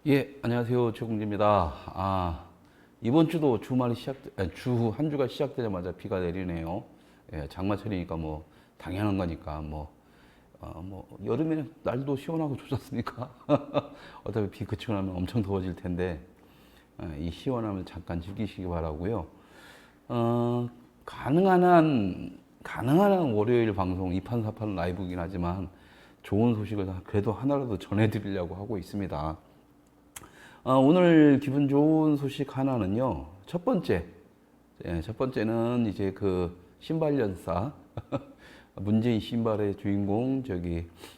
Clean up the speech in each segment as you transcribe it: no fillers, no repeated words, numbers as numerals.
예, 안녕하세요. 최공기입니다. 이번 주도 주 한 주가 시작되자마자 비가 내리네요. 예, 장마철이니까 뭐, 당연한 거니까 여름에는 날도 시원하고 좋지 않습니까? 어차피 비 그치고 나면 엄청 더워질 텐데, 이 시원함을 잠깐 즐기시기 바라고요. 어, 가능한 한 월요일 방송 이판사판 라이브긴 하지만, 좋은 소식을 그래도 하나라도 전해드리려고 하고 있습니다. 오늘 기분 좋은 소식 하나는요. 첫 번째는 이제 그 신발연사 문재인 신발의 주인공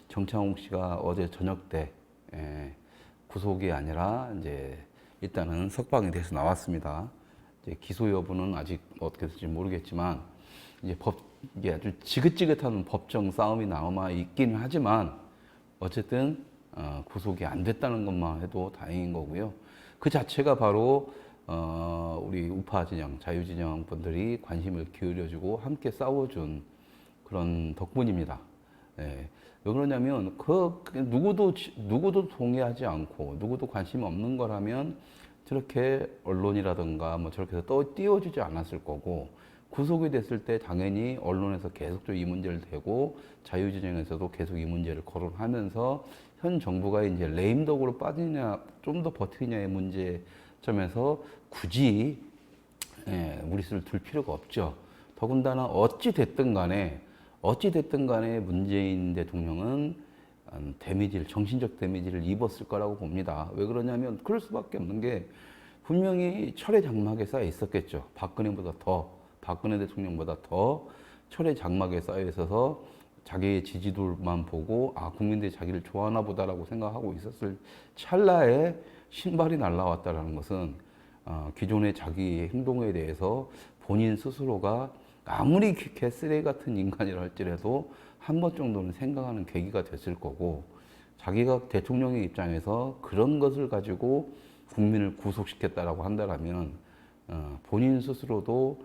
정창욱 씨가 어제 저녁 때 구속이 아니라 이제 일단은 석방이 돼서 나왔습니다. 이제 기소 여부는 아직 어떻게 될지 모르겠지만 이게 아주 지긋지긋한 법정 싸움이 남아 있긴 하지만 어쨌든 구속이 안 됐다는 것만 해도 다행인 거고요. 그 자체가 바로 우리 우파 진영, 자유 진영 분들이 관심을 기울여주고 함께 싸워준 그런 덕분입니다. 예. 왜 그러냐면 누구도 동의하지 않고 누구도 관심 없는 거라면 저렇게 언론이라든가 뭐 저렇게 해서 띄워주지 않았을 거고 구속이 됐을 때 당연히 언론에서 계속적으로 이 문제를 대고 자유진영에서도 계속 이 문제를 거론하면서 현 정부가 이제 레임덕으로 빠지냐 좀 더 버티느냐의 문제점에서 굳이 무리수를 둘 필요가 없죠. 더군다나 어찌 됐든 간에 문재인 대통령은 정신적 데미지를 입었을 거라고 봅니다. 왜 그러냐면 그럴 수밖에 없는 게 분명히 철의 장막에 쌓여 있었겠죠. 박근혜 대통령보다 더 철의 장막에 쌓여 있어서 자기의 지지도만 보고 국민들이 자기를 좋아하나 보다라고 생각하고 있었을 찰나에 신발이 날라왔다라는 것은 기존의 자기 행동에 대해서 본인 스스로가 아무리 개쓰레기 같은 인간이라 할지라도 한 번 정도는 생각하는 계기가 됐을 거고 자기가 대통령의 입장에서 그런 것을 가지고 국민을 구속시켰다라고 한다면 본인 스스로도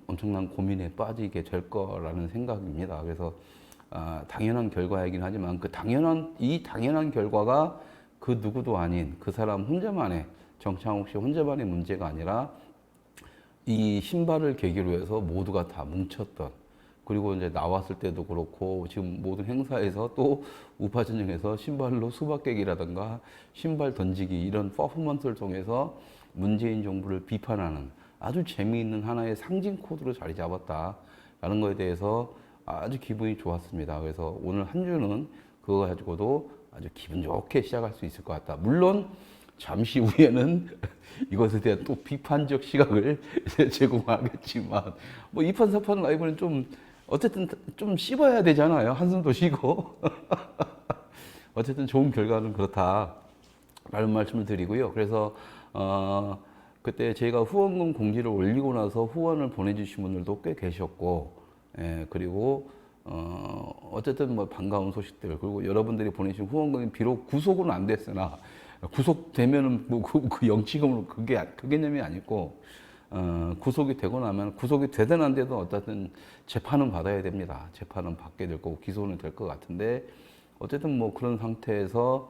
엄청난 고민에 빠지게 될 거라는 생각입니다. 그래서 당연한 결과이긴 하지만 이 당연한 결과가 그 누구도 아닌 그 사람 혼자만의 정창욱 씨 혼자만의 문제가 아니라 이 신발을 계기로 해서 모두가 다 뭉쳤던 그리고 이제 나왔을 때도 그렇고 지금 모든 행사에서 또 우파 진영에서 신발로 수박 깨기라든가 신발 던지기 이런 퍼포먼스를 통해서 문재인 정부를 비판하는 아주 재미있는 하나의 상징 코드로 자리 잡았다라는 것에 대해서 아주 기분이 좋았습니다. 그래서 오늘 한 주는 그거 가지고도 아주 기분 좋게 시작할 수 있을 것 같다. 물론 잠시 후에는 이것에 대한 또 비판적 시각을 제공하겠지만 뭐 이판사판 라이브는 좀 어쨌든 좀 씹어야 되잖아요. 한숨도 쉬고 어쨌든 좋은 결과는 그렇다라는 말씀을 드리고요. 그래서 그때 제가 후원금 공지를 올리고 나서 후원을 보내주신 분들도 꽤 계셨고, 그리고 어쨌든 뭐 반가운 소식들 그리고 여러분들이 보내신 후원금이 비록 구속은 안 됐으나 구속되면은 뭐 그 영치금으로 그 개념이 아니고 구속이 되고 나면 구속이 되든 안 되든 어쨌든 재판은 받아야 됩니다. 재판은 받게 될 거고 기소는 될 것 같은데 어쨌든 뭐 그런 상태에서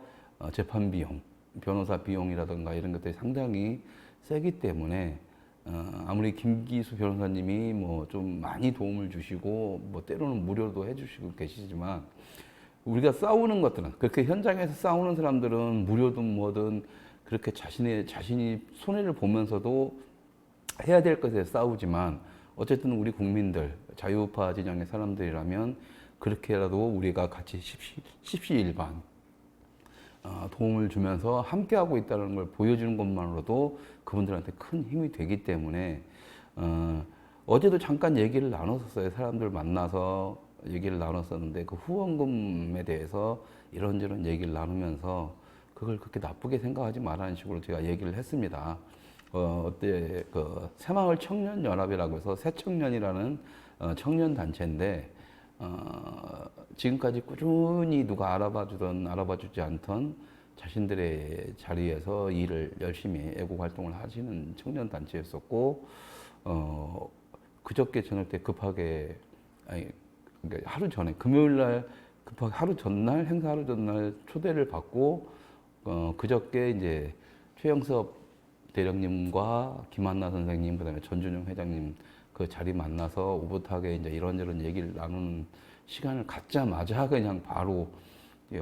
재판 비용, 변호사 비용이라든가 이런 것들이 상당히 세기 때문에 아무리 김기수 변호사님이 뭐 좀 많이 도움을 주시고 뭐 때로는 무료도 해주시고 계시지만 우리가 싸우는 것들은 그렇게 현장에서 싸우는 사람들은 무료든 뭐든 그렇게 자신이 손해를 보면서도 해야 될 것에 싸우지만 어쨌든 우리 국민들 자유우파 진영의 사람들이라면 그렇게라도 우리가 같이 십시일반 도움을 주면서 함께하고 있다는 걸 보여주는 것만으로도 그분들한테 큰 힘이 되기 때문에 어제도 잠깐 얘기를 나눴었어요. 사람들 만나서 얘기를 나눴었는데 그 후원금에 대해서 이런저런 얘기를 나누면서 그걸 그렇게 나쁘게 생각하지 말라는 식으로 제가 얘기를 했습니다. 어때 그 새마을 청년연합이라고 해서 새청년이라는 청년 단체인데 지금까지 꾸준히 누가 알아봐주지 않던 자신들의 자리에서 일을 열심히 애국 활동을 하시는 청년 단체였었고 그저께 저녁 때 급하게 그러니까 하루 전에 금요일 날 급하게 행사 하루 전날 초대를 받고 그저께 이제 최영섭 대령님과 김한나 선생님, 그다음에 전준영 회장님 그 자리 만나서 오붓하게 이제 이런저런 얘기를 나누는 시간을 갖자마자 그냥 바로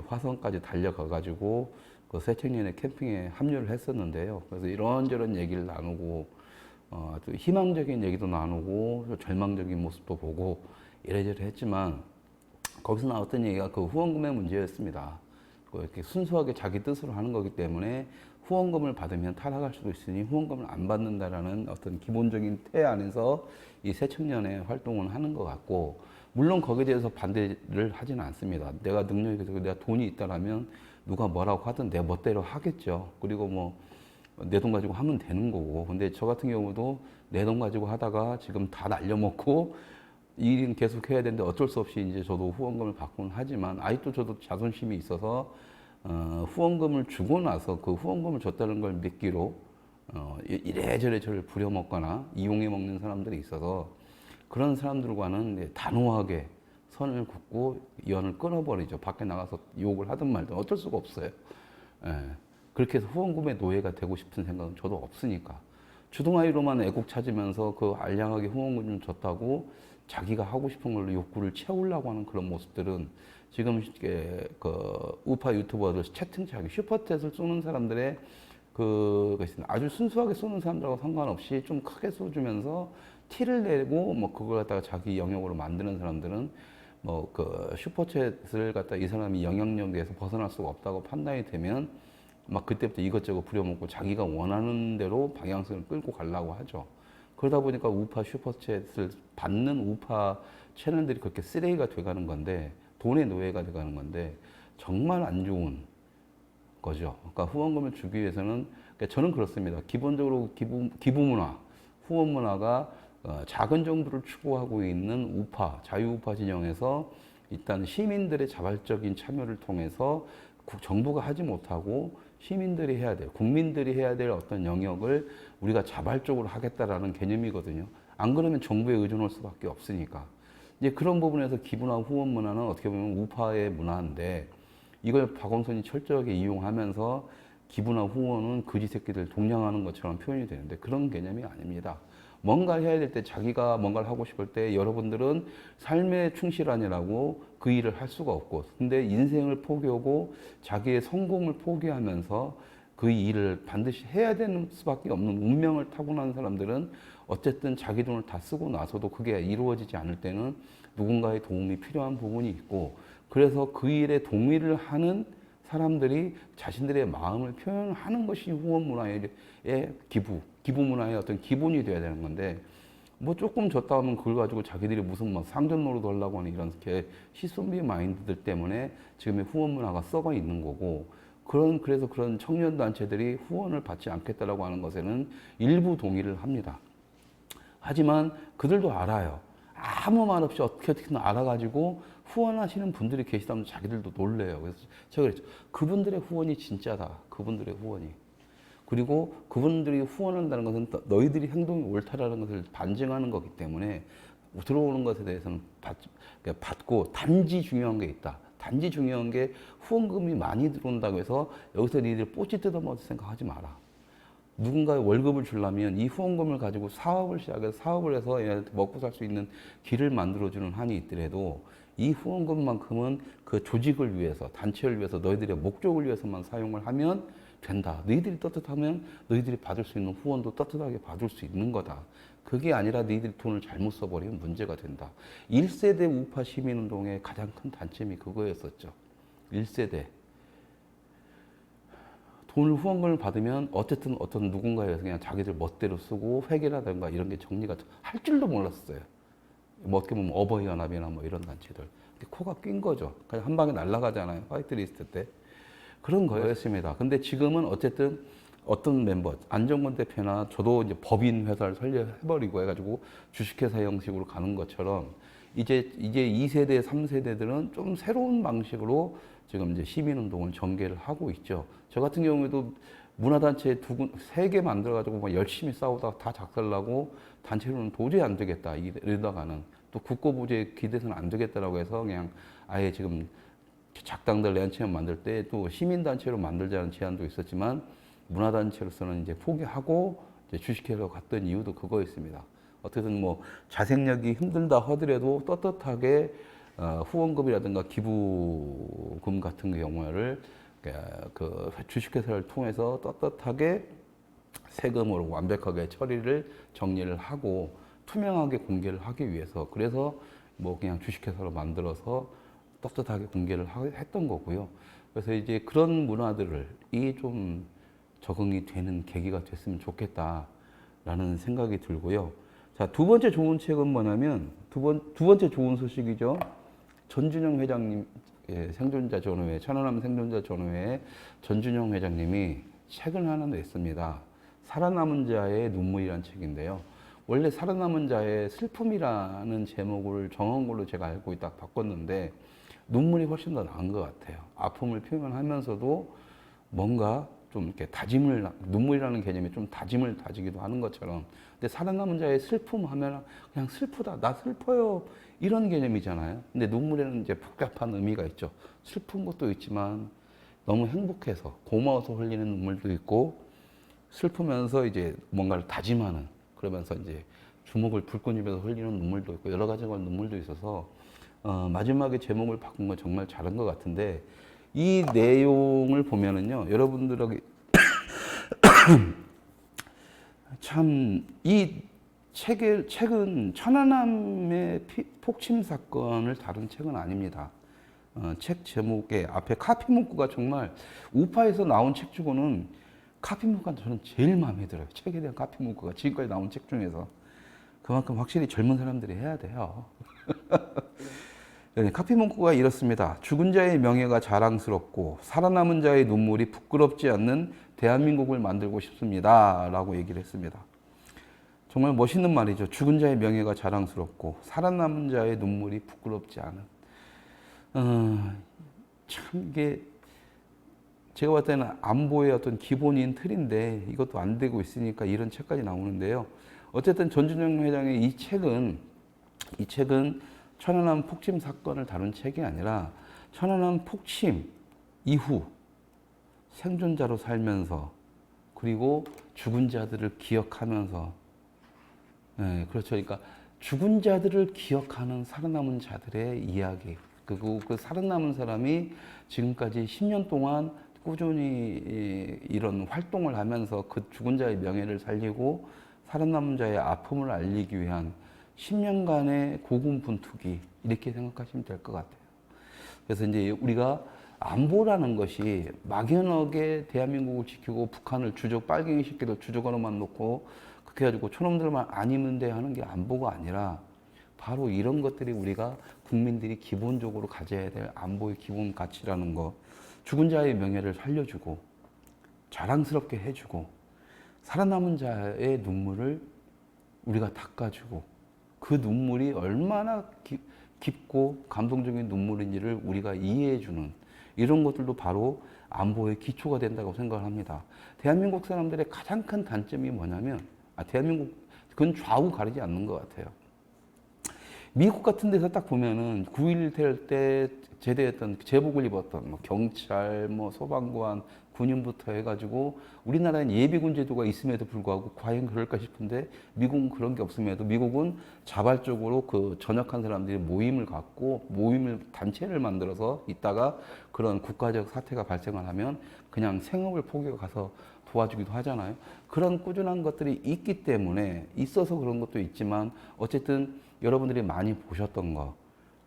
화성까지 달려가가지고 그 새청년의 캠핑에 합류를 했었는데요. 그래서 이런저런 얘기를 나누고 또 희망적인 얘기도 나누고 또 절망적인 모습도 보고 이래저래 했지만 거기서 나왔던 얘기가 그 후원금의 문제였습니다. 이렇게 순수하게 자기 뜻으로 하는 거기 때문에 후원금을 받으면 타락할 수도 있으니 후원금을 안 받는다라는 어떤 기본적인 태에 안에서 이 새청년의 활동을 하는 것 같고, 물론 거기에 대해서 반대를 하지는 않습니다. 내가 능력이 되고 내가 돈이 있다라면 누가 뭐라고 하든 내 멋대로 하겠죠. 그리고 뭐 내 돈 가지고 하면 되는 거고. 근데 저 같은 경우도 내 돈 가지고 하다가 지금 다 날려먹고 이 일은 계속 해야 되는데 어쩔 수 없이 이제 저도 후원금을 받곤 하지만 아직도 저도 자존심이 있어서 후원금을 주고 나서 그 후원금을 줬다는 걸 믿기로 이래저래 저를 부려먹거나 이용해 먹는 사람들이 있어서 그런 사람들과는 단호하게 선을 긋고 연을 끊어버리죠. 밖에 나가서 욕을 하든 말든 어쩔 수가 없어요. 예. 그렇게 해서 후원금의 노예가 되고 싶은 생각은 저도 없으니까. 주둥아리로만 애국 찾으면서 그 알량하게 후원금 좀 줬다고 자기가 하고 싶은 걸로 욕구를 채우려고 하는 그런 모습들은 지금 그 우파 유튜버들 채팅창에 슈퍼챗을 쏘는 사람들의 아주 순수하게 쏘는 사람들하고 상관없이 좀 크게 쏘주면서 티를 내고 뭐 그걸 갖다가 자기 영역으로 만드는 사람들은 뭐 그 슈퍼챗을 갖다 이 사람이 영향력에서 벗어날 수가 없다고 판단이 되면 막 그때부터 이것저것 부려먹고 자기가 원하는 대로 방향성을 끌고 가려고 하죠. 그러다 보니까 우파 슈퍼챗을 받는 우파 채널들이 그렇게 쓰레기가 돼가는 건데, 돈의 노예가 돼가는 건데 정말 안 좋은 거죠. 그러니까 후원금을 주기 위해서는, 그러니까 저는 그렇습니다. 기본적으로 기부 문화, 후원 문화가 작은 정부를 추구하고 있는 우파, 자유우파 진영에서 일단 시민들의 자발적인 참여를 통해서 정부가 하지 못하고 시민들이 해야 될, 국민들이 해야 될 어떤 영역을 우리가 자발적으로 하겠다라는 개념이거든요. 안 그러면 정부에 의존할 수밖에 없으니까. 이제 그런 부분에서 기부나 후원 문화는 어떻게 보면 우파의 문화인데, 이걸 박원순이 철저하게 이용하면서 기부나 후원은 거지 새끼들 동냥하는 것처럼 표현이 되는데 그런 개념이 아닙니다. 뭔가 해야 될 때, 자기가 뭔가를 하고 싶을 때 여러분들은 삶에 충실하느라고 그 일을 할 수가 없고, 근데 인생을 포기하고 자기의 성공을 포기하면서 그 일을 반드시 해야 되는 수밖에 없는 운명을 타고난 사람들은 어쨌든 자기 돈을 다 쓰고 나서도 그게 이루어지지 않을 때는 누군가의 도움이 필요한 부분이 있고, 그래서 그 일에 동의를 하는 사람들이 자신들의 마음을 표현하는 것이 후원 문화의 기부 문화의 어떤 기본이 돼야 되는 건데, 뭐 조금 줬다 하면 그걸 가지고 자기들이 무슨 뭐 상전 노릇 하려고 하는 이런 시선비 마인드들 때문에 지금의 후원 문화가 썩어 있는 거고, 그래서 그런 청년 단체들이 후원을 받지 않겠다라고 하는 것에는 일부 동의를 합니다. 하지만 그들도 알아요. 아무 말 없이 어떻게든 알아가지고 후원하시는 분들이 계시다면 자기들도 놀래요. 그래서 제가 그랬죠. 그분들의 후원이 진짜다. 그분들의 후원이. 그리고 그분들이 후원한다는 것은 너희들이 행동이 옳다라는 것을 반증하는 거기 때문에 들어오는 것에 대해서는 받고, 단지 중요한 게 있다. 단지 중요한 게 후원금이 많이 들어온다고 해서 여기서 니들 뽀찌 뜯어먹을 생각하지 마라. 누군가의 월급을 주려면 이 후원금을 가지고 사업을 시작해서 사업을 해서 얘한테 먹고 살 수 있는 길을 만들어주는 한이 있더라도 이 후원금만큼은 그 조직을 위해서, 단체를 위해서, 너희들의 목적을 위해서만 사용을 하면 된다. 너희들이 떳떳하면 너희들이 받을 수 있는 후원도 떳떳하게 받을 수 있는 거다. 그게 아니라 너희들이 돈을 잘못 써버리면 문제가 된다. 1세대 우파 시민운동의 가장 큰 단점이 그거였었죠. 1세대. 돈을 후원금을 받으면 어쨌든 어떤 누군가에 의해서 그냥 자기들 멋대로 쓰고 회계라든가 이런 게 정리가 할 줄도 몰랐어요. 뭐 어떻게 보면 어버이연합이나 뭐 이런 단체들. 코가 낀 거죠. 그냥 한 방에 날아가잖아요. 화이트리스트 때. 그런 거였습니다. 근데 지금은 어쨌든 어떤 멤버, 안정권 대표나 저도 이제 법인 회사를 설립해버리고 해가지고 주식회사 형식으로 가는 것처럼 이제 2세대, 3세대들은 좀 새로운 방식으로 지금 이제 시민운동을 전개를 하고 있죠. 저 같은 경우에도 문화단체 3개 만들어가지고 막 열심히 싸우다가 다 작살나고 단체로는 도저히 안 되겠다 이러다가는 또 국고부재 기대서는 안 되겠다라고 해서 그냥 아예 지금 작당들 내한체험 만들 때 또 시민단체로 만들자는 제안도 있었지만 문화단체로서는 이제 포기하고 이제 주식회사로 갔던 이유도 그거였습니다. 어쨌든 뭐 자생력이 힘들다 하더라도 떳떳하게 후원금이라든가 기부금 같은 경우를 그 주식회사를 통해서 떳떳하게 세금으로 완벽하게 처리를 정리를 하고 투명하게 공개를 하기 위해서 그래서 뭐 그냥 주식회사로 만들어서 떳떳하게 공개를 했던 거고요. 그래서 이제 그런 문화들이 좀 적응이 되는 계기가 됐으면 좋겠다라는 생각이 들고요. 자, 두 번째 좋은 책은 뭐냐면 두 번째 좋은 소식이죠. 전준영 회장님, 생존자 전후회, 천안함 생존자 전후회 전준영 회장님이 책을 하나 냈습니다. 살아남은 자의 눈물이라는 책인데요. 원래 살아남은 자의 슬픔이라는 제목을 정한 걸로 제가 알고 있다 바꿨는데 눈물이 훨씬 더 나은 것 같아요. 아픔을 표현하면서도 뭔가 좀 이렇게 눈물이라는 개념이 좀 다짐을 다지기도 하는 것처럼. 근데 살아남은 자의 슬픔 하면 그냥 슬프다, 나 슬퍼요. 이런 개념이잖아요. 근데 눈물에는 이제 복잡한 의미가 있죠. 슬픈 것도 있지만 너무 행복해서, 고마워서 흘리는 눈물도 있고, 슬프면서 이제 뭔가를 다짐하는, 그러면서 이제 주먹을 불끈 입에서 흘리는 눈물도 있고, 여러 가지 눈물도 있어서, 마지막에 제목을 바꾼 건 정말 잘한 것 같은데, 이 내용을 보면은요, 여러분들에게 참, 이 책은 천안함의 폭침 사건을 다룬 책은 아닙니다. 책 제목에 앞에 카피 문구가 정말 우파에서 나온 책 중에는 카피 문구가 저는 제일 마음에 들어요. 책에 대한 카피 문구가 지금까지 나온 책 중에서. 그만큼 확실히 젊은 사람들이 해야 돼요. 카피 문구가 이렇습니다. 죽은 자의 명예가 자랑스럽고 살아남은 자의 눈물이 부끄럽지 않는 대한민국을 만들고 싶습니다. 라고 얘기를 했습니다. 정말 멋있는 말이죠. 죽은 자의 명예가 자랑스럽고 살아남은 자의 눈물이 부끄럽지 않은. 참 이게 제가 봤을 때는 안보의 어떤 기본인 틀인데 이것도 안 되고 있으니까 이런 책까지 나오는데요. 어쨌든 전준영 회장의 이 책은 천안함 폭침 사건을 다룬 책이 아니라 천안함 폭침 이후 생존자로 살면서 그리고 죽은 자들을 기억하면서 그렇죠. 그러니까 죽은 자들을 기억하는 살아남은 자들의 이야기 그리고 그 살아남은 사람이 지금까지 10년 동안 꾸준히 이런 활동을 하면서 그 죽은 자의 명예를 살리고 살아남은 자의 아픔을 알리기 위한 10년간의 고군분투기 이렇게 생각하시면 될 것 같아요. 그래서 이제 우리가 안보라는 것이 막연하게 대한민국을 지키고 북한을 빨갱이 새끼들 주적으로만 놓고 그렇게 해가지고 초놈들만 아니면 돼 하는 게 안보가 아니라 바로 이런 것들이 우리가 국민들이 기본적으로 가져야 될 안보의 기본 가치라는 거. 죽은 자의 명예를 살려주고 자랑스럽게 해주고 살아남은 자의 눈물을 우리가 닦아주고 그 눈물이 얼마나 깊고 감동적인 눈물인지를 우리가 이해해주는 이런 것들도 바로 안보의 기초가 된다고 생각을 합니다. 대한민국 사람들의 가장 큰 단점이 뭐냐면 그건 좌우 가리지 않는 것 같아요. 미국 같은 데서 딱 보면은 9.11 때 제대했던 제복을 입었던 경찰, 소방관, 군인부터 해가지고 우리나라엔 예비군 제도가 있음에도 불구하고 과연 그럴까 싶은데 미국은 그런 게 없음에도 미국은 자발적으로 그 전역한 사람들이 모임을 갖고 단체를 만들어서 있다가 그런 국가적 사태가 발생을 하면 그냥 생업을 포기하고 가서 도와주기도 하잖아요. 그런 꾸준한 것들이 있기 때문에 있어서 그런 것도 있지만 어쨌든 여러분들이 많이 보셨던 거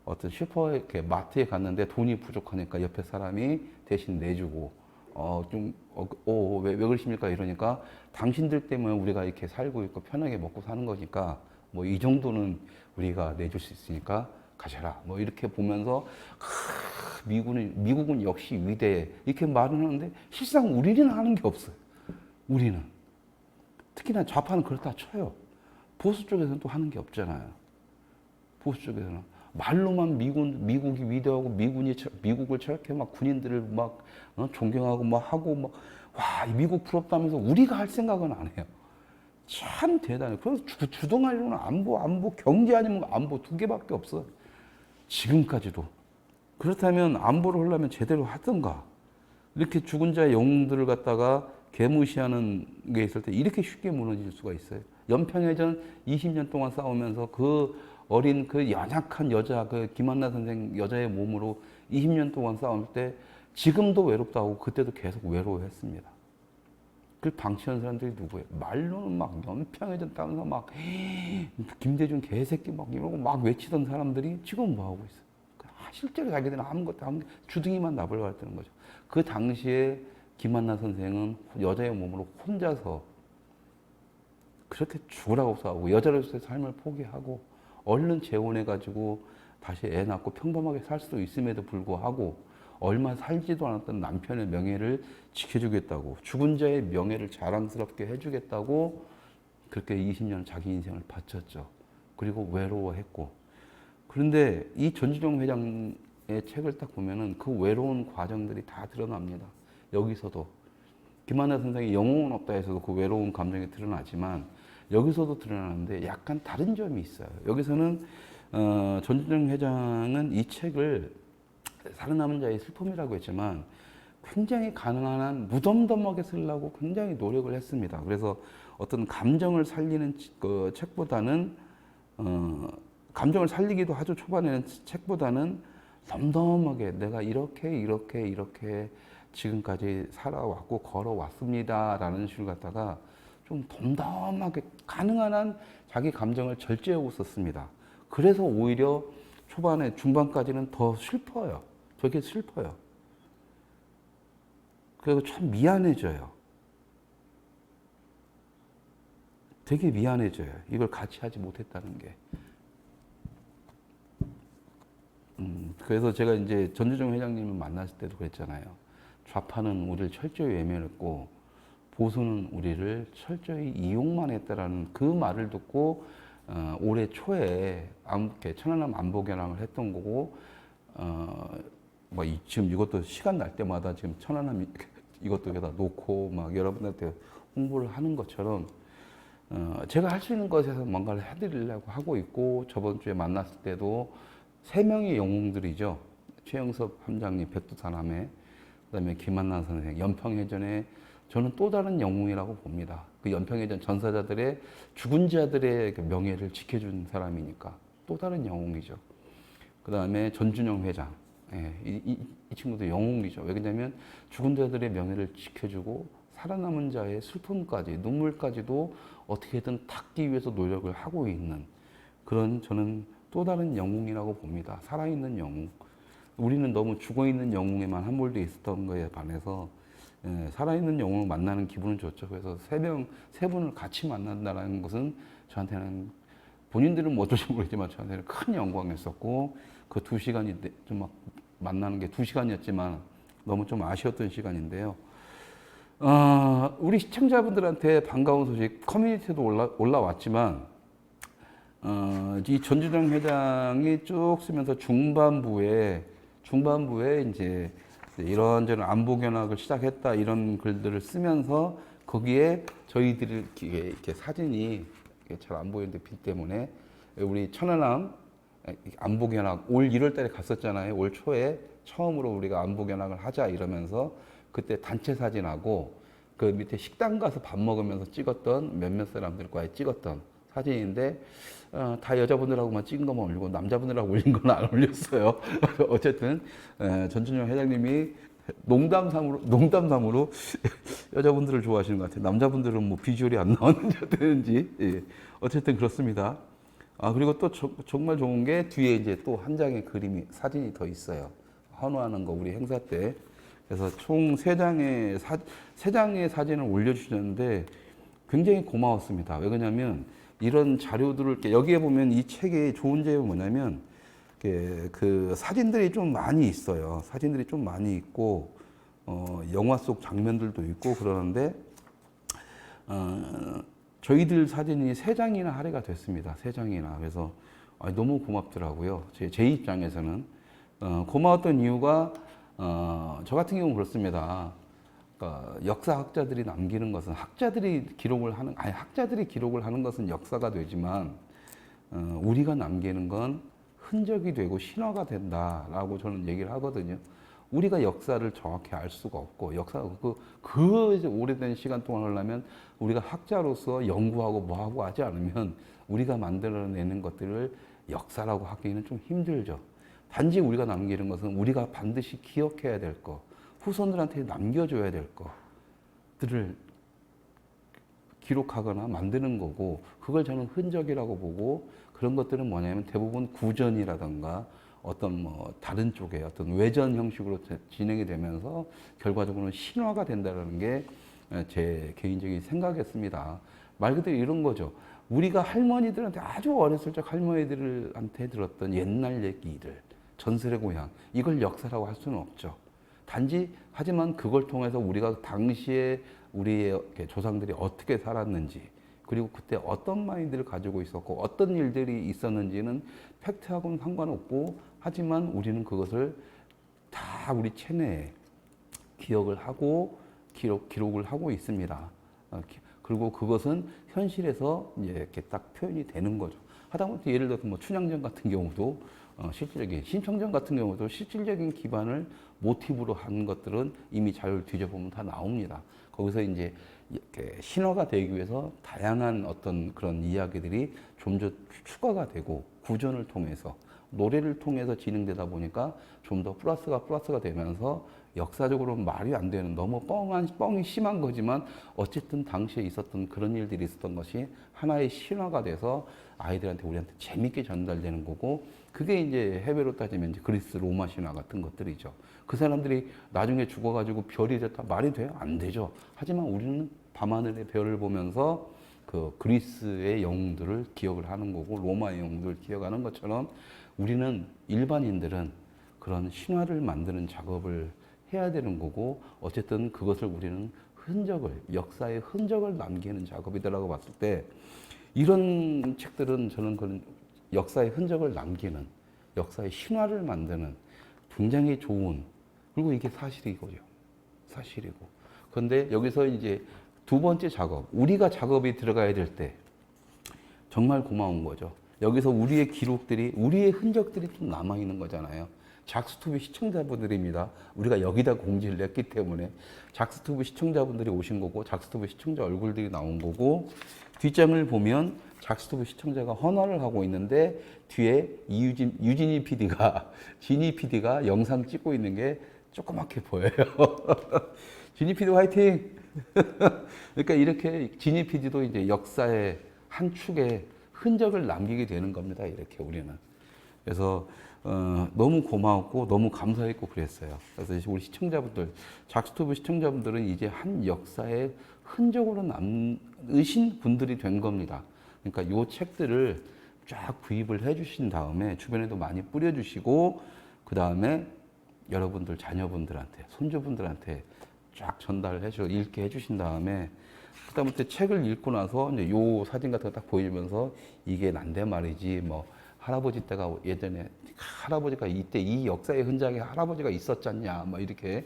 어떤 슈퍼 이렇게 마트에 갔는데 돈이 부족하니까 옆에 사람이 대신 내주고 왜 그러십니까 이러니까 당신들 때문에 우리가 이렇게 살고 있고 편하게 먹고 사는 거니까 뭐 이 정도는 우리가 내줄 수 있으니까 가셔라 뭐 이렇게 보면서 미국은 역시 위대해 이렇게 말을 하는데 실상 우리는 하는 게 없어요. 우리는 특히나 좌파는 그렇다 쳐요. 보수 쪽에서는 또 하는 게 없잖아요. 보수 쪽에서는 말로만 미국이 위대하고 미국을 저렇게 막 군인들을 막 존경하고 막 하고 와, 미국 부럽다면서 우리가 할 생각은 안 해요. 참 대단해요. 그래서 주동하려는 안보, 경제 아니면 안보 두 개밖에 없어. 지금까지도. 그렇다면 안보를 하려면 제대로 하든가. 이렇게 죽은 자의 영웅들을 갖다가 개무시하는 게 있을 때 이렇게 쉽게 무너질 수가 있어요. 연평해전 20년 동안 싸우면서 그 어린 그 연약한 여자, 그 김한나 선생 여자의 몸으로 20년 동안 싸울 때 지금도 외롭다고 그때도 계속 외로워했습니다. 그 방치한 사람들이 누구예요? 말로는 막 연평해전 따면서 막 김대중 개새끼 막 이러고 막 외치던 사람들이 지금 뭐 하고 있어요? 실제로 자기들은 아무것도 안 주둥이만 나불거렸다는 거죠. 그 당시에 김한나 선생은 여자의 몸으로 혼자서 그렇게 죽으라고 싸우고 여자로서의 삶을 포기하고 얼른 재혼해가지고 다시 애 낳고 평범하게 살 수 있음에도 불구하고 얼마 살지도 않았던 남편의 명예를 지켜주겠다고 죽은 자의 명예를 자랑스럽게 해주겠다고 그렇게 20년 자기 인생을 바쳤죠. 그리고 외로워했고 그런데 이 전주정 회장의 책을 딱 보면은 그 외로운 과정들이 다 드러납니다. 여기서도 김한나 선생이 영웅은 없다 해서도 그 외로운 감정이 드러나지만 여기서도 드러나는데 약간 다른 점이 있어요. 여기서는 전주정 회장은 이 책을 살아남은 자의 슬픔이라고 했지만 굉장히 가능한 한 무덤덤하게 쓰려고 굉장히 노력을 했습니다. 그래서 어떤 감정을 살리는 그 책보다는 감정을 살리기도 아주 초반에는 책보다는 덤덤하게 내가 이렇게 지금까지 살아왔고 걸어왔습니다라는 식으로 갖다가 좀 덤덤하게 가능한 한 자기 감정을 절제하고 썼습니다. 그래서 오히려 초반에 중반까지는 더 슬퍼요. 되게 슬퍼요. 그래서 참 미안해져요. 되게 미안해져요. 이걸 같이 하지 못했다는 게. 그래서 제가 이제 전주정 회장님을 만났을 때도 그랬잖아요. 좌파는 우리를 철저히 외면했고 보수는 우리를 철저히 이용만 했다라는 그 말을 듣고 올해 초에 천안함 안보견항을 했던 거고 지금 이것도 시간 날 때마다 지금 천안함 이것도 여기다 놓고 막 여러분들한테 홍보를 하는 것처럼 제가 할 수 있는 것에서 뭔가를 해드리려고 하고 있고 저번 주에 만났을 때도 3명의 영웅들이죠. 최영섭 함장님 백두산함에 그다음에 김한나 선생 연평해전에 저는 또 다른 영웅이라고 봅니다. 그 연평해전 전사자들의 죽은 자들의 명예를 지켜준 사람이니까 또 다른 영웅이죠. 그다음에 전준영 회장 이 친구도 영웅이죠. 왜냐하면 죽은 자들의 명예를 지켜주고 살아남은 자의 슬픔까지 눈물까지도 어떻게든 닦기 위해서 노력을 하고 있는 그런 저는 또 다른 영웅이라고 봅니다. 살아있는 영웅. 우리는 너무 죽어있는 영웅에만 함몰돼 있었던 거에 반해서 살아있는 영웅을 만나는 기분은 좋죠. 그래서 세 분을 같이 만난다는 것은 저한테는 본인들은 뭐 어떨지 모르겠지만 저한테는 큰 영광이었었고 그 2시간이 좀 막 만나는 게 2시간이었지만 너무 좀 아쉬웠던 시간인데요. 우리 시청자분들한테 반가운 소식 커뮤니티에도 올라왔지만 이 전주정 회장이 쭉 쓰면서 중반부에 이제 이런저런 안보견학을 시작했다 이런 글들을 쓰면서 거기에 저희들이 이렇게 사진이 잘 안 보이는데 빛 때문에 우리 천안함 안보견학 올 1월달에 갔었잖아요. 올 초에 처음으로 우리가 안보견학을 하자 이러면서 그때 단체 사진하고 그 밑에 식당 가서 밥 먹으면서 찍었던 몇몇 사람들과의 찍었던 사진인데 다 여자분들하고만 찍은 것만 올리고 남자분들하고 올린 건 안 올렸어요. 어쨌든 전준영 회장님이 농담삼으로 여자분들을 좋아하시는 것 같아요. 남자분들은 뭐 비주얼이 안 나왔는지 어땠는지 어쨌든 그렇습니다. 그리고 또 정말 좋은 게 뒤에 이제 또 한 장의 사진이 더 있어요. 헌화하는 거 우리 행사 때. 그래서 총 3장의 사진을 올려주셨는데 굉장히 고마웠습니다. 왜 그러냐면 이런 자료들을 여기에 보면 이 책의 좋은 점이 뭐냐면 그 사진들이 좀 많이 있어요. 사진들이 좀 많이 있고 영화 속 장면들도 있고 그러는데 저희들 사진이 3장이나 할애가 됐습니다. 3장이나. 그래서 너무 고맙더라고요. 제 입장에서는 고마웠던 이유가 저 같은 경우는 그렇습니다. 그러니까 역사학자들이 남기는 것은 학자들이 기록을 하는 것은 역사가 되지만 우리가 남기는 건 흔적이 되고 신화가 된다라고 저는 얘기를 하거든요. 우리가 역사를 정확히 알 수가 없고 역사가 이제 오래된 시간 동안 하려면 우리가 학자로서 연구하고 뭐하고 하지 않으면 우리가 만들어내는 것들을 역사라고 하기는 좀 힘들죠. 단지 우리가 남기는 것은 우리가 반드시 기억해야 될 것, 후손들한테 남겨줘야 될 것들을 기록하거나 만드는 거고, 그걸 저는 흔적이라고 보고, 그런 것들은 뭐냐면 대부분 구전이라든가 어떤 뭐 다른 쪽에 어떤 외전 형식으로 진행이 되면서 결과적으로는 신화가 된다는 게 제 개인적인 생각이었습니다. 말 그대로 이런 거죠. 우리가 할머니들한테 아주 어렸을 적 할머니들한테 들었던 옛날 얘기들, 전설의 고향, 이걸 역사라고 할 수는 없죠. 단지 하지만 그걸 통해서 우리가 당시에 우리의 조상들이 어떻게 살았는지, 그리고 그때 어떤 마인드를 가지고 있었고 어떤 일들이 있었는지는 팩트하고는 상관없고, 하지만 우리는 그것을 다 우리 체내에 기억을 하고 기록을 하고 있습니다. 그리고 그것은 현실에서 이제 이렇게 딱 표현이 되는 거죠. 하다못해 예를 들어서 뭐 춘향전 같은 경우도 실질적인, 신청전 같은 경우도 실질적인 기반을 모티브로 한 것들은 이미 자료를 뒤져보면 다 나옵니다. 거기서 이제 이렇게 신화가 되기 위해서 다양한 어떤 그런 이야기들이 좀 더 추가가 되고, 구전을 통해서 노래를 통해서 진행되다 보니까 좀 더 플러스가 되면서 역사적으로는 말이 안 되는, 너무 뻥이 심한 거지만 어쨌든 당시에 있었던 그런 일들이 있었던 것이 하나의 신화가 돼서 아이들한테, 우리한테 재밌게 전달되는 거고, 그게 이제 해외로 따지면 이제 그리스 로마 신화 같은 것들이죠. 그 사람들이 나중에 죽어가지고 별이 됐다 말이 돼요? 안 되죠. 하지만 우리는 밤하늘의 별을 보면서 그 그리스의 영웅들을 기억을 하는 거고, 로마의 영웅들을 기억하는 것처럼 우리는, 일반인들은 그런 신화를 만드는 작업을 해야 되는 거고, 어쨌든 그것을 우리는 역사의 흔적을 남기는 작업이다라고 봤을 때, 이런 책들은 저는 그런 역사의 흔적을 남기는, 역사의 신화를 만드는 굉장히 좋은, 그리고 이게 사실이고요. 사실이고. 그런데 여기서 이제 두 번째 작업, 우리가 작업이 들어가야 될 때 정말 고마운 거죠. 여기서 우리의 기록들이, 우리의 흔적들이 좀 남아있는 거잖아요. 작스투비 시청자분들입니다. 우리가 여기다 공지를 냈기 때문에 작스투비 시청자분들이 오신 거고, 작스투비 시청자 얼굴들이 나온 거고, 뒷장을 보면 작스투비 시청자가 헌화를 하고 있는데 뒤에 유진이 PD가, 지니 PD가 영상 찍고 있는 게 조그맣게 보여요. 지니 PD 화이팅! 그러니까 이렇게 지니 PD도 이제 역사의 한 축에 흔적을 남기게 되는 겁니다. 이렇게 우리는. 그래서 너무 고마웠고 너무 감사했고 그랬어요. 그래서 우리 시청자분들, 작스투브 시청자분들은 이제 한 역사의 흔적으로 남으신 분들이 된 겁니다. 그러니까 요 책들을 쫙 구입을 해주신 다음에 주변에도 많이 뿌려주시고, 그 다음에 여러분들 자녀분들한테, 손주분들한테 쫙 전달을 읽게 해주신 다음에, 그다음부터 책을 읽고 나서 이제 요 사진 같은 거 딱 보이면서 이게 난데 말이지, 뭐 할아버지 때가 예전에 할아버지가 이때 이 역사의 흔적에 할아버지가 있었잖냐, 뭐 이렇게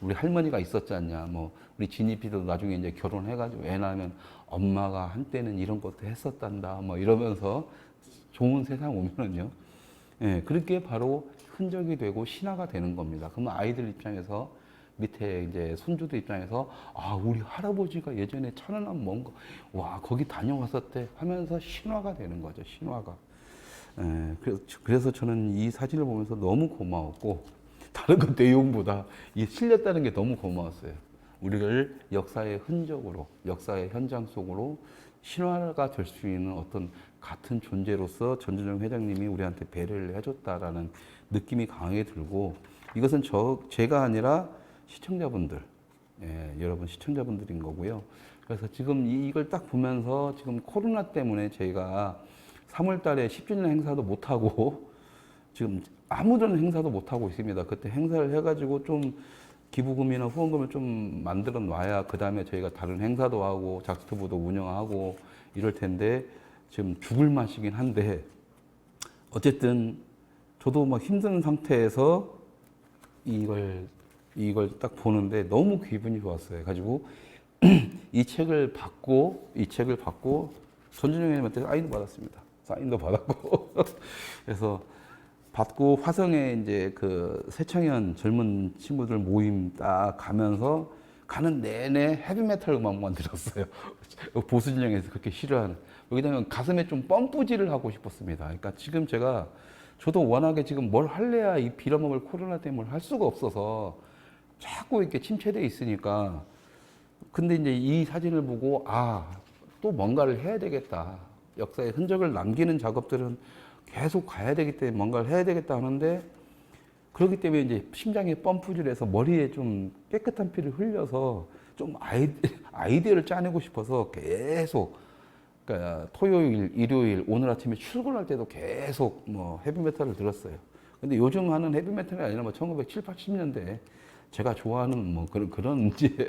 우리 할머니가 있었잖냐, 뭐 우리 진이피도 나중에 이제 결혼해가지고 애 낳으면 엄마가 한때는 이런 것도 했었단다, 뭐 이러면서 좋은 세상 오면은요, 예, 그렇게 바로 흔적이 되고 신화가 되는 겁니다. 그러면 아이들 입장에서, 밑에 이제 손주들 입장에서, 아, 우리 할아버지가 예전에 천안함 뭔가, 와, 거기 다녀왔었대 하면서 신화가 되는 거죠, 신화가. 예, 그래서 저는 이 사진을 보면서 너무 고마웠고, 다른 것 내용보다 이 실렸다는 게 너무 고마웠어요. 우리를 역사의 흔적으로, 역사의 현장 속으로 신화가 될 수 있는 어떤 같은 존재로서 전준정 회장님이 우리한테 배려를 해줬다라는 느낌이 강하게 들고, 이것은 제가 아니라 시청자분들, 예, 여러분 시청자분들인 거고요. 그래서 지금 이걸 딱 보면서 지금 코로나 때문에 저희가 3월 달에 10주년 행사도 못하고 지금 아무런 행사도 못하고 있습니다. 그때 행사를 해가지고 좀 기부금이나 후원금을 좀 만들어 놔야 그 다음에 저희가 다른 행사도 하고 작스투브도 운영하고 이럴 텐데, 지금 죽을 맛이긴 한데, 어쨌든 저도 막 힘든 상태에서 이걸 딱 보는데 너무 기분이 좋았어요. 가지고 이 책을 받고 전준영 회장님한테 사인도 받았습니다. 사인도 받았고 그래서 받고 화성에 이제 그 새청년 젊은 친구들 모임 딱 가면서 가는 내내 헤비메탈 음악만 들었어요. 보수 진영에서 그렇게 싫어하는. 여기다가 가슴에 좀 펌프질을 하고 싶었습니다. 그러니까 지금 저도 워낙에 지금 뭘 할래야 이 빌어먹을 코로나 때문에 할 수가 없어서 자꾸 이렇게 침체돼 있으니까. 근데 이제 이 사진을 보고 또 뭔가를 해야 되겠다. 역사의 흔적을 남기는 작업들은 계속 가야 되기 때문에 뭔가를 해야 되겠다 하는데, 그렇기 때문에 이제 심장에 펌프질해서 머리에 좀 깨끗한 피를 흘려서 좀 아이디어를 짜내고 싶어서 계속, 그러니까 토요일, 일요일, 오늘 아침에 출근할 때도 계속 뭐 헤비메탈을 들었어요. 근데 요즘 하는 헤비메탈이 아니라 뭐 1970, 80년대 제가 좋아하는 뭐 그런 이제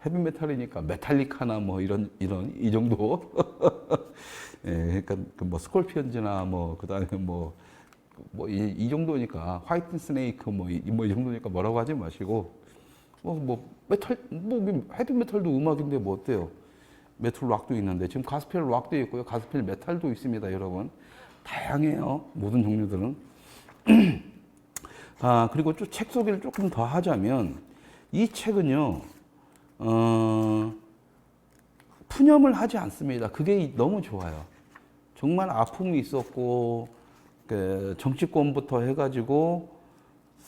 헤비메탈이니까 메탈리카나 뭐 이 정도. 예, 그러니까 그뭐 스콜피언즈나 뭐 그다음에 이 정도니까 화이트 스네이크 이 정도니까 뭐라고 하지 마시고 헤비메탈도 음악인데 뭐 어때요? 메탈 락도 있는데 지금 가스펠 락도 있고요. 가스펠 메탈도 있습니다, 여러분. 다양해요. 모든 종류들은. 그리고 또 책 소개를 조금 더 하자면 이 책은요. 푸념을 하지 않습니다. 그게 너무 좋아요. 정말 아픔이 있었고 그 정치권부터 해가지고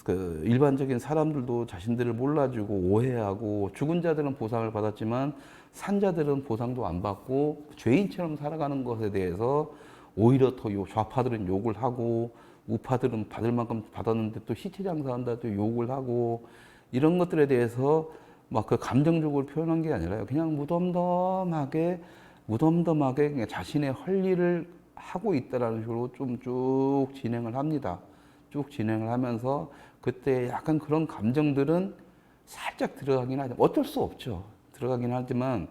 그 일반적인 사람들도 자신들을 몰라주고 오해하고 죽은 자들은 보상을 받았지만 산자들은 보상도 안 받고 죄인처럼 살아가는 것에 대해서 오히려 더 좌파들은 욕을 하고 우파들은 받을 만큼 받았는데 또 시체 장사한다 또 욕을 하고 이런 것들에 대해서 막 그 감정적으로 표현한 게 아니라요. 그냥 무덤덤하게 그냥 자신의 할 일을 하고 있다라는 식으로 좀 쭉 진행을 합니다. 쭉 진행을 하면서 그때 약간 그런 감정들은 살짝 들어가긴 하지만 어쩔 수 없죠. 들어가긴 하지만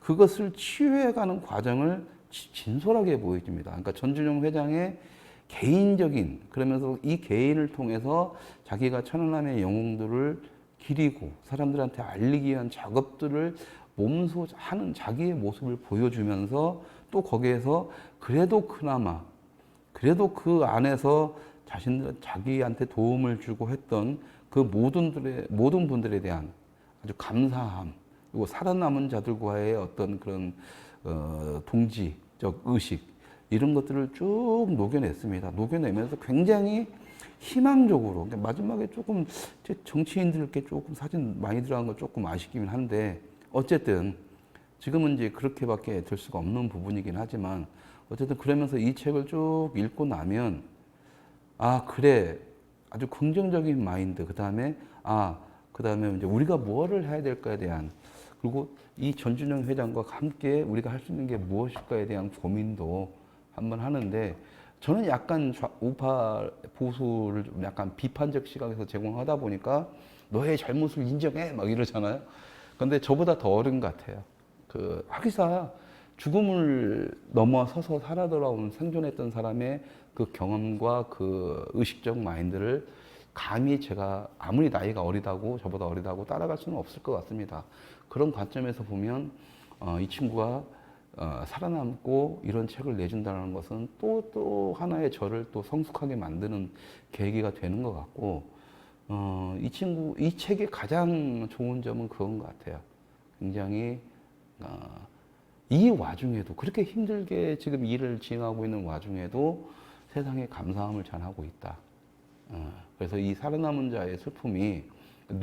그것을 치유해가는 과정을 진솔하게 보여줍니다. 그러니까 전준용 회장의 개인적인, 그러면서 이 개인을 통해서 자기가 천안함의 영웅들을 기리고 사람들한테 알리기 위한 작업들을 몸소 하는 자기의 모습을 보여주면서 또 거기에서 그래도 그래도 그 안에서 자기한테 도움을 주고 했던 그 모든 분들에 대한 아주 감사함, 그리고 살아남은 자들과의 어떤 그런 동지적 의식, 이런 것들을 쭉 녹여냈습니다. 녹여내면서 굉장히 희망적으로, 마지막에 조금 정치인들께 조금 사진 많이 들어간 거 조금 아쉽긴 한데, 어쨌든 지금은 이제 그렇게밖에 될 수가 없는 부분이긴 하지만, 어쨌든 그러면서 이 책을 쭉 읽고 나면, 그래. 아주 긍정적인 마인드. 그 다음에 이제 우리가 뭐를 해야 될까에 대한, 그리고 이 전준영 회장과 함께 우리가 할 수 있는 게 무엇일까에 대한 고민도 한번 하는데, 저는 약간 우파 보수를 좀 약간 비판적 시각에서 제공하다 보니까 너의 잘못을 인정해 막 이러잖아요. 근데 저보다 더 어른 같아요. 하기사 죽음을 넘어서서 살아 돌아오는 생존했던 사람의 그 경험과 그 의식적 마인드를 감히 제가 아무리 나이가 저보다 어리다고 따라갈 수는 없을 것 같습니다. 그런 관점에서 보면 이 친구가 살아남고 이런 책을 내준다는 것은 또 하나의 저를 또 성숙하게 만드는 계기가 되는 것 같고, 이 책의 가장 좋은 점은 그건 것 같아요. 굉장히 이 와중에도 그렇게 힘들게 지금 일을 진행하고 있는 와중에도 세상에 감사함을 전하고 있다. 그래서 이 살아남은 자의 슬픔이 그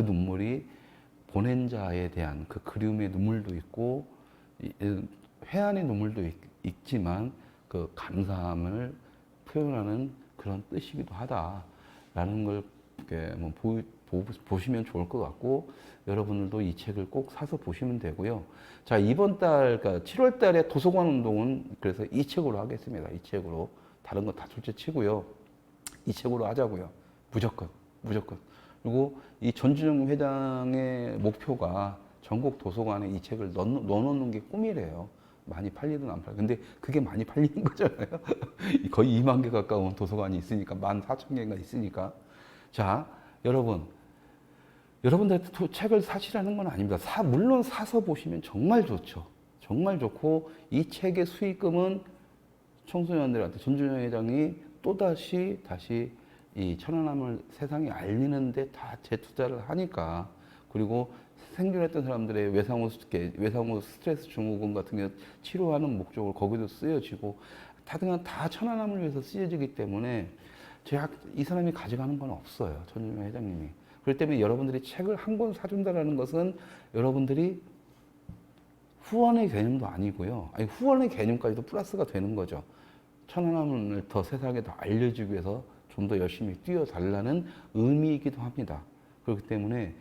눈물이 보낸 자에 대한 그 그리움의 눈물도 있고 회한의 눈물도 있지만 그 감사함을 표현하는 그런 뜻이기도 하다라는 걸 이렇게 보시면 좋을 것 같고, 여러분들도 이 책을 꼭 사서 보시면 되고요. 자, 이번 달, 그러니까 7월 달에 도서관 운동은 그래서 이 책으로 하겠습니다. 이 책으로. 다른 거 다 둘째 치고요. 이 책으로 하자고요. 무조건. 그리고 이 전준영 회장의 목표가 전국 도서관에 이 책을 넣어놓는 게 꿈이래요. 많이 팔리든 안 팔리든. 근데 그게 많이 팔리는 거잖아요. 거의 2만 개 가까운 도서관이 있으니까, 14,000개가 있으니까. 자, 여러분들한테 책을 사시라는 건 아닙니다. 물론 사서 보시면 정말 좋죠. 정말 좋고, 이 책의 수익금은 청소년들한테 전준영 회장이 또다시 이 천안함을 세상에 알리는데 다 재투자를 하니까, 그리고 생존했던 사람들의 외상후 스트레스 증후군 같은 게 치료하는 목적으로 거기도 쓰여지고, 다 천안함을 위해서 쓰여지기 때문에 이 사람이 가져가는 건 없어요. 전준명 회장님이. 그렇기 때문에 여러분들이 책을 한 권 사준다라는 것은 여러분들이 후원의 개념도 아니고요. 아니, 후원의 개념까지도 플러스가 되는 거죠. 천안함을 더 세상에 더 알려주기 위해서 좀 더 열심히 뛰어달라는 의미이기도 합니다. 그렇기 때문에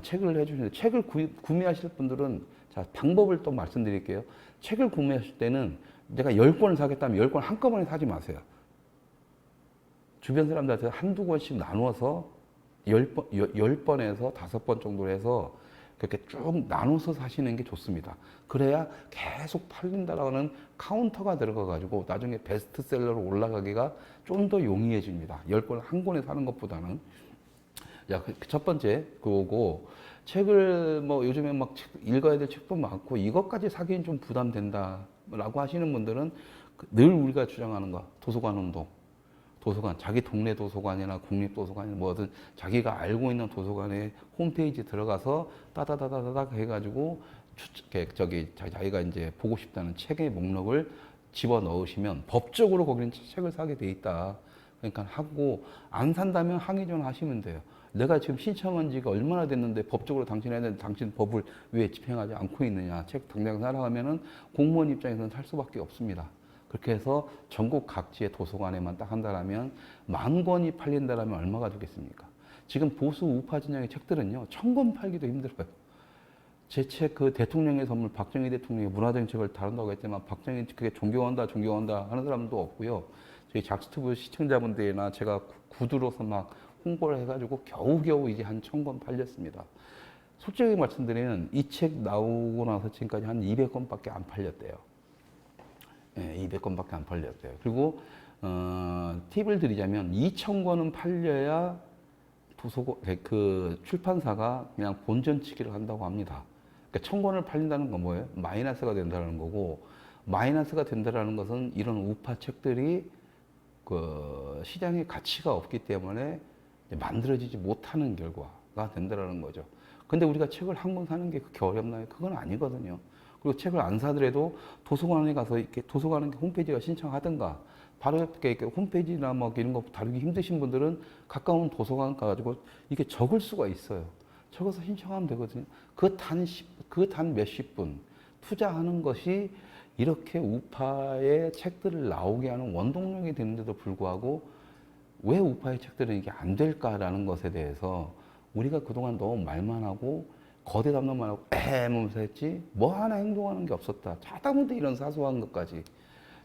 책을 해주시는데, 책을 구매하실 분들은, 자, 방법을 또 말씀드릴게요. 책을 구매하실 때는 내가 10권을 사겠다면 10권 한꺼번에 사지 마세요. 주변 사람들한테 한두 권씩 나눠서 10번에서 5번 정도 해서 그렇게 쭉 나눠서 사시는 게 좋습니다. 그래야 계속 팔린다라는 카운터가 들어가가지고 나중에 베스트셀러로 올라가기가 좀 더 용이해집니다. 10권 한 권에 사는 것보다는. 자, 첫 번째, 그거고, 책을 요즘에 막 읽어야 될 책도 많고, 이것까지 사기엔 좀 부담된다라고 하시는 분들은 늘 우리가 주장하는 거, 도서관 운동. 도서관, 자기 동네 도서관이나 국립도서관이나 뭐든 자기가 알고 있는 도서관에 홈페이지 들어가서 따다다다닥 해가지고 자기가 이제 보고 싶다는 책의 목록을 집어 넣으시면 법적으로 거기는 책을 사게 돼 있다. 그러니까 하고, 안 산다면 항의 좀 하시면 돼요. 내가 지금 신청한 지가 얼마나 됐는데 법적으로 당신 법을 왜 집행하지 않고 있느냐. 책 당장 사라 하면은 공무원 입장에서는 살 수밖에 없습니다. 그렇게 해서 전국 각지의 도서관에만 딱 한다라면 10,000권이 팔린다라면 얼마가 되겠습니까? 지금 보수 우파 진영의 책들은요, 1,000권 팔기도 힘들어요. 제 책 그 대통령의 선물, 박정희 대통령의 문화정책을 다룬다고 했지만 박정희 그게 존경한다 하는 사람도 없고요. 저희 작스튜브 시청자분들이나 제가 구두로서 막 홍보를 해가지고 겨우겨우 이제 한 1,000권 팔렸습니다. 솔직히 말씀드리면 이 책 나오고 나서 지금까지 한 200권밖에 안 팔렸대요. 예, 200권밖에 안 팔렸대요. 그리고 팁을 드리자면 2,000권은 팔려야 그 출판사가 그냥 본전치기를 한다고 합니다. 그러니까 1,000권을 팔린다는 건 뭐예요? 마이너스가 된다는 거고, 마이너스가 된다는 것은 이런 우파 책들이 그 시장에 가치가 없기 때문에 만들어지지 못하는 결과가 된다는 거죠. 근데 우리가 책을 한 권 사는 게 그렇게 어렵나요? 그건 아니거든요. 그리고 책을 안 사더라도 도서관에 가서 이렇게 도서관 홈페이지가 신청하든가, 바로 옆에 홈페이지나 뭐 이런 거 다루기 힘드신 분들은 가까운 도서관 가가지고 이게 적을 수가 있어요. 적어서 신청하면 되거든요. 그 단 몇십 분 투자하는 것이 이렇게 우파의 책들을 나오게 하는 원동력이 되는데도 불구하고, 왜 우파의 책들은 이게 안 될까라는 것에 대해서 우리가 그동안 너무 말만 하고 거대 담론만 하고 하면서 했지 뭐 하나 행동하는 게 없었다. 하다못해 이런 사소한 것까지.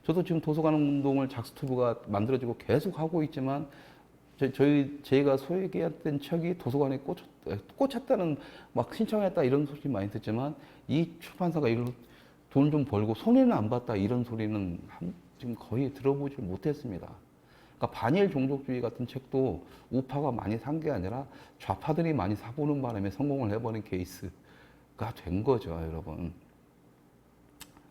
저도 지금 도서관 운동을 작스튜브가 만들어지고 계속 하고 있지만, 저희가 소개했던 책이 도서관에 꽂혔다는, 막 신청했다 이런 소리 많이 듣지만, 이 출판사가 이걸 돈 좀 벌고 손해는 안 봤다 이런 소리는 지금 거의 들어보지 못했습니다. 그러니까 반일 종족주의 같은 책도 우파가 많이 산 게 아니라 좌파들이 많이 사보는 바람에 성공을 해버린 케이스가 된 거죠, 여러분.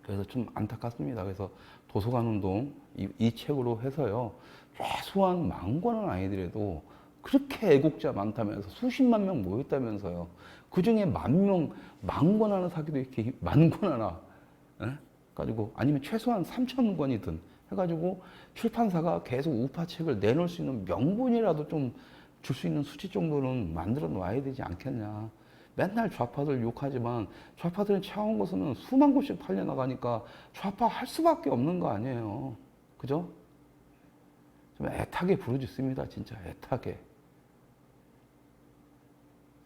그래서 좀 안타깝습니다. 그래서 도서관 운동 이 책으로 해서요, 최소한 10,000권은 아니더라도 그렇게 애국자 많다면서 수십만 명 모였다면서요. 그 중에 10,000명, 10,000권 하나 사기도 이렇게 10,000권 하나, 가지고 아니면 최소한 3,000권이든 해가지고 출판사가 계속 우파 책을 내놓을 수 있는 명분이라도 좀 줄 수 있는 수치 정도는 만들어 놔야 되지 않겠냐. 맨날 좌파들 욕하지만 좌파들은 차원 것은 수만 권씩 팔려나가니까 좌파 할 수밖에 없는 거 아니에요. 그죠? 좀 애타게 부르짖습니다. 진짜 애타게.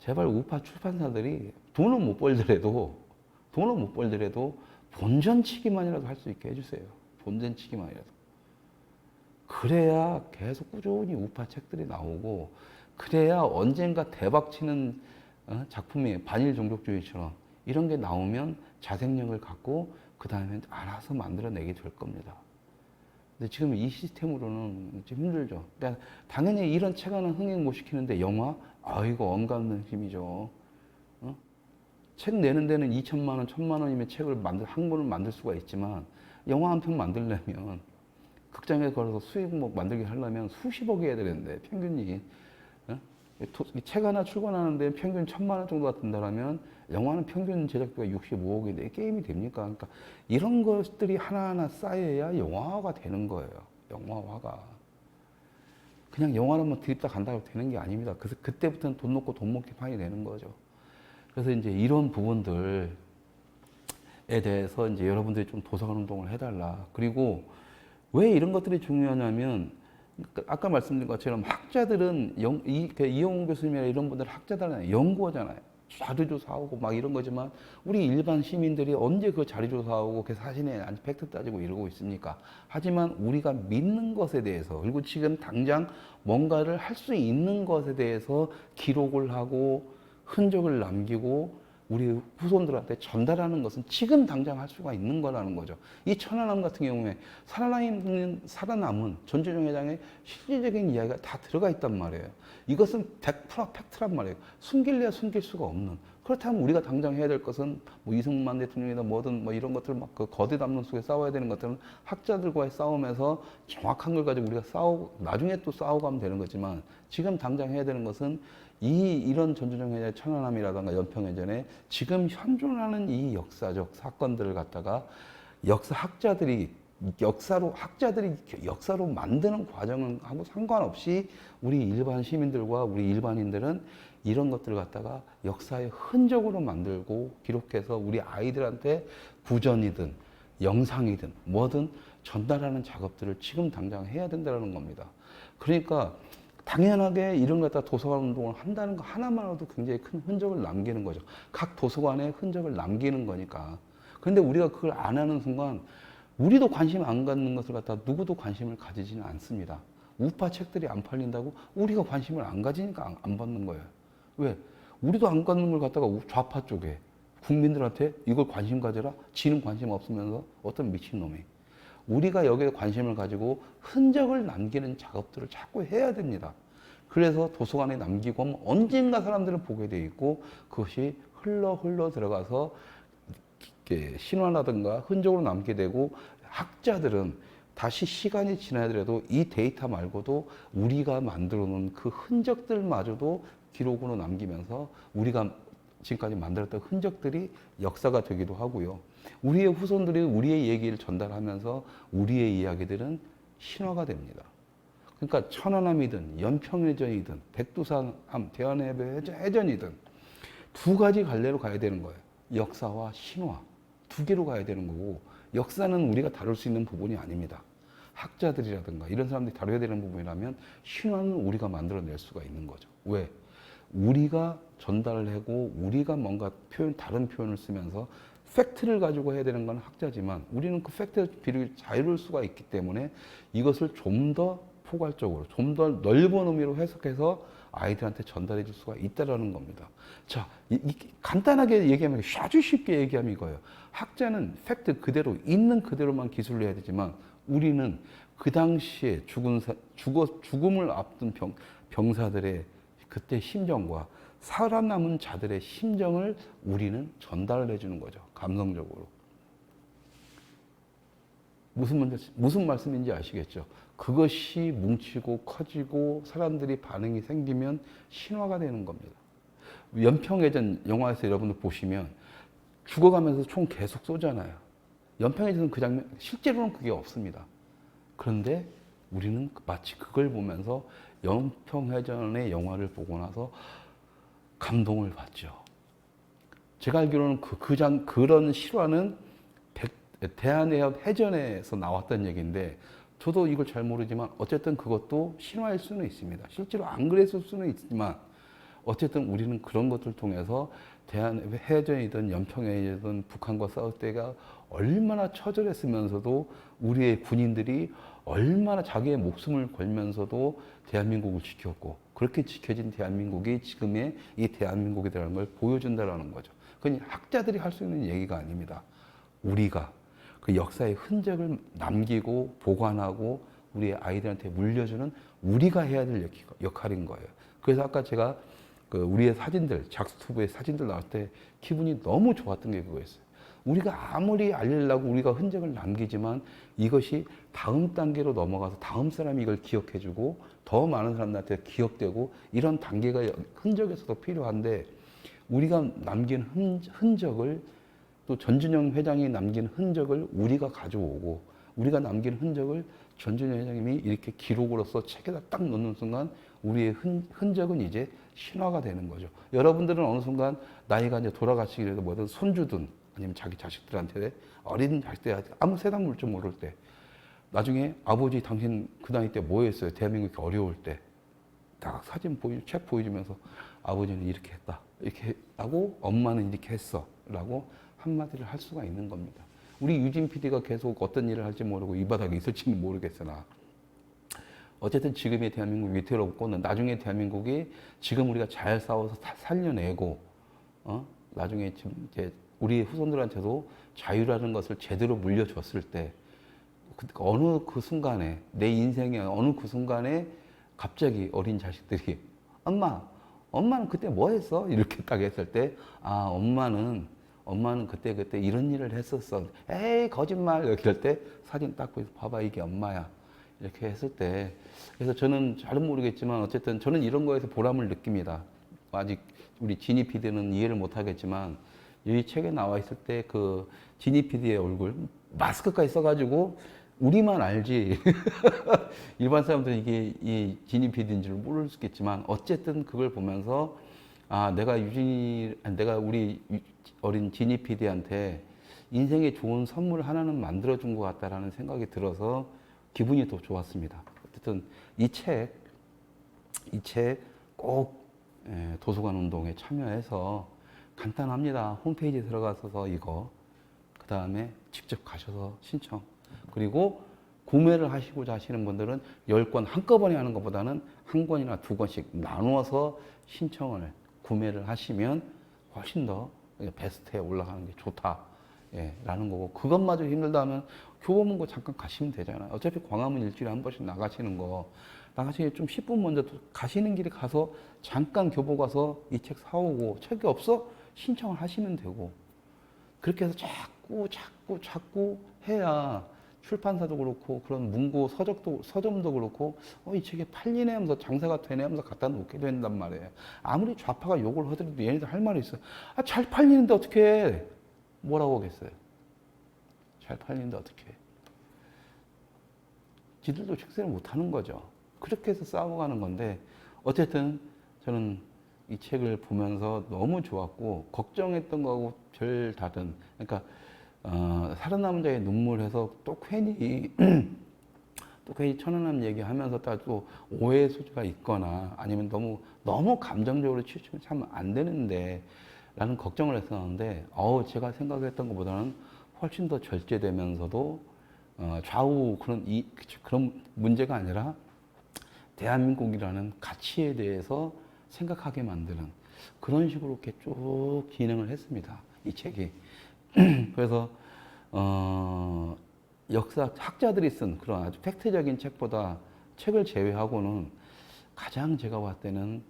제발 우파 출판사들이 돈은 못 벌더라도 본전치기만이라도 할 수 있게 해주세요. 본전치기만이라도. 그래야 계속 꾸준히 우파 책들이 나오고, 그래야 언젠가 대박치는 작품이 반일 종족주의처럼 이런 게 나오면 자생력을 갖고 그 다음에 알아서 만들어내게 될 겁니다. 근데 지금 이 시스템으로는 좀 힘들죠. 그러니까 당연히 이런 책 하나 흥행 못 시키는데 영화? 이거 엄감는 힘이죠. 책 내는 데는 2,000만 원, 1,000만 원이면 책을 한 권을 만들 수가 있지만, 영화 한 편 만들려면 극장에 걸어서 수익 만들게 하려면 수십억이 해야 되는데 평균이 어? 책 하나 출간하는데 평균 1,000만 원 정도가 든다라면 영화는 평균 제작비가 65억인데 게임이 됩니까? 그러니까 이런 것들이 하나하나 쌓여야 영화화가 되는 거예요. 영화화가. 그냥 영화를 뭐 드립다 간다고 되는 게 아닙니다. 그래서 그때부터는 돈 놓고 돈 먹기 판이 되는 거죠. 그래서 이제 이런 부분들에 대해서 이제 여러분들이 좀 도서관 운동을 해달라. 그리고 왜 이런 것들이 중요하냐면 아까 말씀드린 것처럼 학자들은 이영훈 교수님이나 이런 분들 학자들은 연구하잖아요. 자료조사하고 막 이런 거지만 우리 일반 시민들이 언제 그 자료조사하고 그 사진에 팩트 따지고 이러고 있습니까? 하지만 우리가 믿는 것에 대해서 그리고 지금 당장 뭔가를 할 수 있는 것에 대해서 기록을 하고 흔적을 남기고 우리 후손들한테 전달하는 것은 지금 당장 할 수가 있는 거라는 거죠. 이 천안함 같은 경우에 살아남은 전주정 회장의 실질적인 이야기가 다 들어가 있단 말이에요. 이것은 100% 팩트란 말이에요. 숨길래야 숨길 수가 없는. 그렇다면 우리가 당장 해야 될 것은 뭐 이승만 대통령이나 뭐든 뭐 이런 것들 막 그 거대 담론 속에 싸워야 되는 것들은 학자들과의 싸움에서 정확한 걸 가지고 우리가 나중에 또 싸워가면 되는 거지만 지금 당장 해야 되는 것은 이런 전주정 회장의 천안함이라든가 연평해전에 지금 현존하는 이 역사적 사건들을 갖다가 학자들이 역사로 만드는 과정하고 상관없이 우리 일반 시민들과 우리 일반인들은 이런 것들을 갖다가 역사의 흔적으로 만들고 기록해서 우리 아이들한테 구전이든 영상이든 뭐든 전달하는 작업들을 지금 당장 해야 된다는 겁니다. 그러니까 당연하게 이런 걸 갖다 도서관 운동을 한다는 거 하나만으로도 굉장히 큰 흔적을 남기는 거죠. 각 도서관에 흔적을 남기는 거니까. 그런데 우리가 그걸 안 하는 순간 우리도 관심 안 갖는 것을 갖다 누구도 관심을 가지지는 않습니다. 우파 책들이 안 팔린다고 우리가 관심을 안 가지니까 안 받는 거예요. 왜? 우리도 안 갖는 걸 갖다가 좌파 쪽에 국민들한테 이걸 관심 가져라? 지는 관심 없으면서 어떤 미친놈이. 우리가 여기에 관심을 가지고 흔적을 남기는 작업들을 자꾸 해야 됩니다. 그래서 도서관에 남기고 하면 언젠가 사람들은 보게 돼 있고 그것이 흘러 들어가서 신화라든가 흔적으로 남게 되고 학자들은 다시 시간이 지나더라도 이 데이터 말고도 우리가 만들어 놓은 그 흔적들마저도 기록으로 남기면서 우리가 지금까지 만들었던 흔적들이 역사가 되기도 하고요. 우리의 후손들이 우리의 얘기를 전달하면서 우리의 이야기들은 신화가 됩니다. 그러니까 천안함이든 연평해전이든 백두산함, 대한해전이든 두 가지 갈래로 가야 되는 거예요. 역사와 신화 두 개로 가야 되는 거고 역사는 우리가 다룰 수 있는 부분이 아닙니다. 학자들이라든가 이런 사람들이 다뤄야 되는 부분이라면 신화는 우리가 만들어낼 수가 있는 거죠. 왜? 우리가 전달을 하고 우리가 뭔가 다른 표현을 쓰면서 팩트를 가지고 해야 되는 건 학자지만 우리는 그 팩트 비율이 자유로울 수가 있기 때문에 이것을 좀 더 포괄적으로 좀 더 넓은 의미로 해석해서 아이들한테 전달해 줄 수가 있다는 겁니다. 자, 간단하게 얘기하면 아주 쉽게 얘기하면 이거예요. 학자는 팩트 그대로 있는 그대로만 기술을 해야 되지만 우리는 그 당시에 죽음을 앞둔 병사들의 그때 심정과 살아남은 자들의 심정을 우리는 전달을 해주는 거죠. 감성적으로. 무슨 말씀인지 아시겠죠? 그것이 뭉치고 커지고 사람들이 반응이 생기면 신화가 되는 겁니다. 연평해전 영화에서 여러분들 보시면 죽어가면서 총 계속 쏘잖아요. 연평해전 그 장면, 실제로는 그게 없습니다. 그런데 우리는 마치 그걸 보면서 연평해전의 영화를 보고 나서 감동을 받죠. 제가 알기로는 그런 실화는 대한해전에서 나왔던 얘기인데 저도 이걸 잘 모르지만 어쨌든 그것도 신화일 수는 있습니다. 실제로 안 그랬을 수는 있지만 어쨌든 우리는 그런 것들을 통해서 대한해전이든 연평해전이든 북한과 싸울 때가 얼마나 처절했으면서도 우리의 군인들이 얼마나 자기의 목숨을 걸면서도 대한민국을 지켰고 그렇게 지켜진 대한민국이 지금의 이 대한민국이라는 걸 보여준다는 거죠. 그건 학자들이 할 수 있는 얘기가 아닙니다. 우리가 그 역사의 흔적을 남기고 보관하고 우리 아이들한테 물려주는 우리가 해야 될 역할인 거예요. 그래서 아까 제가 우리의 사진들, 작스투브의 사진들 나올 때 기분이 너무 좋았던 게 그거였어요. 우리가 아무리 알리려고 우리가 흔적을 남기지만 이것이 다음 단계로 넘어가서 다음 사람이 이걸 기억해주고 더 많은 사람들한테 기억되고 이런 단계가 흔적에서도 필요한데 우리가 남긴 흔적을 또 전준영 회장이 남긴 흔적을 우리가 가져오고 우리가 남긴 흔적을 전준영 회장님이 이렇게 기록으로서 책에다 딱 넣는 순간 우리의 흔적은 이제 신화가 되는 거죠. 여러분들은 어느 순간 나이가 이제 돌아가시기라도 뭐든 손주든 아니면 자기 자식들한테 어린 자식들한테 아무 세상 물줄 모를 때 나중에 아버지 당신 그 나이 때 뭐 했어요? 대한민국이 어려울 때 딱 사진 책 보여주면서 아버지는 이렇게 했다. 이렇게 하고 엄마는 이렇게 했어. 라고 한마디를 할 수가 있는 겁니다. 우리 유진 PD가 계속 어떤 일을 할지 모르고 이 바닥에 있을지는 모르겠으나 어쨌든 지금의 대한민국이 위태롭고 나중에 대한민국이 지금 우리가 잘 싸워서 살려내고 나중에 이제 우리 후손들한테도 자유라는 것을 제대로 물려줬을 때 어느 그 순간에 내 인생의 어느 그 순간에 갑자기 어린 자식들이 엄마는 그때 뭐 했어? 이렇게 딱 했을 때 엄마는 그때 이런 일을 했었어. 에이 거짓말 이럴 때 사진 딱 보여서 봐봐 이게 엄마야. 이렇게 했을 때 그래서 저는 잘은 모르겠지만 어쨌든 저는 이런 거에서 보람을 느낍니다. 아직 우리 지니 PD는 이해를 못 하겠지만 이 책에 나와 있을 때 그 지니 PD의 얼굴 마스크까지 써가지고 우리만 알지 일반 사람들은 이게 이 지니 PD인 줄 모를 수 있겠지만 어쨌든 그걸 보면서 내가 우리 어린 지니 PD한테 인생에 좋은 선물 하나는 만들어준 것 같다라는 생각이 들어서 기분이 더 좋았습니다. 어쨌든 이 책 꼭 도서관 운동에 참여해서 간단합니다. 홈페이지에 들어가서 이거 그 다음에 직접 가셔서 신청 그리고 구매를 하시고자 하시는 분들은 10권 한꺼번에 하는 것보다는 한 권이나 두 권씩 나누어서 신청을 구매를 하시면 훨씬 더 베스트에 올라가는 게 좋다. 라는 거고 그것마저 힘들다 하면 교보문고 잠깐 가시면 되잖아요. 어차피 광화문 일주일에 한 번씩 나가시는 거 나가시기 좀 10분 먼저 가시는 길에 가서 잠깐 교보 가서 이 책 사오고 책이 없어? 신청을 하시면 되고 그렇게 해서 자꾸 해야 출판사도 그렇고 그런 문고 서점도 그렇고 이 책이 팔리네 하면서 장사가 되네 하면서 갖다 놓게 된단 말이에요. 아무리 좌파가 욕을 하더라도 얘네들 할 말이 있어요. 잘 팔리는데 어떻게 해? 뭐라고 하겠어요? 잘 팔리는데 어떻게 해? 지들도 책세를 못하는 거죠. 그렇게 해서 싸워가는 건데 어쨌든 저는 이 책을 보면서 너무 좋았고 걱정했던 거하고 별 다른 그러니까 살아남은 자의 눈물해서 또 괜히 천안함 얘기하면서 또 오해 소지가 있거나 아니면 너무 감정적으로 치우치면 안 되는데 라는 걱정을 했었는데 제가 생각했던 것보다는 훨씬 더 절제되면서도 좌우 그런 문제가 아니라 대한민국이라는 가치에 대해서 생각하게 만드는 그런 식으로 이렇게 쭉 진행을 했습니다. 이 책이. 그래서 역사 학자들이 쓴 그런 아주 팩트적인 책보다 책을 제외하고는 가장 제가 봤을 때는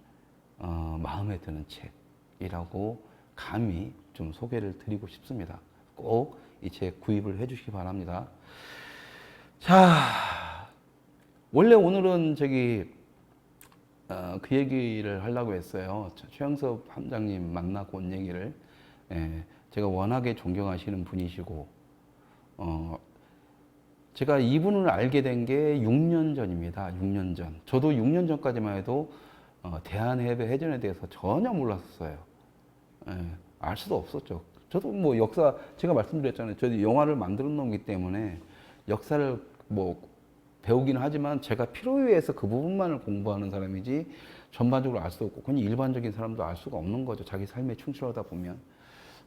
마음에 드는 책이라고 감히 좀 소개를 드리고 싶습니다. 꼭 이 책 구입을 해주시기 바랍니다. 자, 원래 오늘은 그 얘기를 하려고 했어요. 최영섭 함장님 만나고 온 얘기를. 제가 워낙에 존경하시는 분이시고, 제가 이분을 알게 된 게 6년 전입니다. 6년 전. 저도 6년 전까지만 해도 대한해배 해전에 대해서 전혀 몰랐었어요. 알 수도 없었죠. 저도 뭐 역사, 제가 말씀드렸잖아요. 저도 영화를 만들어 놓기 때문에 역사를 배우기는 하지만 제가 필요에 의해서 그 부분만을 공부하는 사람이지 전반적으로 알 수 없고 그냥 일반적인 사람도 알 수가 없는 거죠. 자기 삶에 충실하다 보면.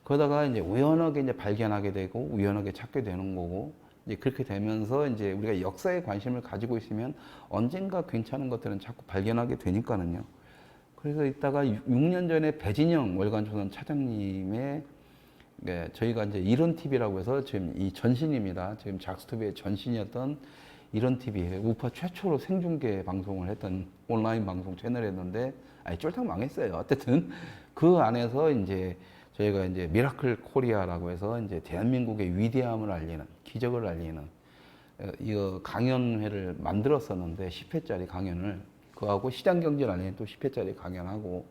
그러다가 이제 우연하게 이제 발견하게 되고 우연하게 찾게 되는 거고 이제 그렇게 되면서 이제 우리가 역사에 관심을 가지고 있으면 언젠가 괜찮은 것들은 자꾸 발견하게 되니까는요. 그래서 이따가 6년 전에 배진영 월간조선 차장님의 저희가 이제 이론TV라고 해서 지금 이 전신입니다. 지금 작스TV의 전신이었던 이론TV, 우파 최초로 생중계 방송을 했던 온라인 방송 채널이었는데, 쫄딱 망했어요. 어쨌든 그 안에서 이제 저희가 이제 미라클 코리아라고 해서 이제 대한민국의 위대함을 알리는, 기적을 알리는 이거 강연회를 만들었었는데 10회짜리 강연을 그거하고 시장 경제를 알리는 또 10회짜리 강연하고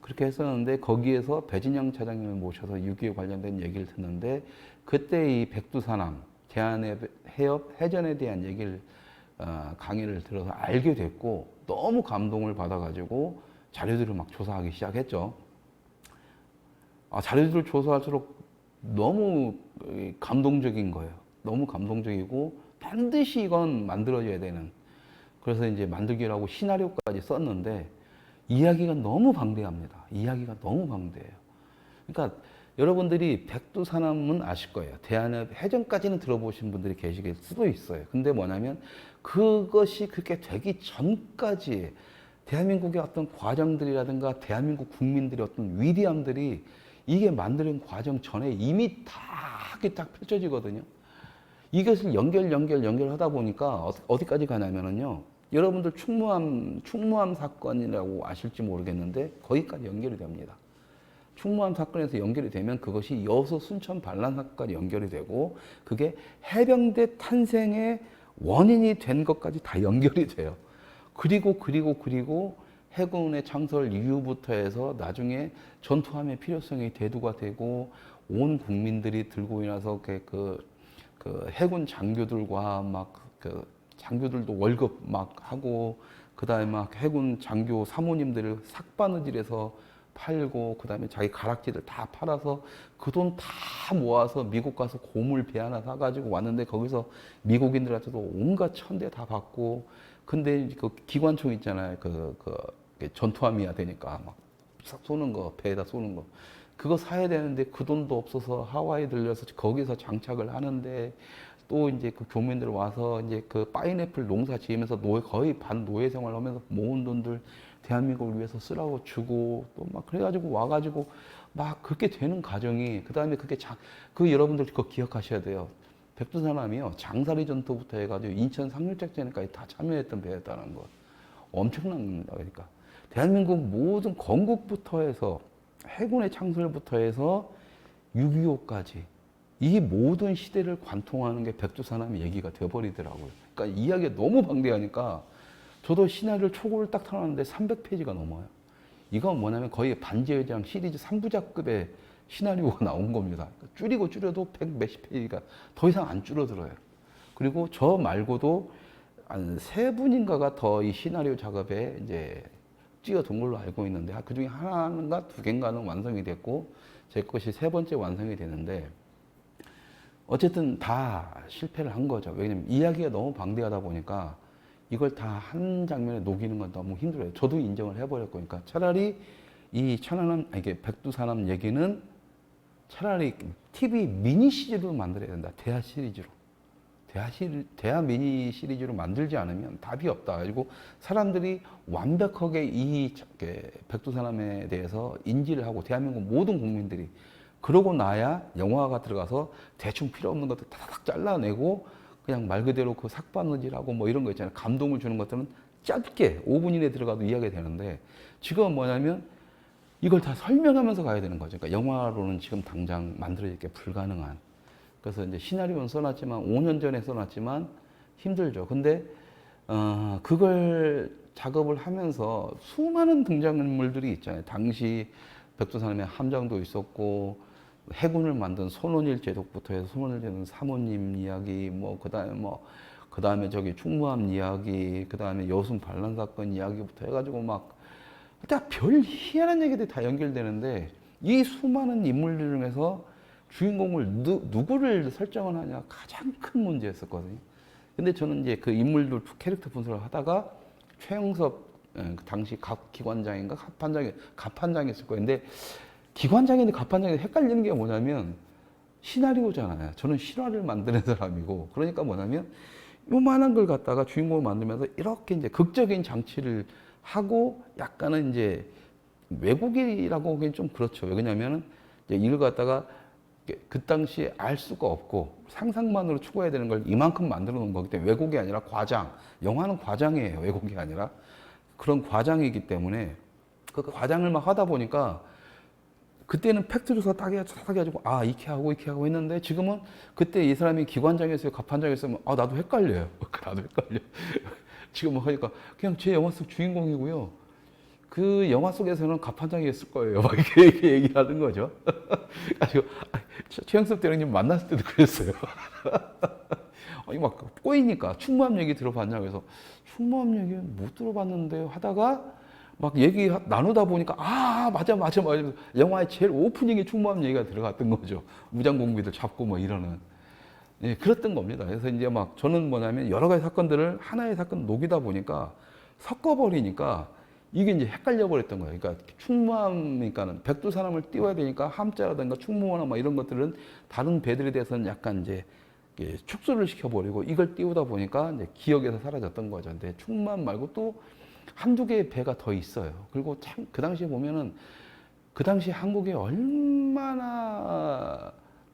그렇게 했었는데 거기에서 배진영 차장님을 모셔서 6.25 관련된 얘기를 듣는데 그때 이 백두산암, 대한해협 해전에 대한 얘기를 강의를 들어서 알게 됐고 너무 감동을 받아가지고 자료들을 막 조사하기 시작했죠. 자료들을 조사할수록 너무 감동적인 거예요. 너무 감동적이고 반드시 이건 만들어져야 되는. 그래서 이제 만들기라고 시나리오까지 썼는데 이야기가 너무 방대합니다. 이야기가 너무 방대해요. 그러니까 여러분들이 백두산암은 아실 거예요. 대한해협 해전까지는 들어보신 분들이 계실 수도 있어요. 근데 뭐냐면 그것이 그렇게 되기 전까지 대한민국의 어떤 과정들이라든가 대한민국 국민들의 어떤 위대함들이 이게 만드는 과정 전에 이미 다 이렇게 딱 펼쳐지거든요. 이것을 연결하다 보니까 어디까지 가냐면요. 여러분들 충무함 사건이라고 아실지 모르겠는데 거기까지 연결이 됩니다. 충무함 사건에서 연결이 되면 그것이 여수 순천 반란 사건까지 연결이 되고 그게 해병대 탄생의 원인이 된 것까지 다 연결이 돼요. 그리고 해군의 창설 이후부터 해서 나중에 전투함의 필요성이 대두가 되고 온 국민들이 들고 일어나서 그 해군 장교들과 장교들도 월급 막 하고 그다음에 막 해군 장교 사모님들을 삭바느질해서 팔고 그다음에 자기 가락지들 다 팔아서 그 돈 다 모아서 미국 가서 고물 배 하나 사가지고 왔는데 거기서 미국인들한테도 온갖 천대 다 받고 근데 그 기관총 있잖아요 그 전투함이야 되니까 막 쏘는 거 배에다 쏘는 거 그거 사야 되는데 그 돈도 없어서 하와이 들려서 거기서 장착을 하는데 또 이제 그 교민들 와서 이제 그 파인애플 농사 지으면서 거의 반 노예 생활을 하면서 모은 돈들 대한민국을 위해서 쓰라고 주고 또 막 그래가지고 와가지고 막 그렇게 되는 과정이 그 다음에 그 여러분들 그거 기억하셔야 돼요. 백두산암이요 장사리 전투부터 해가지고 인천 상륙작전까지 다 참여했던 배였다는 거 엄청난 거니까 대한민국 모든 건국부터 해서 해군의 창설부터 해서 6.25까지 이 모든 시대를 관통하는 게 백두산암 얘기가 되어버리더라고요. 그러니까 이야기가 너무 방대하니까 저도 시나리오를 초고를 딱 털었는데 300페이지가 넘어요. 이건 뭐냐면 거의 반지의 제왕 시리즈 3부작급의 시나리오가 나온 겁니다. 줄여도 100 몇십 페이지가 더 이상 안 줄어들어요. 그리고 저 말고도 한 3분인가가 더 이 시나리오 작업에 이제 뛰어든 걸로 알고 있는데 그 중에 하나인가 2개인가는 완성이 됐고 제 것이 3번째 완성이 되는데 어쨌든 다 실패를 한 거죠. 왜냐면 이야기가 너무 방대하다 보니까 이걸 다 한 장면에 녹이는 건 너무 힘들어요. 저도 인정을 해버렸고, 그러니까 차라리 이 이게 백두산암 얘기는 차라리 TV 미니 시리즈로 만들어야 된다. 대하 시리즈로. 대하 미니 시리즈로 만들지 않으면 답이 없다. 그리고 사람들이 완벽하게 이 백두산암에 대해서 인지를 하고 대한민국 모든 국민들이 그러고 나야 영화가 들어가서 대충 필요 없는 것들 다닥 잘라내고 그냥 말 그대로 그 삭바느질하고 뭐 이런 거 있잖아요. 감동을 주는 것들은 짧게 5분 이내에 들어가도 이야기가 되는데 지금은 뭐냐면 이걸 다 설명하면서 가야 되는 거죠. 그러니까 영화로는 지금 당장 만들어질 게 불가능한. 그래서 이제 시나리오는 써놨지만 5년 전에 써놨지만 힘들죠. 근데 그걸 작업을 하면서 수많은 등장인물들이 있잖아요. 당시 백두산암에 함장도 있었고 해군을 만든 손원일 제독부터 해서 손원일 제독 사모님 이야기 그다음에 저기 충무함 이야기 그다음에 여순 반란 사건 이야기부터 해가지고 막 별 희한한 얘기들이 다 연결되는데 이 수많은 인물들 중에서 주인공을 누구를 설정을 하냐 가장 큰 문제였었거든요. 근데 저는 이제 그 인물들 캐릭터 분석을 하다가 최영섭 그 당시 기관장인가 갑판장이었을 거예요. 근데 기관장인데 갑판장이 헷갈리는 게 뭐냐면 시나리오잖아요. 저는 실화를 만드는 사람이고 그러니까 뭐냐면 요만한 걸 갖다가 주인공을 만들면서 이렇게 이제 극적인 장치를 하고 약간은 이제 왜곡이라고 하기엔 좀 그렇죠. 왜냐면은 이제 이걸 갖다가 그 당시에 알 수가 없고 상상만으로 추구해야 되는 걸 이만큼 만들어 놓은 거기 때문에 왜곡이 아니라 과장. 영화는 과장이에요. 왜곡이 아니라. 그런 과장이기 때문에 그 과장을 막 하다 보니까 그때는 팩트 조사 딱 해가지고 이렇게 하고 했는데 지금은 그때 이 사람이 기관장이었어요, 갑판장이었으면 나도 헷갈려요. 나도 헷갈려. 지금 하니까 그냥 제 영화 속 주인공이고요. 그 영화 속에서는 갑판장이었을 거예요. 막 이렇게 얘기하는 거죠. 그래서 최영섭 대령님 만났을 때도 그랬어요. 아니 막 꼬이니까 충무함 얘기 들어봤냐 그래서 충무함 얘기 못 들어봤는데 하다가 막 얘기 나누다 보니까 맞아 영화의 제일 오프닝에 충무함 얘기가 들어갔던 거죠. 무장공비들 잡고 뭐 이러는. 예, 그랬던 겁니다. 그래서 이제 막 저는 뭐냐면 여러 가지 사건들을 하나의 사건 녹이다 보니까 섞어버리니까 이게 이제 헷갈려 버렸던 거예요. 그러니까 충무함이니까는 백두산함을 띄워야 되니까 함자라든가 충무호나 뭐 이런 것들은 다른 배들에 대해서는 약간 이제 축소를 시켜버리고 이걸 띄우다 보니까 이제 기억에서 사라졌던 거죠. 근데 충무함 말고 또 한두 개의 배가 더 있어요. 그리고 참 그 당시에 보면은 그 당시 한국에 얼마나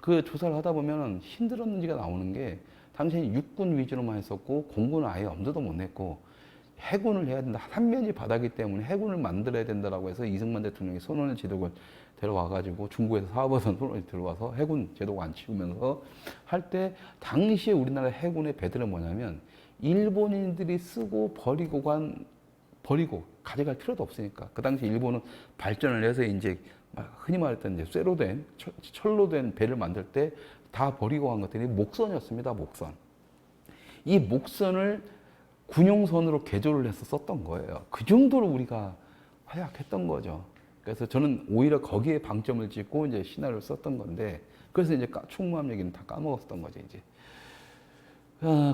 그 조사를 하다 보면은 힘들었는지가 나오는 게 당시에 육군 위주로만 했었고 공군은 아예 엄두도 못 냈고 해군을 해야 된다. 삼면이 바다기 때문에 해군을 만들어야 된다라고 해서 이승만 대통령이 손원의 제독을 데려와가지고 중국에서 사업하던 손원이 들어와서 해군 제독 안 치우면서 할 때 당시에 우리나라 해군의 배들은 뭐냐면 일본인들이 쓰고 버리고 가져갈 필요도 없으니까 그 당시 일본은 발전을 해서 이제 흔히 말했던 이제 쇠로 된 철로 된 배를 만들 때 다 버리고 간 것들이 목선이었습니다. 목선. 이 목선을 군용선으로 개조를 해서 썼던 거예요. 그 정도로 우리가 활약했던 거죠. 그래서 저는 오히려 거기에 방점을 찍고 이제 시나리오를 썼던 건데, 그래서 이제 충무함 얘기는 다 까먹었던 거죠, 이제.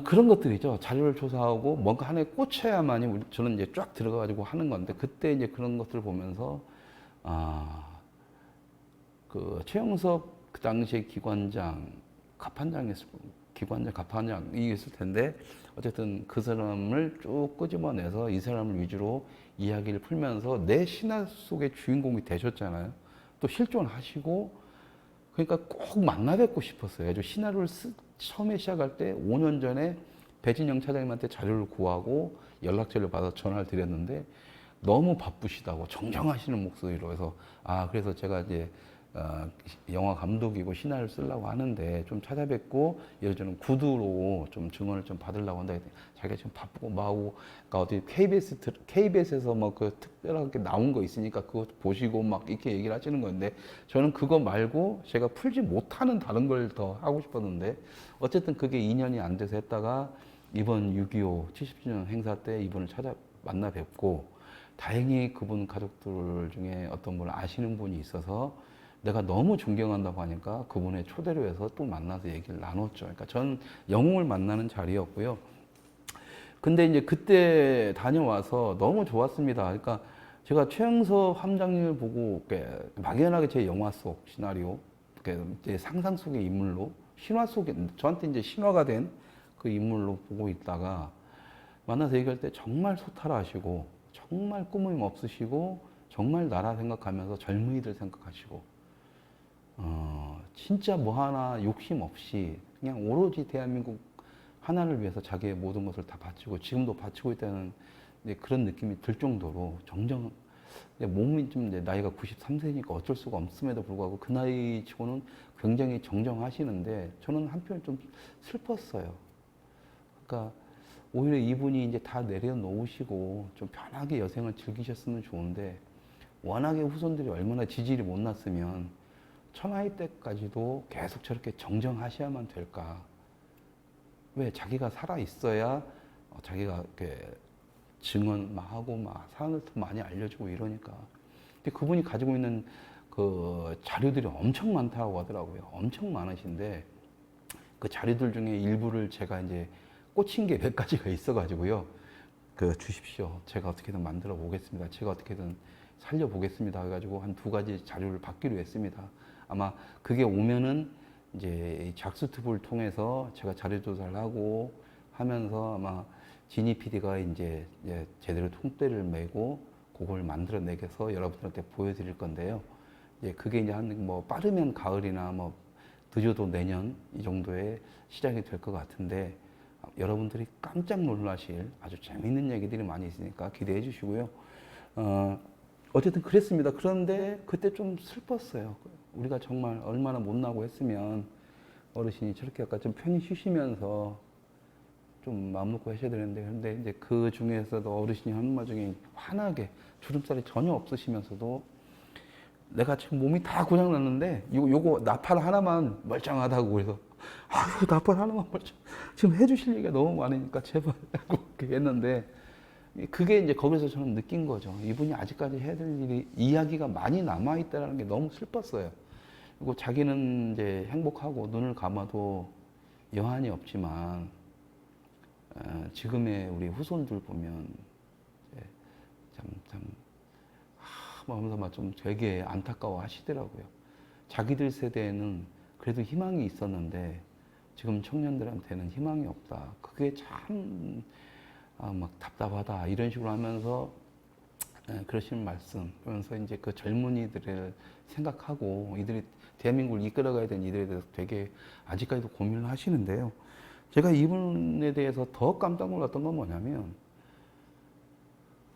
그런 것들이죠. 자료를 조사하고 뭔가 하나에 꽂혀야만이 저는 이제 쫙 들어가가지고 하는 건데, 그때 이제 그런 것들을 보면서, 그 최영석 그 당시에 기관장, 갑판장이 있을 텐데, 어쨌든 그 사람을 쭉 끄집어내서 이 사람을 위주로 이야기를 풀면서 내 신화 속의 주인공이 되셨잖아요. 또 실존하시고, 그러니까 꼭 만나 뵙고 싶었어요. 시나리오를 처음에 시작할 때 5년 전에 배진영 차장님한테 자료를 구하고 연락처를 받아서 전화를 드렸는데 너무 바쁘시다고 정정하시는 목소리로 해서 그래서 제가 이제 영화 감독이고 시나리오를 쓰려고 하는데 좀 찾아뵙고 예를 들면 구두로 좀 증언을 좀 받으려고 한다 했더니 자기가 지금 바쁘고 뭐하고 그러니까 어디 KBS에서 뭐 그 특별하게 나온 거 있으니까 그거 보시고 막 이렇게 얘기를 하시는 건데 저는 그거 말고 제가 풀지 못하는 다른 걸 더 하고 싶었는데 어쨌든 그게 2년이 안 돼서 했다가 이번 6.25 70주년 행사 때 이분을 만나 뵙고 다행히 그분 가족들 중에 어떤 분을 아시는 분이 있어서 내가 너무 존경한다고 하니까 그분의 초대로 해서 또 만나서 얘기를 나눴죠. 그러니까 전 영웅을 만나는 자리였고요. 근데 이제 그때 다녀와서 너무 좋았습니다. 그러니까 제가 최영석 함장님을 보고 막연하게 제 영화 속 시나리오, 제 상상 속의 인물로 신화 속에 저한테 이제 신화가 된 그 인물로 보고 있다가 만나서 얘기할 때 정말 소탈하시고 정말 꾸밈 없으시고 정말 나라 생각하면서 젊은이들 생각하시고 진짜 뭐 하나 욕심 없이 그냥 오로지 대한민국 하나를 위해서 자기의 모든 것을 다 바치고 지금도 바치고 있다는 그런 느낌이 들 정도로 몸이 좀 이제 나이가 93세니까 어쩔 수가 없음에도 불구하고 그 나이 치고는 굉장히 정정하시는데 저는 한편 좀 슬펐어요. 그러니까 오히려 이분이 이제 다 내려놓으시고 좀 편하게 여생을 즐기셨으면 좋은데 워낙에 후손들이 얼마나 지질이 못났으면 천하의 때까지도 계속 저렇게 정정하셔야만 될까? 왜 자기가 살아 있어야 자기가 이렇게 증언 막 하고 막 사람들 더 많이 알려주고 이러니까. 근데 그분이 가지고 있는 그 자료들이 엄청 많다고 하더라고요. 엄청 많으신데 그 자료들 중에 일부를 제가 이제 꽂힌 게 몇 가지가 있어가지고요. 주십시오. 제가 어떻게든 만들어 보겠습니다. 제가 어떻게든 살려 보겠습니다. 해가지고 한 2가지 자료를 받기로 했습니다. 아마 그게 오면은 이제 작수 튜브를 통해서 제가 자료 조사를 하고 하면서 아마 지니 PD가 이제 제대로 통째를 메고 그걸 만들어내서 여러분들한테 보여드릴 건데요. 이제 그게 이제 빠르면 가을이나 늦어도 내년 이 정도에 시작이 될 것 같은데 여러분들이 깜짝 놀라실 아주 재밌는 얘기들이 많이 있으니까 기대해 주시고요. 어쨌든 그랬습니다. 그런데 그때 좀 슬펐어요. 우리가 정말 얼마나 못나고 했으면 어르신이 저렇게 약간 좀 편히 쉬시면서 좀 마음 놓고 하셔야 되는데, 근데 이제 그 중에서도 어르신이 하는 말 중에 환하게 주름살이 전혀 없으시면서도 내가 지금 몸이 다 고장났는데 요거 나팔 하나만 멀쩡하다고 그래서 나팔 하나만 멀쩡 지금 해주실 얘기가 너무 많으니까 제발 하고 그렇게 했는데 그게 이제 거기서 저는 느낀 거죠. 이분이 아직까지 해야 될 일이 이야기가 많이 남아 있다는 게 너무 슬펐어요. 그리고 자기는 이제 행복하고 눈을 감아도 여한이 없지만 지금의 우리 후손들 보면 참 마음에서 좀 되게 안타까워 하시더라고요. 자기들 세대에는 그래도 희망이 있었는데 지금 청년들한테는 희망이 없다. 그게 참 막 답답하다 이런 식으로 하면서 그러시는 말씀 그러면서 이제 그 젊은이들을 생각하고 이들이 대한민국을 이끌어가야 되는 이들에 대해서 되게 아직까지도 고민을 하시는데요. 제가 이분에 대해서 더 깜짝 놀랐던 건 뭐냐면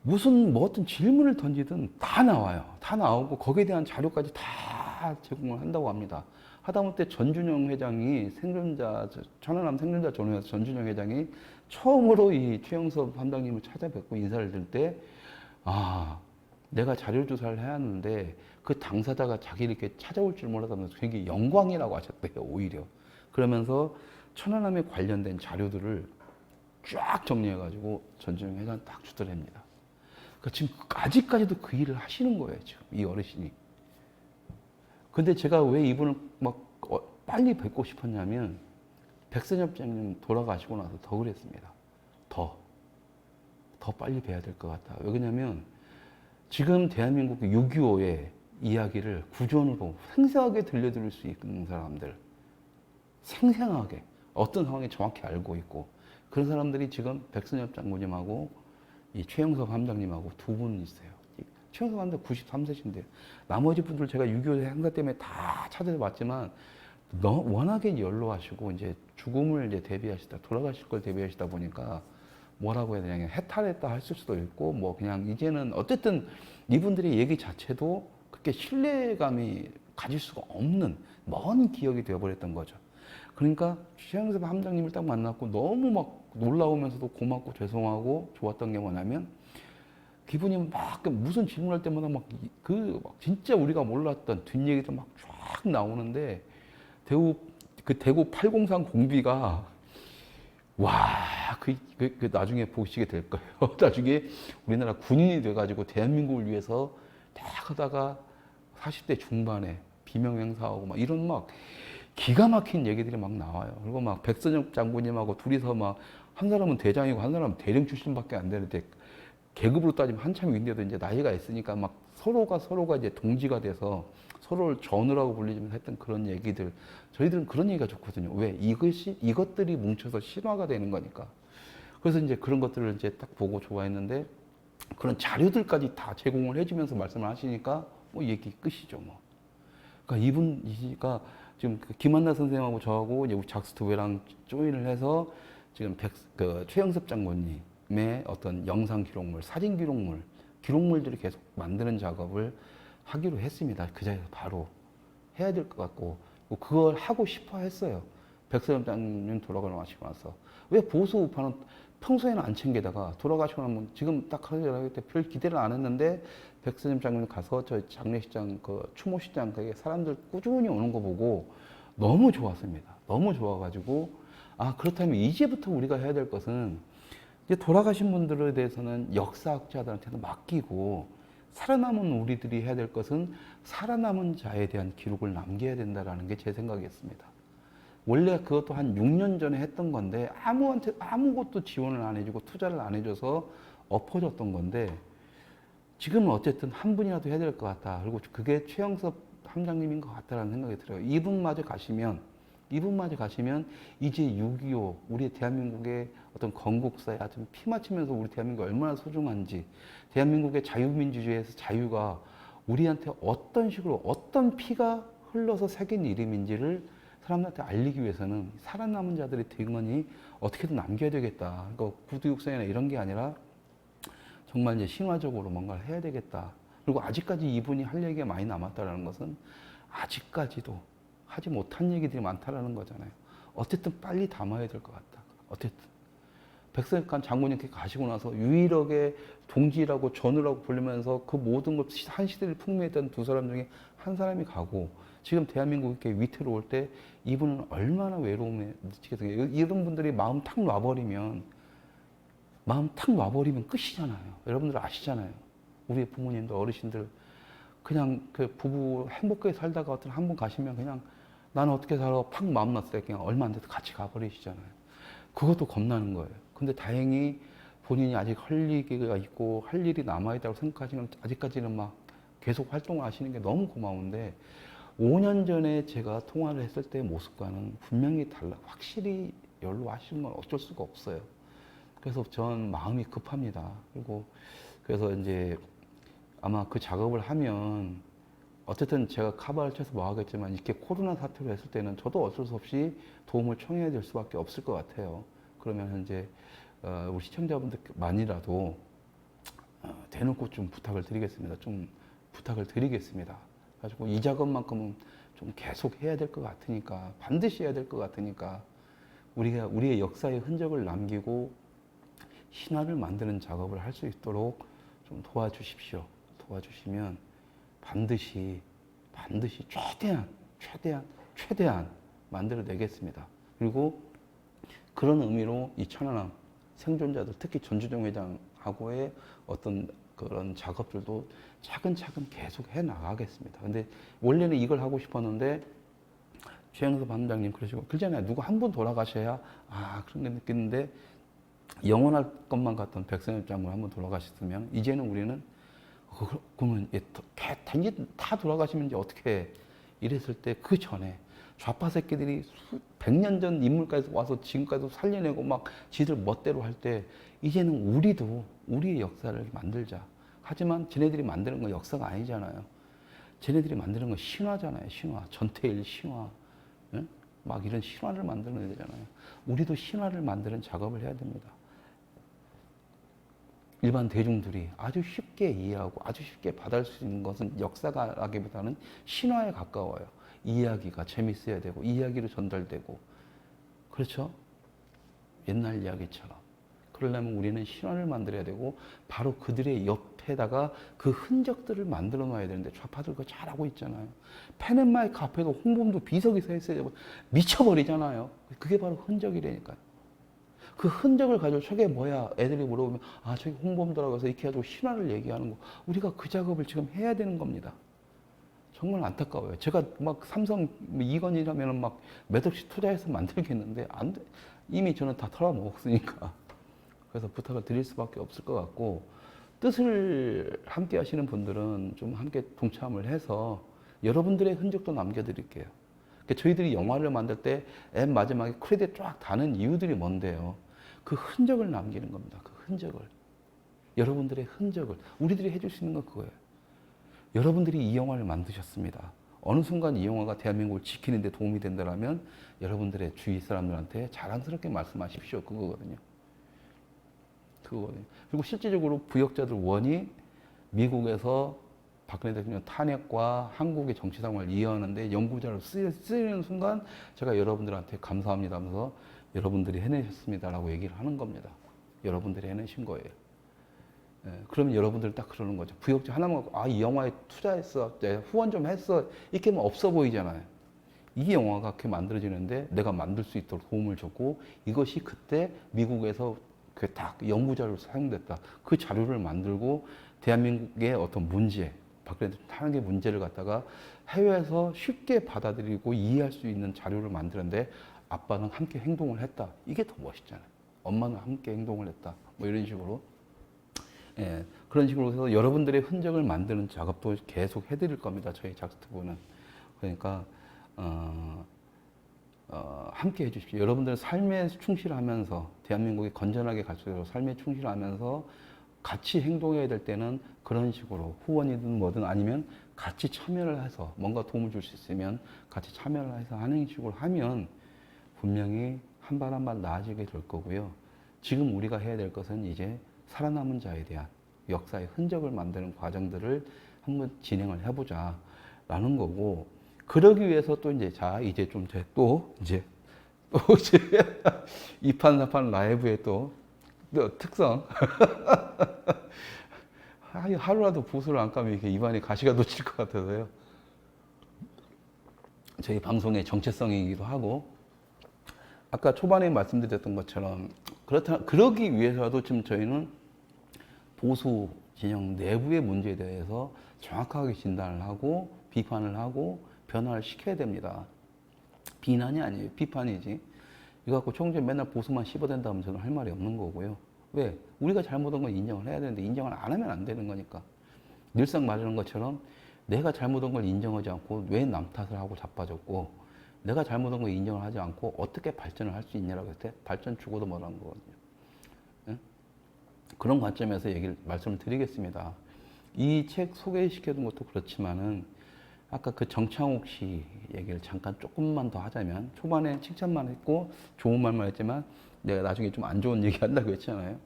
무슨 뭐 어떤 질문을 던지든 다 나와요. 다 나오고 거기에 대한 자료까지 다 제공을 한다고 합니다. 하다못해 전준영 회장이 천안함 생존자 전후에서 전준영 회장이 처음으로 이 최영섭 함장님을 찾아뵙고 인사를 드릴 때, 내가 자료 조사를 해야 하는데 그 당사자가 자기를 이렇게 찾아올 줄 몰랐다면서 굉장히 영광이라고 하셨대요, 오히려. 그러면서 천안함에 관련된 자료들을 쫙 정리해가지고 전준영 회장 딱 주더랍니다. 그러니까 지금 아직까지도 그 일을 하시는 거예요, 지금 이 어르신이. 근데 제가 왜 이분을 빨리 뵙고 싶었냐면 백선엽 장님 돌아가시고 나서 더 그랬습니다. 더 빨리 뵈야 될 것 같아요. 왜냐면 지금 대한민국 6.25의 이야기를 구전으로 생생하게 들려드릴 수 있는 사람들, 생생하게 어떤 상황이 정확히 알고 있고 그런 사람들이 지금 백선엽 장군님하고 이 최영섭 함장님하고 두 분 있어요. 최영섭 함장 93세신데 나머지 분들 제가 6.25 행사 때문에 다 찾아봤지만 워낙에 연로하시고 이제 죽음을 이제 대비하시다 돌아가실 걸 대비하시다 보니까 뭐라고 해야 되냐 해탈했다 하실 수도 있고 뭐 그냥 이제는 어쨌든 이분들의 얘기 자체도 그렇게 신뢰감이 가질 수가 없는 먼 기억이 되어버렸던 거죠. 그러니까 최영섭 함장님을 딱 만났고 너무 막 놀라우면서도 고맙고 죄송하고 좋았던 게 뭐냐면 기분이 막 무슨 질문할 때마다 막 진짜 우리가 몰랐던 뒷얘기도 막 쫙 나오는데 대구 803 공비가 나중에 보시게 될 거예요. 나중에 우리나라 군인이 돼가지고 대한민국을 위해서 딱 하다가 40대 중반에 비명행사하고 막 이런 막 기가 막힌 얘기들이 막 나와요. 그리고 막 백선엽 장군님하고 둘이서 막 한 사람은 대장이고 한 사람은 대령 출신밖에 안 되는데 계급으로 따지면 한참 위인데도 이제 나이가 있으니까 막 서로가 이제 동지가 돼서 서로를 전우라고 불리면서 했던 그런 얘기들. 저희들은 그런 얘기가 좋거든요. 왜? 이것들이 뭉쳐서 신화가 되는 거니까. 그래서 이제 그런 것들을 이제 딱 보고 좋아했는데 그런 자료들까지 다 제공을 해주면서 말씀을 하시니까 뭐 얘기 끝이죠, 뭐. 그러니까 이분이가 지금 김한나 선생님하고 저하고 이제 우리 작스토웨랑 조인을 해서 지금 최영섭 장군님의 어떤 영상 기록물, 사진 기록물들을 계속 만드는 작업을 하기로 했습니다. 그 자리에서 바로 해야 될 것 같고 그걸 하고 싶어 했어요. 백선엽 장님 돌아가시고 나서. 왜 보수 우파는 평소에는 안 챙기다가 돌아가시고 나면 지금 딱 하려고 때 별 기대를 안 했는데 백선엽 장님 가서 저 장례식장, 추모식장 거기에 사람들 꾸준히 오는 거 보고 너무 좋았습니다. 너무 좋아가지고 그렇다면 이제부터 우리가 해야 될 것은 이제 돌아가신 분들에 대해서는 역사학자들한테도 맡기고 살아남은 우리들이 해야 될 것은 살아남은 자에 대한 기록을 남겨야 된다라는 게 제 생각이었습니다. 원래 그것도 한 6년 전에 했던 건데 아무것도 지원을 안 해주고 투자를 안 해줘서 엎어졌던 건데 지금은 어쨌든 한 분이라도 해야 될 것 같다. 그리고 그게 최영섭 함장님인 것 같다라는 생각이 들어요. 이분마저 가시면 이제 6.25 우리 대한민국의 어떤 건국사에 아주 피맞추면서 우리 대한민국이 얼마나 소중한지 대한민국의 자유민주주의에서 자유가 우리한테 어떤 식으로 어떤 피가 흘러서 새긴 이름인지를 사람들한테 알리기 위해서는 살아남은 자들의 등원이 어떻게든 남겨야 되겠다. 그러니까 구두육성이나 이런 게 아니라 정말 이제 신화적으로 뭔가를 해야 되겠다 그리고 아직까지 이분이 할 얘기가 많이 남았다는 것은 아직까지도 하지 못한 얘기들이 많다라는 거잖아요. 어쨌든 빨리 담아야 될 것 같다. 어쨌든 백석관 장군님께 가시고 나서 유일하게 동지라고 전우라고 부르면서 그 모든 걸 한 시대를 풍미했던 두 사람 중에 한 사람이 가고 지금 대한민국이 이렇게 위태로울 때 이분은 얼마나 외로움에 미치겠어요. 이런 분들이 마음 탁 놔버리면 끝이잖아요. 여러분들 아시잖아요. 우리 부모님들 어르신들 그냥 그 부부 행복하게 살다가 어떤 한 번 가시면 그냥 나는 어떻게 살아 팍 마음 놨을 때 그냥 얼마 안 돼도 같이 가버리시잖아요. 그것도 겁나는 거예요. 근데 다행히 본인이 아직 할 얘기가 있고 할 일이 남아있다고 생각하시면 아직까지는 막 계속 활동을 하시는 게 너무 고마운데 5년 전에 제가 통화를 했을 때의 모습과는 분명히 달라. 확실히 연로하시는 건 어쩔 수가 없어요. 그래서 전 마음이 급합니다. 그리고 그래서 이제 아마 그 작업을 하면 어쨌든 제가 카바를 쳐서 뭐 하겠지만 이렇게 코로나 사태로 했을 때는 저도 어쩔 수 없이 도움을 청해야 될 수밖에 없을 것 같아요. 그러면 이제 우리 시청자분들만이라도 대놓고 좀 부탁을 드리겠습니다. 좀 부탁을 드리겠습니다. 가지고 이 작업만큼은 좀 계속 해야 될 것 같으니까 반드시 해야 될 것 같으니까 우리의 역사의 흔적을 남기고 신화를 만드는 작업을 할 수 있도록 좀 도와주십시오. 도와주시면 반드시 최대한 만들어내겠습니다. 그리고 그런 의미로 이 천안함 생존자들 특히 전주정 회장하고의 어떤 그런 작업들도 차근차근 계속 해 나가겠습니다. 근데 원래는 이걸 하고 싶었는데 최영섭 반장님 그러시고 그러잖아요. 누구 한 분 돌아가셔야 그런 게 느끼는데 영원할 것만 같던 백선엽 장군 한 번 돌아가셨으면 이제는 우리는 그러면 다 돌아가시면 이제 어떻게 해? 이랬을 때 그 전에 좌파 새끼들이 100년 전 인물까지 와서 지금까지 살려내고 막 지들 멋대로 할 때 이제는 우리도 우리의 역사를 만들자. 하지만 쟤네들이 만드는 건 역사가 아니잖아요. 쟤네들이 만드는 건 신화잖아요. 신화. 전태일 신화. 응? 막 이런 신화를 만드는 애잖아요. 우리도 신화를 만드는 작업을 해야 됩니다. 일반 대중들이 아주 쉽게 이해하고 아주 쉽게 받아들일 수 있는 것은 역사가라기보다는 신화에 가까워요. 이야기가 재밌어야 되고 이야기로 전달되고 그렇죠? 옛날 이야기처럼. 그러려면 우리는 신화를 만들어야 되고 바로 그들의 옆에다가 그 흔적들을 만들어 놔야 되는데 좌파들 그거 잘하고 있잖아요. 펜앤마이크 앞에도 홍범도 비석에서 했어야 되고 미쳐버리잖아요. 그게 바로 흔적이라니까요. 그 흔적을 가지고 저게 뭐야? 애들이 물어보면 저게 홍범도라고 해서 이렇게 해가지고 신화를 얘기하는 거. 우리가 그 작업을 지금 해야 되는 겁니다. 정말 안타까워요. 제가 막 삼성 이건이라면 막 몇 억씩 투자해서 만들겠는데 안 돼. 이미 저는 다 털어먹었으니까. 그래서 부탁을 드릴 수밖에 없을 것 같고 뜻을 함께 하시는 분들은 좀 함께 동참을 해서 여러분들의 흔적도 남겨드릴게요. 저희들이 영화를 만들 때 맨 마지막에 크레딧 쫙 다는 이유들이 뭔데요? 그 흔적을 남기는 겁니다. 그 흔적을. 여러분들의 흔적을. 우리들이 해줄 수 있는 건 그거예요. 여러분들이 이 영화를 만드셨습니다. 어느 순간 이 영화가 대한민국을 지키는 데 도움이 된다면 여러분들의 주위 사람들한테 자랑스럽게 말씀하십시오. 그거거든요. 그리고 실질적으로 부역자들 원이 미국에서 박근혜 대통령 탄핵과 한국의 정치 상황을 이해하는데 연구자로 쓰이는 순간 제가 여러분들한테 감사합니다 하면서 여러분들이 해내셨습니다라고 얘기를 하는 겁니다. 여러분들이 해내신 거예요. 그러면 여러분들 딱 그러는 거죠. 부역자 하나만 갖고 이 영화에 투자했어, 후원 좀 했어 이렇게 하면 없어 보이잖아요. 이 영화가 그렇게 만들어지는데 내가 만들 수 있도록 도움을 줬고 이것이 그때 미국에서 그 딱 연구자료로 사용됐다. 그 자료를 만들고 대한민국의 어떤 문제, 박근혜 탄핵의 문제를 갖다가 해외에서 쉽게 받아들이고 이해할 수 있는 자료를 만드는데 아빠는 함께 행동을 했다. 이게 더 멋있잖아요. 엄마는 함께 행동을 했다. 뭐 이런 식으로. 그런 식으로 해서 여러분들의 흔적을 만드는 작업도 계속 해드릴 겁니다. 저희 작스트부는. 그러니까 함께 해주십시오. 여러분들 삶에 충실하면서 대한민국이 건전하게 갈 수 있도록 삶에 충실하면서 같이 행동해야 될 때는 그런 식으로 후원이든 뭐든 아니면 같이 참여를 해서 뭔가 도움을 줄 수 있으면 같이 참여를 해서 하는 식으로 하면 분명히 한 발 한 발 나아지게 될 거고요. 지금 우리가 해야 될 것은 이제 살아남은 자에 대한 역사의 흔적을 만드는 과정들을 한번 진행을 해보자 라는 거고, 그러기 위해서 또 이제 이제 좀 또 이제 이판사판 라이브의 또 특성. 하루라도 보수를 안 까면 이렇게 입안에 가시가 돋칠 것 같아서요. 저희 방송의 정체성이기도 하고, 아까 초반에 말씀드렸던 것처럼 그러기 위해서라도 지금 저희는 보수 진영 내부의 문제에 대해서 정확하게 진단을 하고 비판을 하고 변화를 시켜야 됩니다. 비난이 아니에요. 비판이지. 이거 갖고 총재 맨날 보수만 씹어댄다면 저는 할 말이 없는 거고요. 왜? 우리가 잘못한 건 인정을 해야 되는데 인정을 안 하면 안 되는 거니까. 늘상 말하는 것처럼 내가 잘못한 걸 인정하지 않고 왜 남 탓을 하고 자빠졌고, 내가 잘못한 걸 인정을 하지 않고 어떻게 발전을 할 수 있냐라고 했을 때 발전 죽어도 못한 거거든요. 예? 그런 관점에서 말씀을 드리겠습니다. 이 책 소개시켜준 것도 그렇지만은 아까 그 정창욱 씨 얘기를 잠깐 조금만 더 하자면, 초반에 칭찬만 했고 좋은 말만 했지만 내가 나중에 좀 안 좋은 얘기 한다고 했잖아요.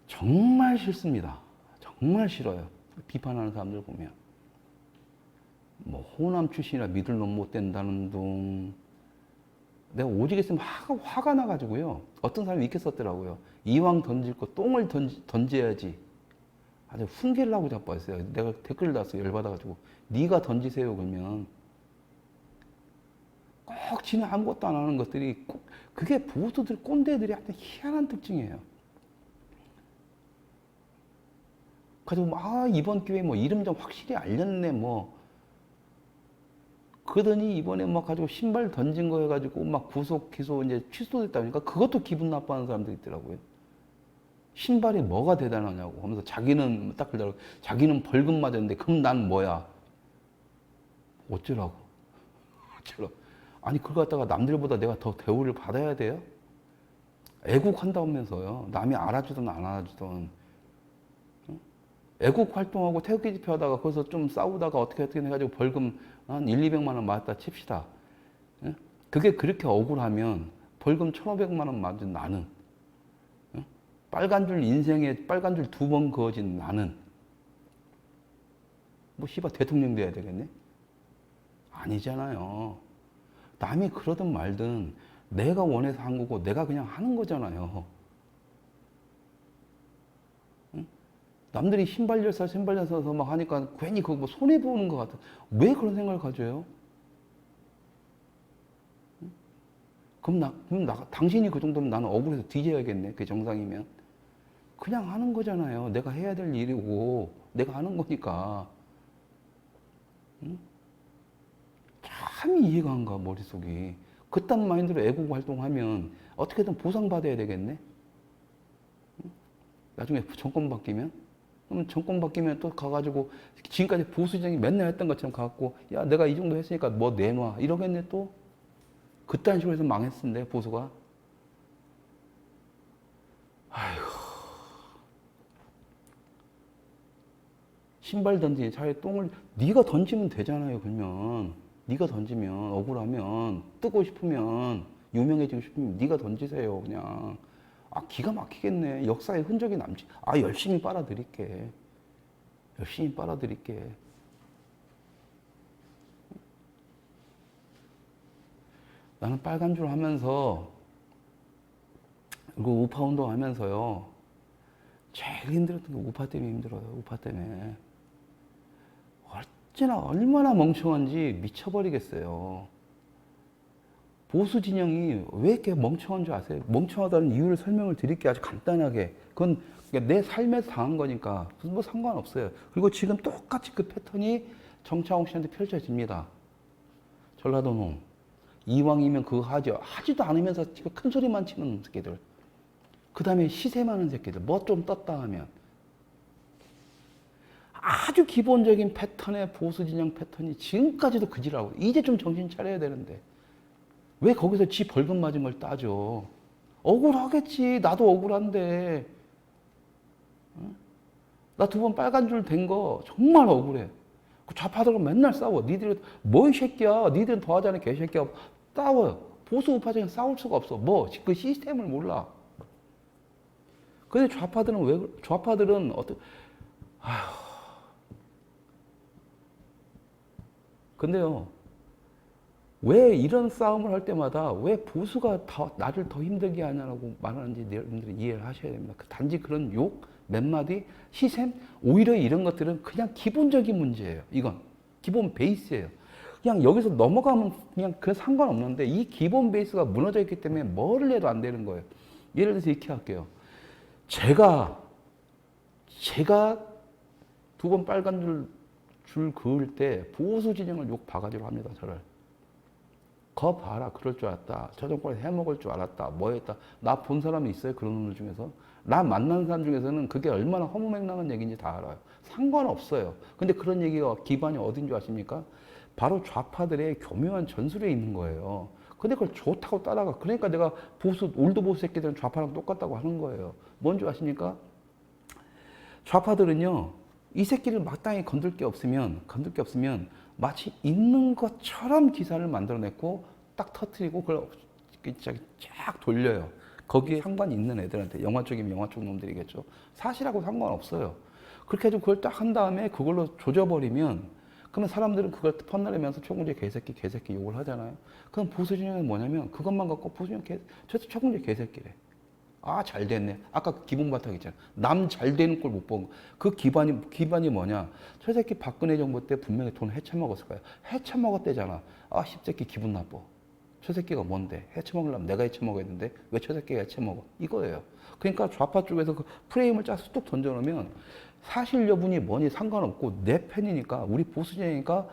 정말 싫습니다. 정말 싫어요. 비판하는 사람들 보면. 뭐 호남 출신이라 믿을 놈 못 된다는 둥. 내가 오직 있으면 화가 나가지고요. 어떤 사람이 이렇게 썼더라고요. 이왕 던질 거 똥을 던져야지. 아주 훈계를 하고 자빠졌어요. 내가 댓글을 달았어요. 열받아가지고. 네가 던지세요. 그러면. 꼭 지는 아무것도 안 하는 것들이 꼭 그게 보수들 꼰대들이 한테 희한한 특징이에요. 가지고 이번 기회에 뭐 이름 좀 확실히 알렸네 뭐. 그러더니 이번에 막 가지고 신발 던진 거 해가지고 막 구속 기소 이제 취소됐다 보니까 그것도 기분 나빠하는 사람들이 있더라고요. 신발이 뭐가 대단하냐고 하면서 자기는 딱 그러더라고. 자기는 벌금 맞았는데 그럼 난 뭐야? 어쩌라고? 아니 그걸 갖다가 남들보다 내가 더 대우를 받아야 돼요? 애국한다면서요. 남이 알아주든 안 알아주든. 애국 활동하고 태극기 집회 하다가 거기서 좀 싸우다가 어떻게 해가지고 벌금 한 200만 원 맞았다 칩시다. 그게 그렇게 억울하면 벌금 1,500만 원 맞은 나는, 빨간 줄 인생에 빨간 줄 2번 그어진 나는 뭐 씨발 대통령 돼야 되겠네? 아니잖아요. 남이 그러든 말든 내가 원해서 한 거고 내가 그냥 하는 거잖아요. 남들이 신발 사서 막 하니까 괜히 그거 뭐 손해보는 것 같아. 왜 그런 생각을 가져요? 그럼 당신이 그 정도면 나는 억울해서 뒤져야겠네. 그게 정상이면. 그냥 하는 거잖아요. 내가 해야 될 일이고, 내가 하는 거니까. 참 이해가 안 가, 머릿속이. 그딴 마인드로 애국 활동하면 어떻게든 보상받아야 되겠네? 나중에 정권 바뀌면? 그럼 정권 바뀌면 또 가가지고 지금까지 보수정이 맨날 했던 것처럼 가갖고 야 내가 이 정도 했으니까 뭐 내놔 이러겠네 또. 그딴 식으로 해서 망했는데 보수가. 아이고. 신발 던지니 차라리 똥을 네가 던지면 되잖아요. 그러면 네가 던지면 억울하면 뜨고 싶으면 유명해지고 싶으면 네가 던지세요 그냥. 기가 막히겠네. 역사의 흔적이 남지. 열심히 빨아들일게. 열심히 빨아들일게. 나는 빨간 줄 하면서, 그리고 우파 운동 하면서요. 제일 힘들었던 게 우파 때문에 힘들어요. 우파 때문에. 어찌나 얼마나 멍청한지 미쳐버리겠어요. 보수 진영이 왜 이렇게 멍청한 줄 아세요? 멍청하다는 이유를 설명을 드릴게요. 아주 간단하게. 그건 내 삶에서 당한 거니까 뭐 상관없어요. 그리고 지금 똑같이 그 패턴이 정창욱 씨한테 펼쳐집니다. 전라도 놈. 이왕이면 그거 하지도 않으면서 큰 소리만 치는 새끼들. 그 다음에 시세 많은 새끼들. 뭐 좀 떴다 하면. 아주 기본적인 패턴의 보수 진영 패턴이 지금까지도 그지라고. 이제 좀 정신 차려야 되는데. 왜 거기서 지 벌금 맞은 걸 따져? 억울하겠지. 나도 억울한데. 나 2번 빨간 줄 된 거 정말 억울해. 그 좌파들과 맨날 싸워. 니들은 뭐 이 새끼야. 니들은 더 하자니 개새끼야. 싸워요. 보수 우파적인 싸울 수가 없어. 그 시스템을 몰라. 근데 좌파들은 좌파들은 근데요, 왜 이런 싸움을 할 때마다 왜 보수가 나를 더 힘들게 하냐고 말하는지 여러분들이 이해를 하셔야 됩니다. 단지 그런 욕, 몇 마디, 시샘, 오히려 이런 것들은 그냥 기본적인 문제예요. 이건 기본 베이스예요. 그냥 여기서 넘어가면 그냥 그 상관없는데 이 기본 베이스가 무너져 있기 때문에 뭐를 해도 안 되는 거예요. 예를 들어서 이렇게 할게요. 제가 2번 빨간 줄 그을 때 보수 진영을 욕 바가지로 합니다. 저를. 거 봐라. 그럴 줄 알았다. 저 정권에 해먹을 줄 알았다. 뭐 했다. 나 본 사람이 있어요? 그런 놈들 중에서? 나 만난 사람 중에서는 그게 얼마나 허무맹랑한 얘기인지 다 알아요. 상관없어요. 근데 그런 얘기가 기반이 어딘 줄 아십니까? 바로 좌파들의 교묘한 전술에 있는 거예요. 근데 그걸 좋다고 따라가. 그러니까 내가 올드 보수 새끼들은 좌파랑 똑같다고 하는 거예요. 뭔 줄 아십니까? 좌파들은요, 이 새끼를 마땅히 건들 게 없으면 마치 있는 것처럼 기사를 만들어냈고 딱 터트리고 그걸 쫙 돌려요. 거기에 상관이 있는 애들한테 영화 쪽이면 영화 쪽 놈들이겠죠. 사실하고 상관없어요. 그렇게 해서 그걸 딱 한 다음에 그걸로 조져버리면 그러면 사람들은 그걸 퍼나르면서 초공제 개새끼 욕을 하잖아요. 그럼 보수 진영은 뭐냐면 그것만 갖고 보수 진영 저 초공제 개새끼래. 아, 잘 됐네. 아까 기본 바탕 있잖아. 남 잘 되는 걸 못 본 거. 그 기반이 뭐냐. 저 새끼 박근혜 정부 때 분명히 돈 헤쳐먹었을 거야. 헤쳐먹었대잖아. 아, 씹새끼 기분 나빠. 저 새끼가 뭔데? 헤쳐먹으려면 내가 헤쳐먹었는데 왜 저 새끼가 헤쳐먹어? 이거예요. 그러니까 좌파 쪽에서 그 프레임을 짜서 뚝 던져놓으면 사실 여부니 뭐니 상관없고 내 편이니까 우리 보수진이니까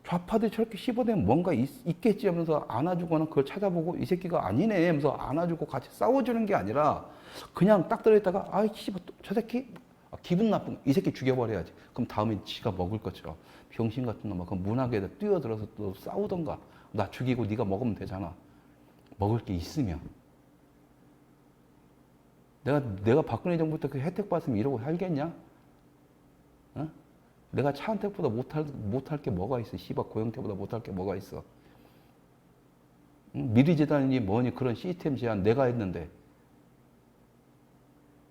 좌파들이 저렇게 씹어대면 뭔가 있겠지 하면서 안아주거나 그걸 찾아보고 이 새끼가 아니네 하면서 안아주고 같이 싸워주는 게 아니라 그냥 딱 들어있다가 아이 씨발 저 새끼 기분 나쁜 이 새끼 죽여버려야지. 그럼 다음에 지가 먹을 것처럼 병신 같은 놈아 그 문학에다 뛰어들어서 또 싸우던가 나 죽이고 네가 먹으면 되잖아. 먹을 게 있으면 내가 박근혜 정부 때 그 혜택 받으면 이러고 살겠냐? 어? 내가 차은택보다 못할 게 뭐가 있어? 씨발 고영태보다 못할 게 뭐가 있어? 미르재단이니 뭐니 그런 시스템 제안 내가 했는데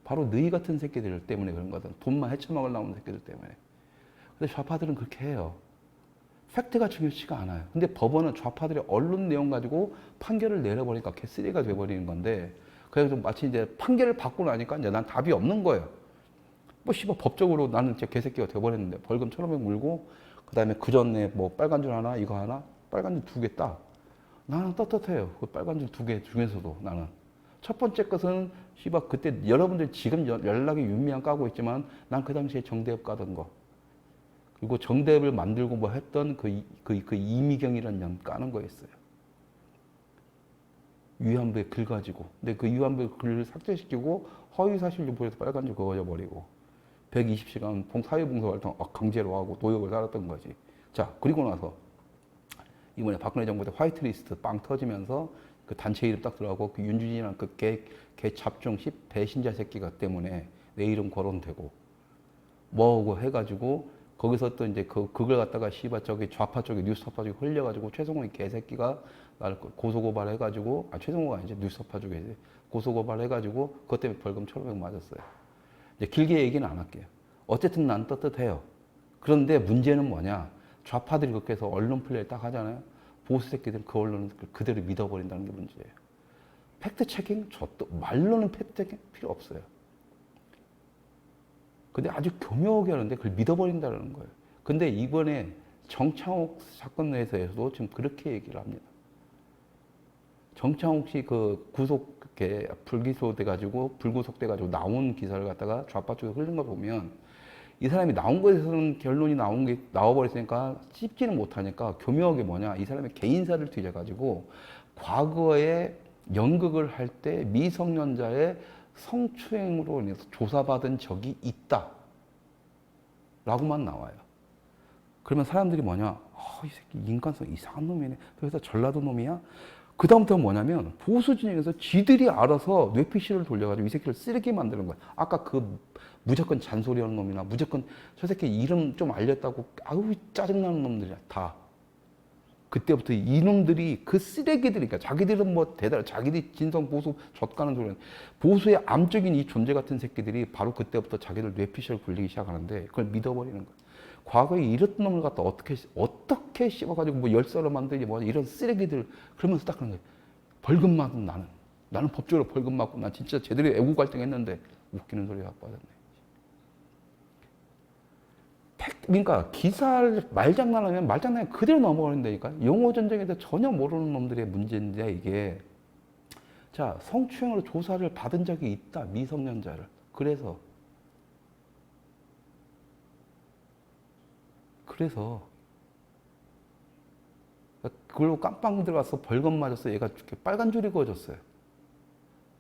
바로 너희 같은 새끼들 때문에 그런 거든. 돈만 헤쳐먹으려고 하는 새끼들 때문에. 근데 좌파들은 그렇게 해요. 팩트가 중요치가 않아요. 근데 법원은 좌파들의 언론 내용 가지고 판결을 내려버리니까 개쓰레기가 돼버리는 건데 그래서 마치 이제 판결을 받고 나니까 이제 난 답이 없는 거예요. 뭐 씨발 법적으로 나는 진짜 개새끼가 돼버렸는데 벌금 1,500 물고 그다음에 그 전에 뭐 빨간 줄 하나 이거 하나 빨간 줄 2개 딱 나는 떳떳해요. 그 빨간 줄 2개 중에서도 나는 첫 번째 것은 씨발 그때 여러분들 지금 연락이 윤미향 까고 있지만 난 그 당시에 정대협 까던 거 그리고 정대협을 만들고 뭐 했던 그 이미경이라는 년 까는 거였어요. 위안부의 글 가지고 근데 그 위안부의 글을 삭제시키고 허위사실 유포해서 빨간 줄 그어버리고 120시간 사회봉사 활동 강제로 하고 도역을 달았던 거지. 자, 그리고 나서 이번에 박근혜 정부 때 화이트리스트 빵 터지면서 그 단체 이름 딱 들어가고 그 윤준이랑 그 개 잡종식 배신자 새끼가 때문에 내 이름 거론되고 뭐하고 해가지고 거기서 또 이제 그걸 갖다가 씨발 저기 좌파 쪽에 뉴스타파 쪽에 흘려가지고 최성호이 개새끼가 나를 고소고발 해가지고 최성호가 이제 뉴스타파 쪽에 고소고발 해가지고 그것 때문에 벌금 1,500 맞았어요. 이제 길게 얘기는 안 할게요. 어쨌든 난 떳떳해요. 그런데 문제는 뭐냐? 좌파들이 그렇게 해서 언론 플레이를 딱 하잖아요. 보수 새끼들은 그 언론을 그대로 믿어버린다는 게 문제예요. 팩트 체킹? 말로는 팩트 체킹 필요 없어요. 근데 아주 교묘하게 하는데 그걸 믿어버린다는 거예요. 근데 이번에 정창욱 사건 내에서도 지금 그렇게 얘기를 합니다. 정창욱 씨 그 불구속돼가지고 나온 기사를 갖다가 좌파 쪽에 흘린 거 보면 이 사람이 나온 거에서는 결론이 나와버렸으니까 씹지는 못하니까 교묘하게 뭐냐 이 사람의 개인사를 뒤져가지고 과거에 연극을 할 때 미성년자의 성추행으로 인해서 조사받은 적이 있다 라고만 나와요. 그러면 사람들이 뭐냐 이 새끼 인간성 이상한 놈이네 그래서 전라도 놈이야. 그 다음부터는 뭐냐면 보수 진영에서 지들이 알아서 뇌피시를 돌려가지고 이 새끼를 쓰레기 만드는 거야. 아까 그 무조건 잔소리하는 놈이나 무조건 저 새끼 이름 좀 알렸다고 아우 짜증나는 놈들이야 다. 그때부터 이놈들이 그 쓰레기들이니까 자기들은 뭐 대단 자기들이 진성 보수 젖가는 소리는 보수의 암적인 이 존재 같은 새끼들이 바로 그때부터 자기들 뇌피셜 굴리기 시작하는데 그걸 믿어버리는 거야. 과거에 이런 놈을 갖다 어떻게 씹어가지고 뭐 열쇠로 만들지 뭐 이런 쓰레기들 그러면서 딱 그런 거야. 벌금 맞은 나는 법적으로 벌금 맞고 난 진짜 제대로 애국 갈등했는데 웃기는 소리가 빠졌네. 그러니까 기사를 말장난하면 말장난이 그대로 넘어가는다니까. 영어 전쟁에 대해 전혀 모르는 놈들의 문제인데 이게 자 성추행으로 조사를 받은 적이 있다 미성년자를. 그래서 그걸로 깜빵 들어가서 벌금 맞았어. 얘가 빨간 줄이 그어졌어요.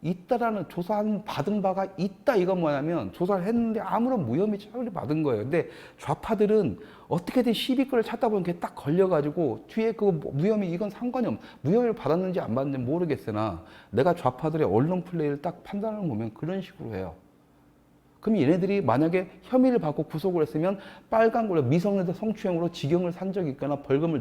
있다라는 조사한 받은 바가 있다 이건 뭐냐면 조사를 했는데 아무런 무혐의 처벌을 받은 거예요. 근데 좌파들은 어떻게든 시비거리를 찾다 보면 그게 딱 걸려가지고 뒤에 그 무혐의 이건 상관이 없. 무혐의를 받았는지 안 받는지 모르겠으나 내가 좌파들의 언론 플레이를 딱 판단을 보면 그런 식으로 해요. 그럼 얘네들이 만약에 혐의를 받고 구속을 했으면 빨간 걸로 미성년자 성추행으로 징역을 산 적이 있거나 벌금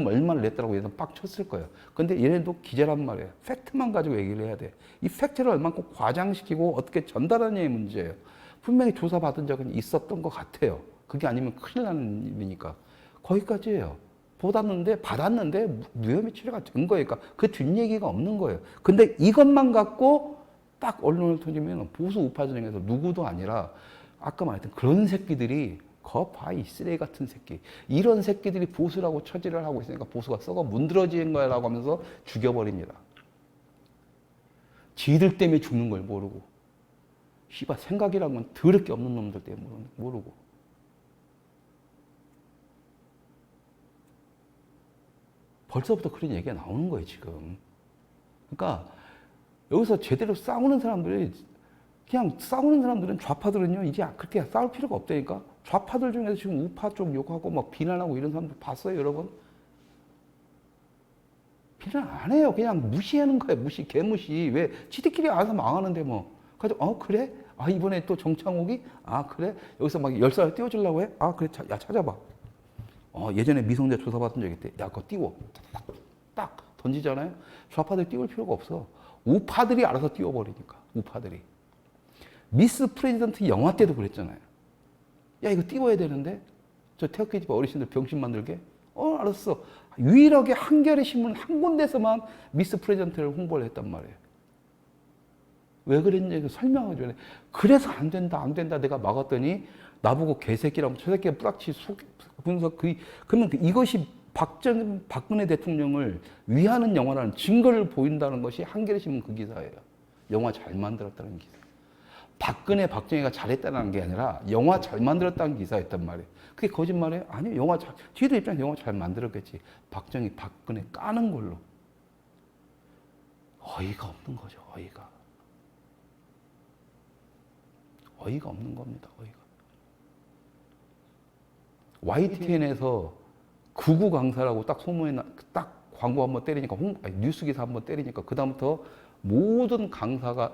얼마를 냈다고 얘는 빡 쳤을 거예요. 근데 얘네도 기재란 말이에요. 팩트만 가지고 얘기를 해야 돼. 이 팩트를 얼마큼 과장시키고 어떻게 전달하느냐의 문제예요. 분명히 조사받은 적은 있었던 것 같아요. 그게 아니면 큰일 나는 일이니까. 거기까지예요. 받았는데 무혐의 치료가 된 거예요. 그러니까 그 뒷얘기가 없는 거예요. 근데 이것만 갖고 딱 언론을 터지면 보수 우파 전쟁에서 누구도 아니라 아까 말했던 그런 새끼들이 거봐 이 쓰레기 같은 새끼 이런 새끼들이 보수라고 처지를 하고 있으니까 보수가 썩어 문드러지는 거야 라고 하면서 죽여버립니다. 지들 때문에 죽는 걸 모르고 씨발 생각이란 건 더럽게 없는 놈들 때문에 모르고 벌써부터 그런 얘기가 나오는 거예요 지금. 그러니까 여기서 제대로 싸우는 사람들은 좌파들은요 이제 그렇게 싸울 필요가 없다니까. 좌파들 중에서 지금 우파 쪽 욕하고 막 비난하고 이런 사람들 봤어요 여러분? 비난 안 해요. 그냥 무시하는 거예요. 개무시. 왜 지들끼리 알아서 망하는데 뭐. 그래서 그래? 이번에 또 정창욱이 그래? 여기서 막 열쇠를 띄워주려고 해? 그래 야 찾아봐. 예전에 미성년자 조사받은 적 있대. 야 그거 띄워. 딱 던지잖아요. 좌파들 띄울 필요가 없어. 우파들이 알아서 띄워버리니까. 우파들이. 미스 프레지던트 영화 때도 그랬잖아요. 야 이거 띄워야 되는데 저 태극기집 어르신들 병신 만들게. 알았어. 유일하게 한겨레 신문 한 군데서만 미스 프레지던트를 홍보를 했단 말이에요. 왜 그랬는지 설명을 줘야 돼. 그래서 안 된다 내가 막았더니 나보고 개새끼라고 저 새끼가 뿌락치 분석 그러면 이것이 박근혜 대통령을 위하는 영화라는 증거를 보인다는 것이 한겨레 신문 그 기사예요. 영화 잘 만들었다는 기사. 박정희가 잘했다는 게 아니라 영화 잘 만들었다는 기사였단 말이에요. 그게 거짓말이에요? 아니요. 뒤에도 입장에서 영화 잘 만들었겠지. 박근혜 까는 걸로. 어이가 없는 거죠. 어이가 없는 겁니다. YTN에서 극우 강사라고 딱 소문에 딱 광고 한번 때리니까 뉴스 기사 한번 때리니까 그다음부터 모든 강의가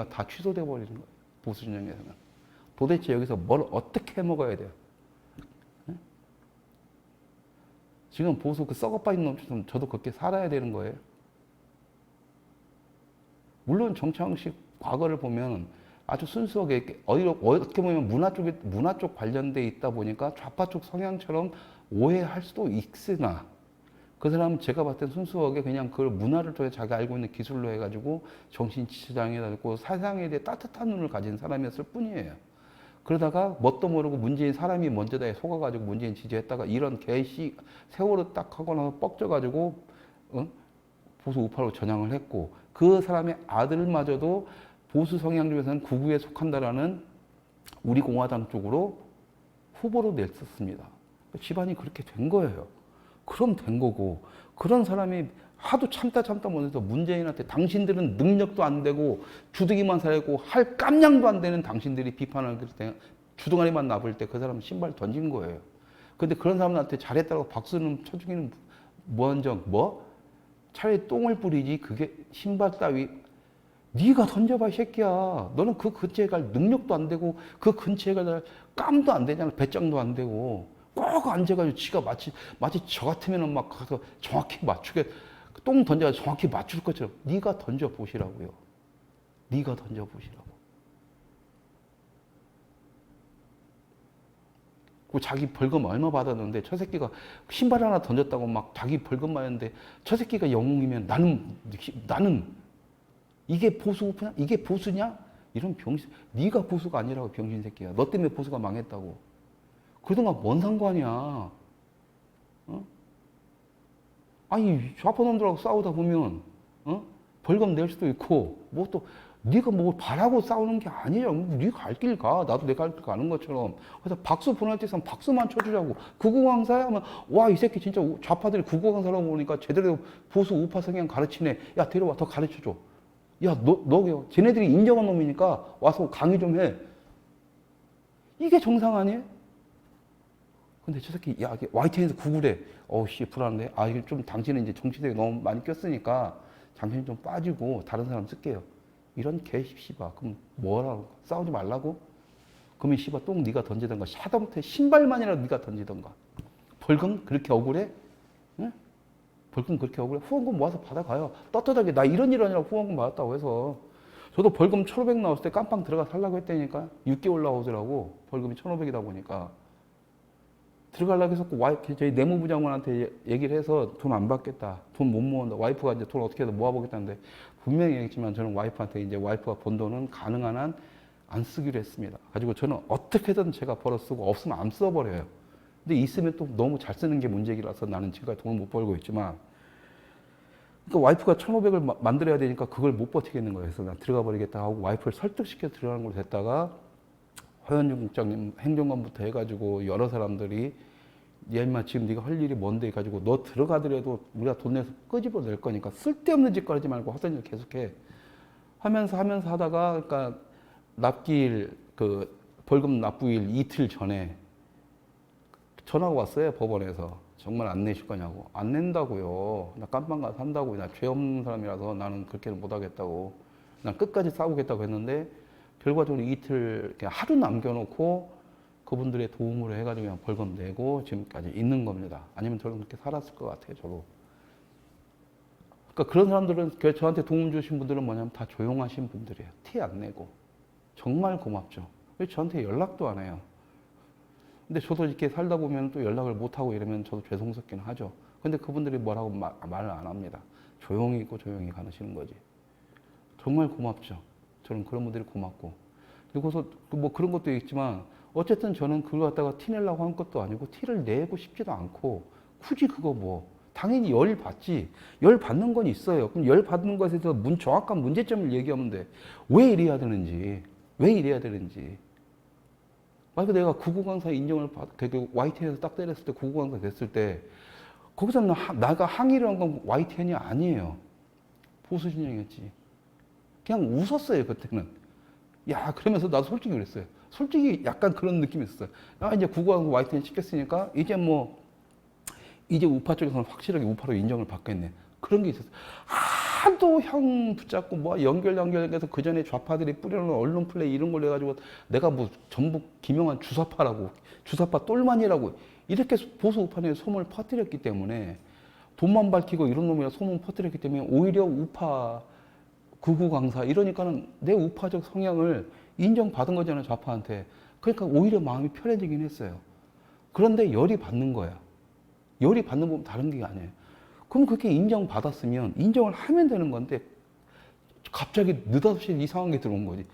다 취소돼 버리는 거예요. 보수 진영에서는. 도대체 여기서 뭘 어떻게 해 먹어야 돼요? 네? 지금 보수 그 썩어빠진 놈처럼 저도 그렇게 살아야 되는 거예요. 물론 정창식 과거를 보면 아주 순수하게 어떻게 보면 문화 쪽 관련돼 있다 보니까 좌파 쪽 성향처럼 오해할 수도 있으나 그 사람은 제가 봤을 때 순수하게 그냥 그 문화를 통해 자기가 알고 있는 기술로 해가지고 정신 지향에 달고 사상에 대해 따뜻한 눈을 가진 사람이었을 뿐이에요. 그러다가 뭣도 모르고 문재인 사람이 먼저다에 속아가지고 문재인 지지했다가 이런 개씨 세월호 딱 하고 나서 뻑져가지고 보수 우파로 전향을 했고 그 사람의 아들마저도 보수 성향 중에서는 극우에 속한다라는 우리 공화당 쪽으로 후보로 냈었습니다. 집안이 그렇게 된 거예요. 그럼 된 거고 그런 사람이 하도 참다 못해서 문재인한테 당신들은 능력도 안 되고 주둥이만 살고 할 깜냥도 안 되는 당신들이 비판을 할 때 주둥아리만 나불 때 그 사람 신발 던진 거예요. 근데 그런 사람한테 잘했다고 박수는 쳐주기는 무한정 차라리 똥을 뿌리지 그게 신발 따위 네가 던져봐 이 새끼야. 너는 그 근처에 갈 능력도 안 되고 그 근처에 갈 깜도 안 되잖아. 배짱도 안 되고 꼭 앉아가지고 지가 마치 저 같으면은 막 가서 정확히 맞추게, 똥 던져가지고 정확히 맞출 것처럼. 네가 던져보시라고요. 네가 던져보시라고. 그 자기 벌금 얼마 받았는데 저 새끼가 신발 하나 던졌다고 막 자기 벌금 받았는데 저 새끼가 영웅이면 나는 이게 보수냐? 이게 보수냐? 이런 병신. 네가 보수가 아니라고, 병신 새끼야. 너 때문에 보수가 망했다고. 그러던가 뭔 상관이야. 어? 아니 좌파 놈들하고 싸우다 보면 벌금 낼 수도 있고 뭐 또 네가 뭐 바라고 싸우는 게 아니야. 네 갈 길 가. 나도 내 갈 길 가는 것처럼. 그래서 박수 보낼 때 있으면 박수만 쳐주자고. 구구강사야 하면 와, 이 새끼 진짜 좌파들이 구구강사라고 보니까 제대로 보수 우파 성향 가르치네. 야, 데려와. 더 가르쳐줘. 야, 너 쟤네들이 인정한 놈이니까 와서 강의 좀 해. 이게 정상 아니에요? 근데 저 새끼, 야, YTN에서 구글에, 씨, 불안한데? 이게 좀 당신은 이제 정치대에 너무 많이 꼈으니까 당신이 좀 빠지고 다른 사람 쓸게요. 이런 개씨바. 그럼 뭐라고? 싸우지 말라고? 그러면 씨바 똥 네가 던지던가, 하다못해 신발만이라도 네가 던지던가. 벌금 그렇게 억울해? 응? 벌금 그렇게 억울해? 후원금 모아서 받아가요. 떳떳하게 나 이런 후원금 받았다고 해서. 저도 벌금 1,500 나왔을 때 깜빵 들어가 살라고 했다니까. 6개월 나오더라고. 벌금이 1,500이다 보니까. 들어가려고 해서 저희 내무부장관한테 얘기를 해서 돈 안 받겠다. 돈 못 모은다. 와이프가 이제 돈 어떻게든 모아보겠다는데 분명히 얘기했지만 저는 와이프한테 이제 와이프가 번 돈은 가능한 한 안 쓰기로 했습니다. 가지고 저는 어떻게든 제가 벌어 쓰고 없으면 안 써버려요. 근데 있으면 또 너무 잘 쓰는 게 문제라서 나는 지금까지 돈을 못 벌고 있지만, 그러니까 와이프가 1,500을 만들어야 되니까 그걸 못 버티겠는 거예요. 그래서 난 들어가 버리겠다 하고 와이프를 설득시켜 들어가는 걸로 됐다가 허현중 국장님 행정관부터 해가지고 여러 사람들이 야 임마 지금 네가 할 일이 뭔데 해가지고 너 들어가더라도 우리가 돈 내서 끄집어낼 거니까 쓸데없는 짓 하지 말고 하던 일 계속해 하면서 하다가, 그러니까 납기일 벌금 납부일 이틀 전에 전화가 왔어요. 법원에서. 정말 안 내실 거냐고. 안 낸다고요. 나 깜빵 가서 한다고. 나 죄 없는 사람이라서 나는 그렇게는 못 하겠다고. 난 끝까지 싸우겠다고 했는데 결과적으로 이틀 그냥 하루 남겨놓고 그분들의 도움으로 해가지고 그냥 벌금 내고 지금까지 있는 겁니다. 아니면 저는 그렇게 살았을 것 같아요. 저도. 그러니까 그런 사람들은, 저한테 도움 주신 분들은 뭐냐면 다 조용하신 분들이에요. 티 안 내고. 정말 고맙죠. 왜 저한테 연락도 안 해요. 근데 저도 이렇게 살다 보면 또 연락을 못 하고 이러면 저도 죄송스럽긴 하죠. 근데 그분들이 뭐라고 말을 안 합니다. 조용히 있고 조용히 가시는 거지. 정말 고맙죠. 저는 그런 분들이 고맙고. 그리고서 뭐 그런 것도 있지만 어쨌든 저는 그걸 갖다가 티 내려고 한 것도 아니고 티를 내고 싶지도 않고 굳이 그거 뭐 당연히 열 받지. 열 받는 건 있어요. 그럼 열 받는 것에 대해서 정확한 문제점을 얘기하면 돼. 왜 이래야 되는지. 왜 이래야 되는지. 만약에 내가 구구강사 인정을 그 YTN에서 딱 때렸을 때 구구강사 됐을 때 거기서 나가 항의를 한 건 YTN이 아니에요. 보수진영이었지. 그냥 웃었어요, 그때는. 야, 그러면서 나도 솔직히 그랬어요. 솔직히 약간 그런 느낌이 있었어요. 이제 구구강사 YTN 시켰으니까 이제 우파 쪽에서는 확실하게 우파로 인정을 받겠네. 그런 게 있었어요. 하도 형 붙잡고 뭐 연결해서 그 전에 좌파들이 뿌려놓은 언론 플레이 이런 걸 해가지고 내가 뭐 전북 김영환 주사파라고, 주사파 똘만이라고 이렇게 보수 우파에 소문을 퍼뜨렸기 때문에, 돈만 밝히고 이런 놈이라 소문 퍼뜨렸기 때문에 오히려 우파 극우 강사 이러니까는 내 우파적 성향을 인정받은 거잖아요, 좌파한테. 그러니까 오히려 마음이 편해지긴 했어요. 그런데 열이 받는 거야. 열이 받는 건 다른 게 아니에요. 그럼 그렇게 인정받았으면 인정을 하면 되는 건데 갑자기 느닷없이 이상한 게 들어온 거지.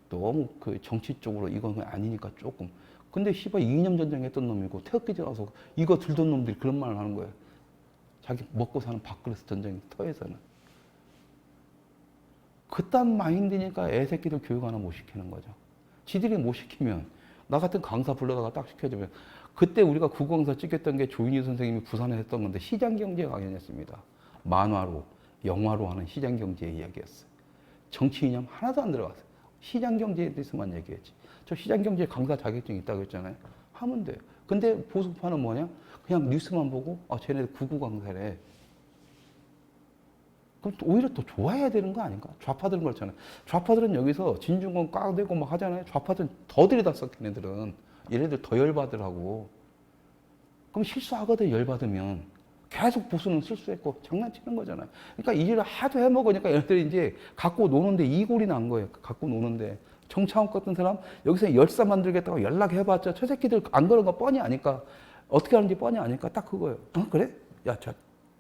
너무 그 정치 쪽으로 이건 아니니까 조금. 근데 씨발 이념 전쟁 했던 놈이고 태극기 들어서 이거 들던 놈들이 그런 말을 하는 거예요. 자기 먹고 사는 밥그릇 전쟁 터에서는. 그딴 마인드니까 애새끼들 교육 하나 못 시키는 거죠. 지들이 못 시키면 나 같은 강사 불러다가 딱 시켜주면, 그때 우리가 국어강사 찍혔던 게 조인희 선생님이 부산에 했던 건데 시장경제 강연이었습니다. 만화로, 영화로 하는 시장경제의 이야기였어요. 정치 이념 하나도 안 들어갔어요. 시장경제에 대해서만 얘기했지. 저 시장경제 강사 자격증 있다고 했잖아요. 하면 돼요. 근데 보수파는 뭐냐? 그냥 뉴스만 보고 쟤네들 국어강사래. 그럼 오히려 더 좋아해야 되는 거 아닌가? 좌파들은 그렇잖아요. 좌파들은 여기서 진중권 꽉 대고 막 하잖아요. 좌파들은 더 들이닥쳐, 걔네들은. 얘네들 더 열받으라고. 그럼 실수하거든, 열받으면. 계속 보수는 실수했고 장난치는 거잖아요. 그러니까 이 일을 하도 해먹으니까 얘네들이 이제 갖고 노는데 이골이 난 거예요. 갖고 노는데. 정창욱 같은 사람 여기서 열사 만들겠다고 연락해봤자 저 새끼들 안 그런 거 뻔히 아니까 어떻게 하는지 뻔히 아니까 딱 그거예요. 어 그래? 야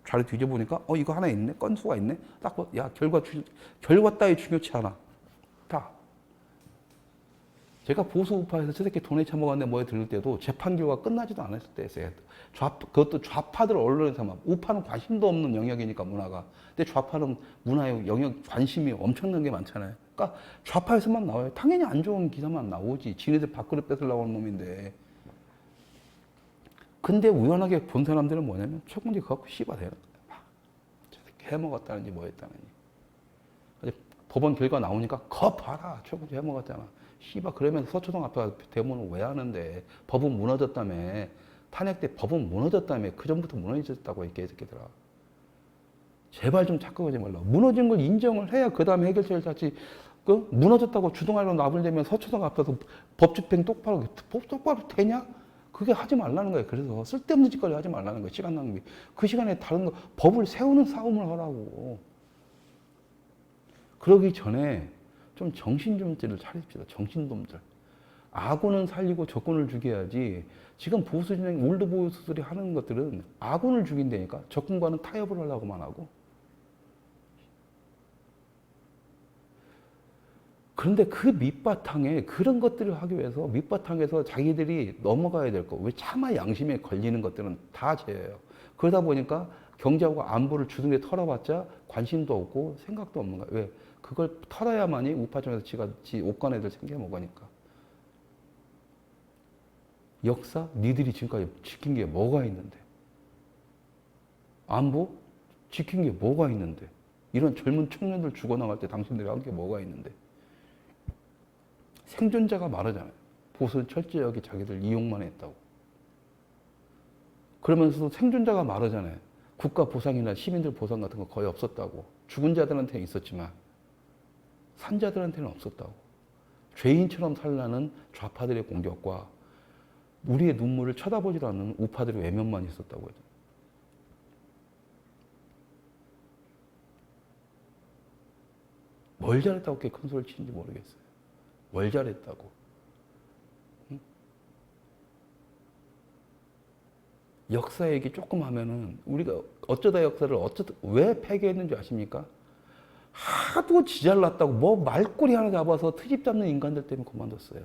잘 뒤져보니까 이거 하나 있네, 건수가 있네. 딱 야 결과 따위 중요치 않아. 다. 제가 보수 우파에서 저 새끼 돈에 처먹었는데 뭐에 들을 때도 재판 결과 끝나지도 않았을 때였어요. 그것도 좌파들 언론에서만. 우파는 관심도 없는 영역이니까 문화가. 근데 좌파는 문화의 영역 관심이 엄청난 게 많잖아요. 그러니까 좌파에서만 나와요. 당연히 안 좋은 기사만 나오지. 지네들 밥그릇 뺏으려고 하는 놈인데. 근데 우연하게 본 사람들은 뭐냐면 최고인지 그거 갖고 씨발해요. 저 새끼 해먹었다는지 뭐 했다는지. 법원 결과 나오니까 거 봐라. 최고인지 해먹었잖아. 씨발 그러면 서초동 앞에 대모는 왜 하는데. 법은 무너졌다며. 탄핵 때 법은 무너졌다며. 그 전부터 무너졌다고 이 개새끼들아. 제발 좀 착각하지 말라. 무너진 걸 인정을 해야 그 다음에 해결책을 찾지. 무너졌다고 주둥아리로 나불대면 서초동 앞에서 법 집행 똑바로 되냐? 그게 하지 말라는 거예요. 그래서 쓸데없는 짓거리 하지 말라는 거예요. 시간 낭비. 그 시간에 다른 거 법을 세우는 싸움을 하라고. 그러기 전에 좀 정신좀들을 차립시다. 정신dom들. 아군은 살리고 적군을 죽여야지. 지금 보수진영 올드보수들이 하는 것들은 아군을 죽인다니까. 적군과는 타협을 하려고만 하고. 그런데 그 밑바탕에 그런 것들을 하기 위해서 밑바탕에서 자기들이 넘어가야 될 거. 왜 차마 양심에 걸리는 것들은 다 죄예요. 그러다 보니까 경제하고 안보를 주둥이에 털어봤자 관심도 없고 생각도 없는 거야. 왜? 그걸 털어야만이 우파정에서 지 옷간 애들 생겨 먹으니까. 역사? 니들이 지금까지 지킨 게 뭐가 있는데? 안보? 지킨 게 뭐가 있는데? 이런 젊은 청년들 죽어나갈 때 당신들이 한 게 뭐가 있는데? 생존자가 말하잖아요. 보수는 철저하게 자기들 이용만 했다고. 그러면서도 생존자가 말하잖아요. 국가 보상이나 시민들 보상 같은 거 거의 없었다고. 죽은 자들한테는 있었지만 산자들한테는 없었다고. 죄인처럼 살라는 좌파들의 공격과 우리의 눈물을 쳐다보지도 않는 우파들의 외면만 있었다고 해요. 뭘 잘했다고 그렇게 큰 소리를 치는지 모르겠어요. 뭘 잘했다고. 응? 역사 얘기 조금 하면은 우리가 어쩌다 역사를 왜 폐기했는지 아십니까? 하도 지잘났다고 뭐 말꼬리 하나 잡아서 트집 잡는 인간들 때문에 그만뒀어요.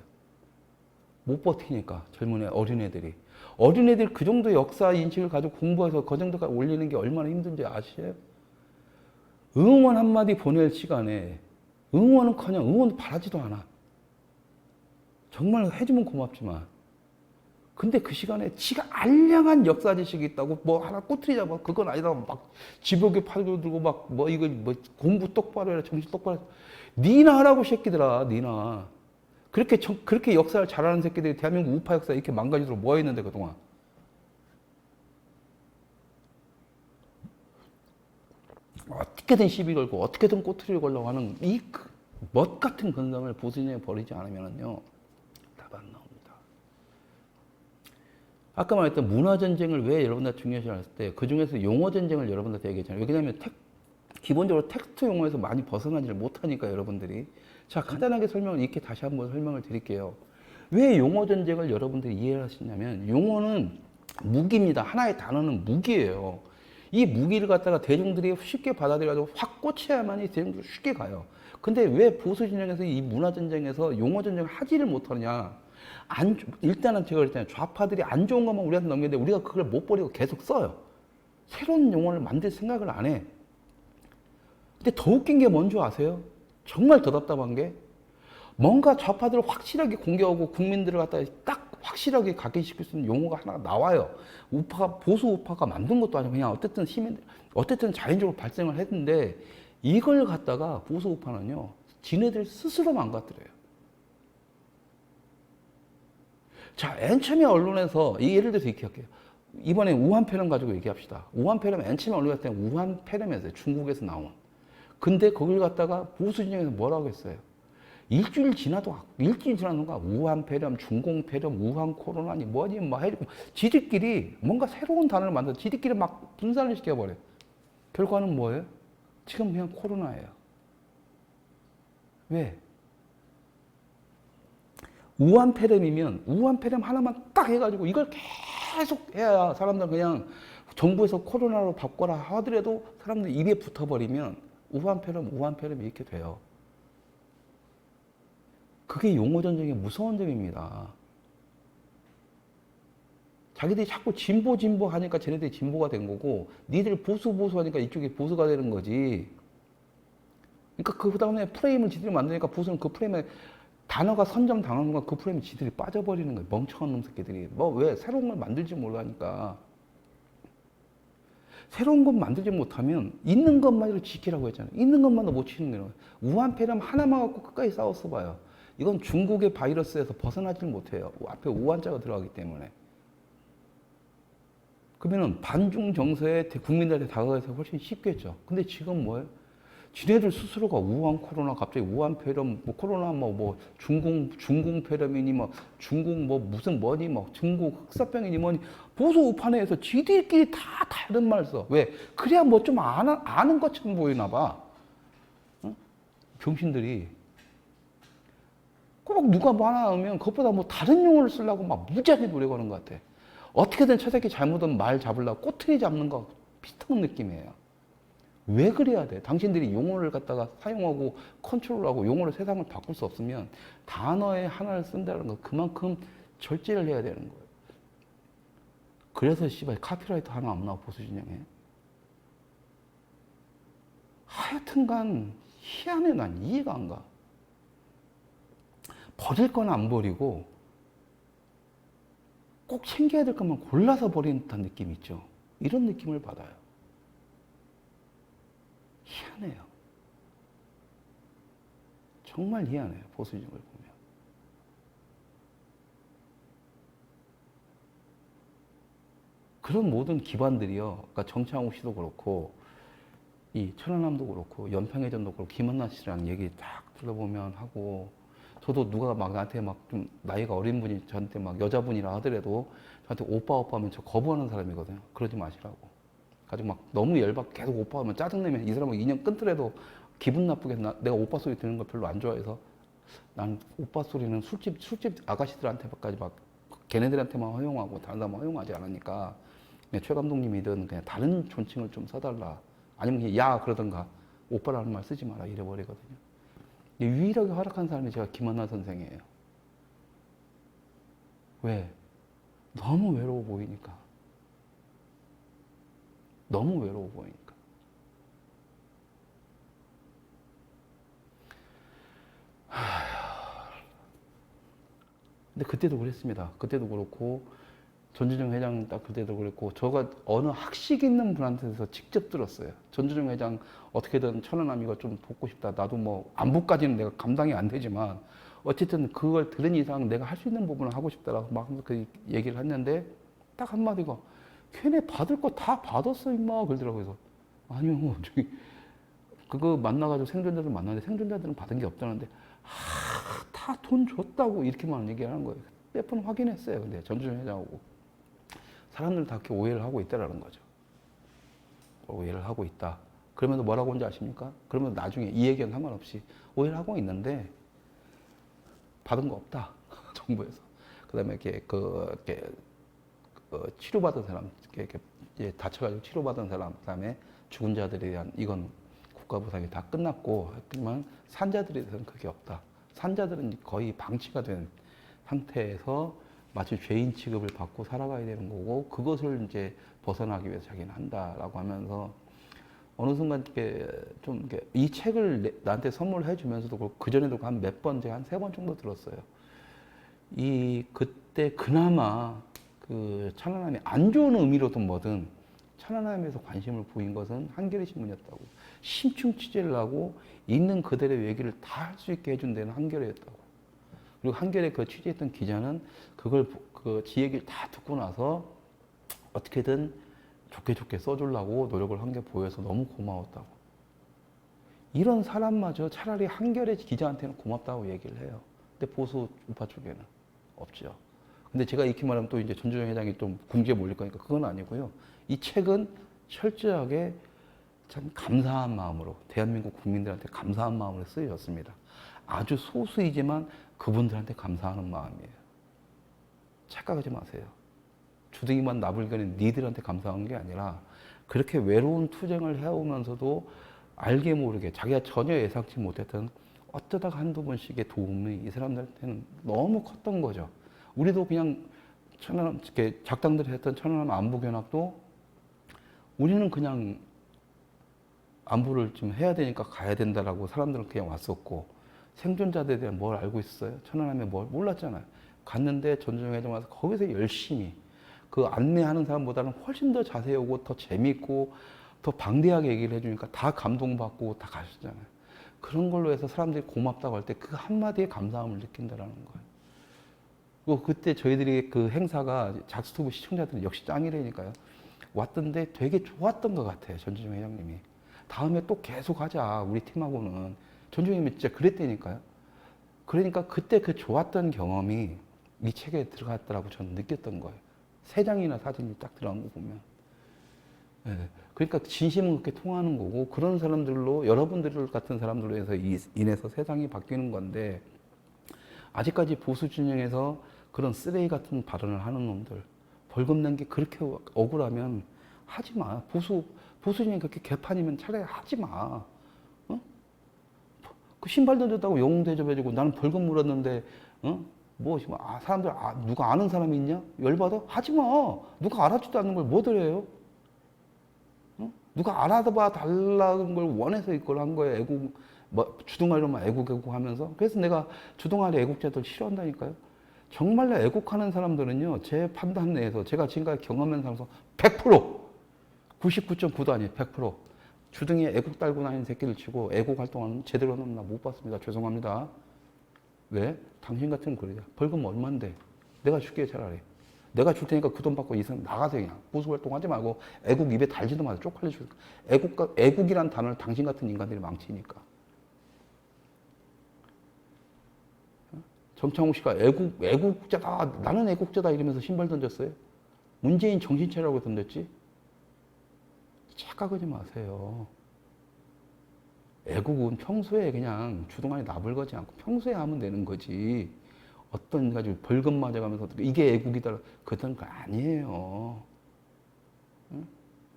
못 버티니까 젊은 어린애들이. 어린애들 그 정도 역사 인식을 가지고 공부해서 그 정도까지 올리는 게 얼마나 힘든지 아시죠? 응원 한마디 보낼 시간에 응원은커녕 응원도 바라지도 않아. 정말 해주면 고맙지만. 근데 그 시간에 지가 알량한 역사 지식이 있다고 뭐 하나 꼬투리 잡아. 그건 아니라고 막 지복에 팔고 들고 막 뭐 이거 뭐 공부 똑바로 해라. 정신 똑바로 해라. 니나 하라고 새끼들아. 니나. 그렇게 역사를 잘하는 새끼들이 대한민국 우파 역사 이렇게 망가지도록 뭐 했는데 그동안. 어떻게든 시비 걸고 어떻게든 꼬투리를 걸려고 하는 이 멋 같은 근성을 보수진영이 버리지 않으면요. 답 안 나옵니다. 아까 말했던 문화전쟁을 왜 여러분들 중요시 했을 때 그 중에서 용어전쟁을 여러분들한테 얘기했잖아요. 왜냐하면 기본적으로 텍스트 용어에서 많이 벗어나지를 못하니까 여러분들이. 자, 간단하게 설명을 이렇게 다시 한번 설명을 드릴게요. 왜 용어전쟁을 여러분들이 이해를 하시냐면 용어는 무기입니다. 하나의 단어는 무기예요. 이 무기를 갖다가 대중들이 쉽게 받아들여가지고 확 꽂혀야만이 대중들이 쉽게 가요. 근데 왜 보수진영에서 이 문화전쟁에서 용어전쟁을 하지를 못하느냐. 일단은 제가 그랬잖아요. 좌파들이 안 좋은 것만 우리한테 넘기는데 우리가 그걸 못 버리고 계속 써요. 새로운 용어를 만들 생각을 안 해. 근데 더 웃긴 게 뭔지 아세요? 정말 더 답답한 게 뭔가 좌파들을 확실하게 공격하고 국민들을 갖다 딱 확실하게 각인시킬 수 있는 용어가 하나 나와요. 보수 우파가 만든 것도 아니고 그냥 어쨌든 자연적으로 발생을 했는데 이걸 갖다가 보수 우파는요, 지네들 스스로 망가뜨려요. 자, 맨 처음에 언론에서 예를 들어서 이렇게 할게요. 이번에 우한 폐렴 가지고 얘기합시다. 우한 폐렴 맨 처음에 언론에 갔을 때 우한 폐렴이었어요. 중국에서 나온. 근데 거길 갖다가 보수 진영에서 뭐라고 했어요? 일주일 지나는가 우한 폐렴, 중공 폐렴, 우한 코로나니 뭐니 막 해주고 지들끼리 뭔가 새로운 단어를 만들어 지들끼리 막 분산을 시켜버려. 결과는 뭐예요? 지금 그냥 코로나예요. 왜? 우한 폐렴이면 우한 폐렴 하나만 딱 해가지고 이걸 계속 해야 사람들 그냥 정부에서 코로나로 바꿔라 하더라도 사람들 입에 붙어버리면 우한 폐렴 이렇게 돼요. 그게 용어 전쟁의 무서운 점입니다. 자기들이 자꾸 진보 하니까 쟤네들이 진보가 된 거고 니들 보수 하니까 이쪽이 보수가 되는 거지. 그러니까 그 다음에 프레임을 지들이 만드니까 보수는 그 프레임에 단어가 선점당하는 순간 그 프레임에 지들이 빠져버리는 거예요. 멍청한 놈 새끼들이. 뭐 왜 새로운 걸 만들지 몰라니까. 새로운 것 만들지 못하면 있는 것만으로 지키라고 했잖아요. 있는 것만도 못 지키는 거예요. 우한 폐렴 하나만 갖고 끝까지 싸웠어 봐요. 이건 중국의 바이러스에서 벗어나질 못해요. 앞에 우한자가 들어가기 때문에. 그러면은 반중 정서에 국민들한테 다가가서 훨씬 쉽겠죠. 근데 지금 뭐예요? 지네들 스스로가 우한 코로나, 갑자기 우한 폐렴, 뭐 코로나 뭐 중공 폐렴이니 뭐 중국 뭐 무슨 뭐니 뭐 중국 흑사병이니 뭐니 보수 우파내에서 지들끼리 다 다른 말 써. 왜? 그래야 뭐 좀 아는 것처럼 보이나 봐. 응? 병신들이. 꼭 누가 뭐 하나 하면 그것보다 뭐 다른 용어를 쓰려고 막 무지하게 노력하는 것 같아. 어떻게든 저 새끼 잘못은 말 잡으려고 꼬투리 잡는 거 비슷한 느낌이에요. 왜 그래야 돼? 당신들이 용어를 갖다가 사용하고 컨트롤하고 용어로 세상을 바꿀 수 없으면 단어에 하나를 쓴다는 거 그만큼 절제를 해야 되는 거예요. 그래서 씨발 카피라이트 하나 안 나와 보수 진영에. 하여튼간 희한해. 난 이해가 안 가. 버릴 건 안 버리고 꼭 챙겨야 될 것만 골라서 버리는 듯한 느낌이 있죠. 이런 느낌을 받아요. 희한해요. 정말 희한해요. 보수진영을 보면. 그런 모든 기반들이요. 그러니까 정창욱 씨도 그렇고 이 천안함도 그렇고 연평해전도 그렇고 김한나 씨랑 얘기 딱 들어보면 하고 저도 누가 막 나한테 막 좀 나이가 어린 분이 저한테 막 여자분이라 하더라도 저한테 오빠 하면 저 거부하는 사람이거든요. 그러지 마시라고. 가지고 막 너무 열받게 계속 오빠 하면 짜증내면 이 사람은 인연 끊더라도 기분 나쁘게 내가 오빠 소리 듣는 걸 별로 안 좋아해서 난 오빠 소리는 술집 아가씨들한테까지 막 걔네들한테만 허용하고 다른 사람 허용하지 않으니까 그냥 최 감독님이든 그냥 다른 존칭을 좀 써달라. 아니면 그냥 야 그러던가 오빠라는 말 쓰지 마라 이래버리거든요. 유일하게 허락한 사람이 제가 김한나 선생이에요. 왜? 너무 외로워 보이니까. 너무 외로워 보이니까. 근데 그때도 그랬습니다. 그때도 그렇고 전주정 회장 딱 그때도 그랬고 저가 어느 학식 있는 분한테서 직접 들었어요. 전주정 회장 어떻게든 천안함 이거 좀 돕고 싶다. 나도 뭐 안보까지는 내가 감당이 안 되지만 어쨌든 그걸 들은 이상 내가 할 수 있는 부분을 하고 싶다라고 막 그 얘기를 했는데 딱 한마디가 걔네 받을 거 다 받았어 임마 그러더라고요. 그래서 아니요 저기 그거 만나가지고 생존자들 만나는데 생존자들은 받은 게 없다는데 다 돈 줬다고 이렇게만 얘기를 하는 거예요. 몇 번 확인했어요. 근데 전주정 회장하고 사람들 다 그렇게 오해를 하고 있다라는 거죠. 오해를 하고 있다. 그러면서 뭐라고 하는지 아십니까? 그러면 나중에 이 얘기는 상관없이 오해를 하고 있는데 받은 거 없다. 정부에서. 그다음에 이렇게 치료받은 사람, 이렇게 다쳐가지고 치료받은 사람, 그다음에 죽은 자들에 대한 이건 국가 보상이 다 끝났고 하지만 산자들에 대해서는 그게 없다. 산자들은 거의 방치가 된 상태에서 마치 죄인 취급을 받고 살아가야 되는 거고 그것을 이제 벗어나기 위해서 자기는 한다라고 하면서 어느 순간 좀 이 책을 나한테 선물해 주면서도 그렇고 그 전에도 한 몇 번 제가 한 3번 정도 들었어요. 그때 그나마 그 천안함이 안 좋은 의미로든 뭐든 천안함에서 관심을 보인 것은 한겨레 신문이었다고. 심층 취재를 하고 있는 그대로의 얘기를 다 할 수 있게 해준 데는 한겨레였다고. 그리고 한겨레 그 취재했던 기자는 그걸 지 얘기를 다 듣고 나서 어떻게든 좋게 써주려고 노력을 한 게 보여서 너무 고마웠다고. 이런 사람마저 차라리 한겨레 기자한테는 고맙다고 얘기를 해요. 근데 보수 우파 쪽에는 없죠. 근데 제가 이렇게 말하면 또 이제 전주영 회장이 좀 궁지에 몰릴 거니까 그건 아니고요. 이 책은 철저하게 참 감사한 마음으로 대한민국 국민들한테 감사한 마음으로 쓰여졌습니다. 아주 소수이지만 그분들한테 감사하는 마음이에요. 착각하지 마세요. 주둥이만 나불거리는 니들한테 감사한 게 아니라 그렇게 외로운 투쟁을 해오면서도 알게 모르게 자기가 전혀 예상치 못했던 어쩌다가 한두 번씩의 도움이 이 사람들한테는 너무 컸던 거죠. 우리도 그냥 천안함, 이렇게 작당들이 했던 천안함 안보견학도 우리는 그냥 안보를 좀 해야 되니까 가야 된다라고 사람들은 그냥 왔었고 생존자들에 대한 뭘 알고 있었어요? 천안함에 뭘 몰랐잖아요. 갔는데 전주영 회장 와서 거기서 열심히 그 안내하는 사람보다는 훨씬 더 자세히 오고 더 재밌고 더 방대하게 얘기를 해주니까 다 감동받고 다 가셨잖아요. 그런 걸로 해서 사람들이 고맙다고 할 때 그 한마디에 감사함을 느낀다라는 거예요. 그리고 그때 저희들이 그 행사가 작스투브 시청자들은 역시 짱이라니까요. 왔던데 되게 좋았던 것 같아요. 전주영 회장님이. 다음에 또 계속 하자. 우리 팀하고는. 전주영 회장님이 진짜 그랬다니까요. 그러니까 그때 그 좋았던 경험이 이 책에 들어갔다라고 저는 느꼈던 거예요. 3장이나 사진이 딱 들어간 거 보면. 네. 그러니까 진심은 그렇게 통하는 거고 그런 사람들로 여러분들 같은 사람들로 해서 인해서 세상이 바뀌는 건데 아직까지 보수 진영에서 그런 쓰레기 같은 발언을 하는 놈들 벌금 낸 게 그렇게 억울하면 하지 마. 보수 진영이 그렇게 개판이면 차라리 하지 마. 어? 그 신발 던졌다고 영웅 대접해주고 나는 벌금 물었는데 사람들 누가 아는 사람이 있냐? 열받아? 하지 마. 누가 알아주지도 않는 걸 뭐들 해요? 누가 알아봐 달라는 걸 원해서 이걸 한 거예요. 주둥아리로만 애국 하면서. 그래서 내가 주둥아리 애국자들 싫어한다니까요. 정말로 애국하는 사람들은요, 제 판단 내에서 제가 지금까지 경험한 사람에서 100%, 99.9도 아니에요. 100%. 주둥이에 애국 달고 다니는 새끼를 치고 애국 활동하는 제대로는 나 못 봤습니다. 죄송합니다. 왜? 당신 같은 그래요. 벌금 얼만데? 내가 줄게 차라리. 내가 줄 테니까 그 돈 받고 이 사람 나가세요 그냥. 보수 활동하지 말고 애국 입에 달지도 마세요. 쪽팔려 주세요. 애국이란 단어를 당신 같은 인간들이 망치니까. 정창욱 씨가 애국자다. 나는 애국자다 이러면서 신발 던졌어요. 문재인 정신 차리라고 던졌지. 착각하지 마세요. 애국은 평소에 그냥 주둥아리 나불거지 않고 평소에 하면 되는 거지. 어떤 가지고 벌금 맞아가면서 이게 애국이다. 그런 거 아니에요.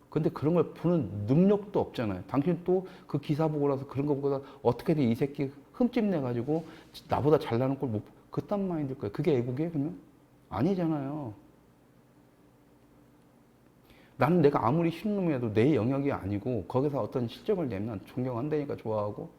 근데 그런 걸 보는 능력도 없잖아요. 당신 또 그 기사 보고 나서 그런 거보다 어떻게든 이 새끼 흠집 내가지고 나보다 잘나는 걸 못, 그딴 마인드일 거예요. 그게 애국이에요, 그러면? 아니잖아요. 나는 내가 아무리 신놈이라도 내 영역이 아니고 거기서 어떤 실적을 내면 존경한다니까 좋아하고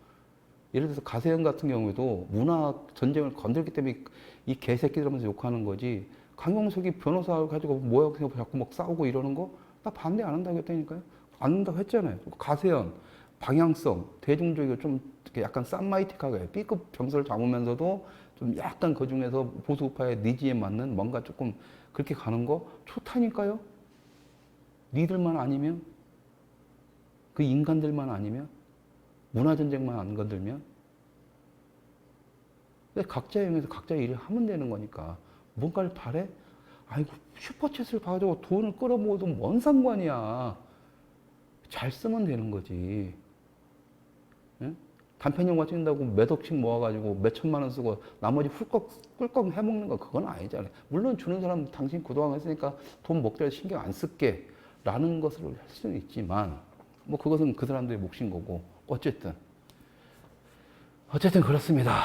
예를 들어서 가세현 같은 경우에도 문학 전쟁을 건들기 때문에 이 개새끼들 하면서 욕하는 거지 강용석이 변호사 가지고 뭐야 그냥 자꾸 막 싸우고 이러는 거 나 반대 안 한다고 했다니까요. 안 한다고 했잖아요. 가세현 방향성 대중적이고 좀 약간 쌈마이틱하게 B급 병설을 잡으면서도 좀 약간 그 중에서 보수 우파의 니즈에 맞는 뭔가 조금 그렇게 가는 거 좋다니까요. 니들만 아니면 그 인간들만 아니면 문화전쟁만 안 건들면 각자의 영역에서 각자의 일을 하면 되는 거니까 뭔가를 바래? 아이고 슈퍼챗을 봐가지고 돈을 끌어모아도 뭔 상관이야. 잘 쓰면 되는 거지. 응? 단편 영화 찍는다고 몇 억씩 모아가지고 몇 천만 원 쓰고 나머지 꿀꺽 해먹는 거 그건 아니잖아요. 물론 주는 사람 당신 그동안 했으니까 돈 먹더라도 신경 안 쓸게 라는 것을 할 수는 있지만 뭐 그것은 그 사람들의 몫인 거고 어쨌든 그렇습니다.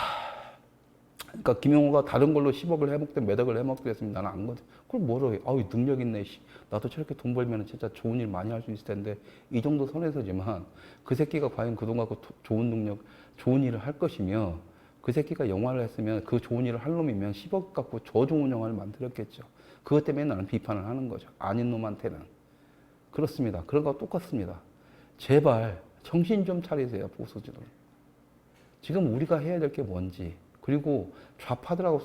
그러니까 김용호가 다른 걸로 10억을 해먹든 몇 억을 해먹든 했으면 나는 안 거든. 그걸 뭐로 해? 아우 능력 있네. 나도 저렇게 돈 벌면 진짜 좋은 일 많이 할 수 있을 텐데 이 정도 선에서지만 그 새끼가 과연 그 돈 갖고 좋은 능력, 좋은 일을 할 것이며 그 새끼가 영화를 했으면 그 좋은 일을 할 놈이면 10억 갖고 저 좋은 영화를 만들었겠죠. 그것 때문에 나는 비판을 하는 거죠. 아닌 놈한테는. 그렇습니다. 그런 거 똑같습니다. 제발 정신 좀 차리세요. 보수지들. 지금 우리가 해야 될 게 뭔지 그리고 좌파들하고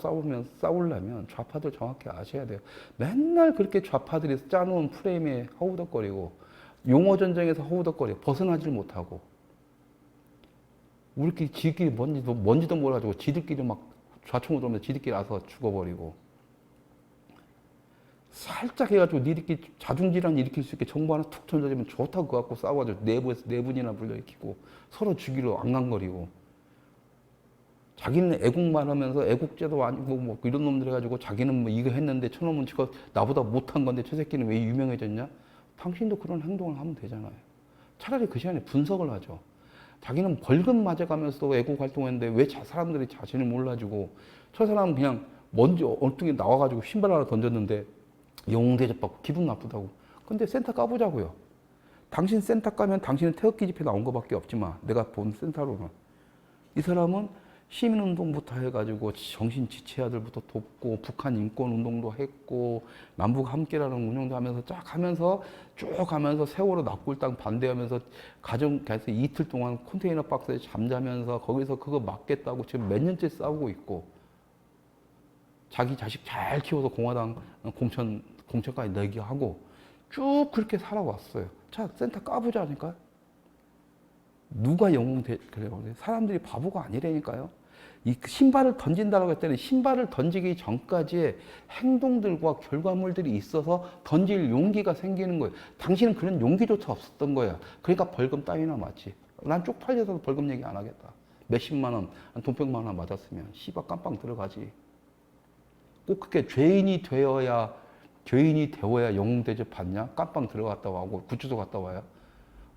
싸우려면 좌파들 정확히 아셔야 돼요. 맨날 그렇게 좌파들이 짜놓은 프레임에 허우덕거리고 용어 전쟁에서 허우덕거리고 벗어나질 못하고 우리끼리 지들끼리 뭔지도 몰라가지고 지들끼리 막 좌충우돌 하면서 지들끼리 와서 죽어버리고. 살짝 해가지고 니들끼리 자중질환 일으킬 수 있게 정보 하나 툭 던져주면 좋다고 그거 갖고 싸워가지고 내부에서 네 분이나 불러일으키고 서로 죽이러 앙앙거리고. 자기는 애국만 하면서 애국제도 아니고 뭐 이런 놈들 해가지고 자기는 뭐 이거 했는데 저놈은 지금 나보다 못한 건데 저 새끼는 왜 유명해졌냐? 당신도 그런 행동을 하면 되잖아요. 차라리 그 시간에 분석을 하죠. 자기는 벌금 맞아가면서도 애국 활동했는데 왜 사람들이 자신을 몰라주고 저 사람은 그냥 먼저 엉뚱히 나와가지고 신발 하나 던졌는데 영웅 대접받고 기분 나쁘다고. 근데 센터 까보자고요. 당신 센터 까면 당신은 태극기 집회 나온 것밖에 없지만 내가 본 센터로는 이 사람은 시민운동부터 해가지고 정신지체아들부터 돕고 북한 인권운동도 했고 남북 함께라는 운동도 하면서 쫙 하면서 쭉 가면서 세월호 납골당 반대하면서 가정에서 이틀 동안 컨테이너 박스에 잠자면서 거기서 그거 막겠다고 지금 몇 년째 싸우고 있고 자기 자식 잘 키워서 공화당 공천까지 내게 하고 쭉 그렇게 살아왔어요. 자, 센터 까보자니까. 누가 그래요? 사람들이 바보가 아니라니까요. 이 신발을 던진다고 했더니 신발을 던지기 전까지의 행동들과 결과물들이 있어서 던질 용기가 생기는 거예요. 당신은 그런 용기조차 없었던 거야. 그러니까 벌금 따위나 맞지. 난 쪽팔려서 벌금 얘기 안 하겠다. 몇십만 원, 한 돈 100만 원 맞았으면 씨발 깜빵 들어가지. 꼭 그렇게 죄인이 되어야 영웅 대접 받냐? 깜빵 들어갔다 와고 구치소 갔다 와야.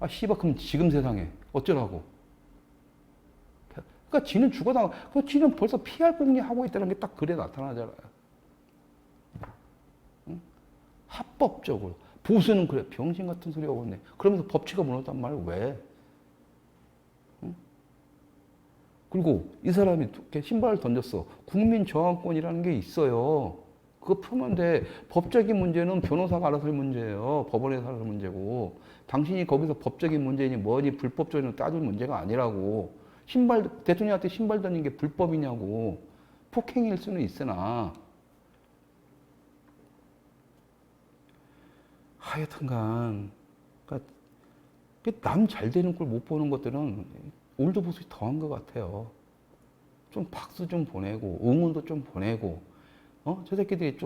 아 씨발 그럼 지금 세상에 어쩌라고? 그러니까 지는 죽어나가. 그 지는 벌써 피할 복리 하고 있다는 게 딱 그래 나타나잖아요. 응? 합법적으로 보수는 그래 병신 같은 소리 하고 있네. 그러면서 법치가 무너졌단 말이야. 왜? 응? 그리고 이 사람이 이렇게 신발을 던졌어. 국민 저항권이라는 게 있어요. 그거 풀면 돼. 법적인 문제는 변호사가 알아서 할 문제예요. 법원에서 알아서 할 문제고. 당신이 거기서 법적인 문제니 뭐니 불법적인 따질 문제가 아니라고. 대통령한테 신발 던진 게 불법이냐고. 폭행일 수는 있으나. 하여튼간, 그러니까 남 잘 되는 꼴 못 보는 것들은 올드보스이 더한 것 같아요. 좀 박수 좀 보내고, 응원도 좀 보내고, 저 새끼들이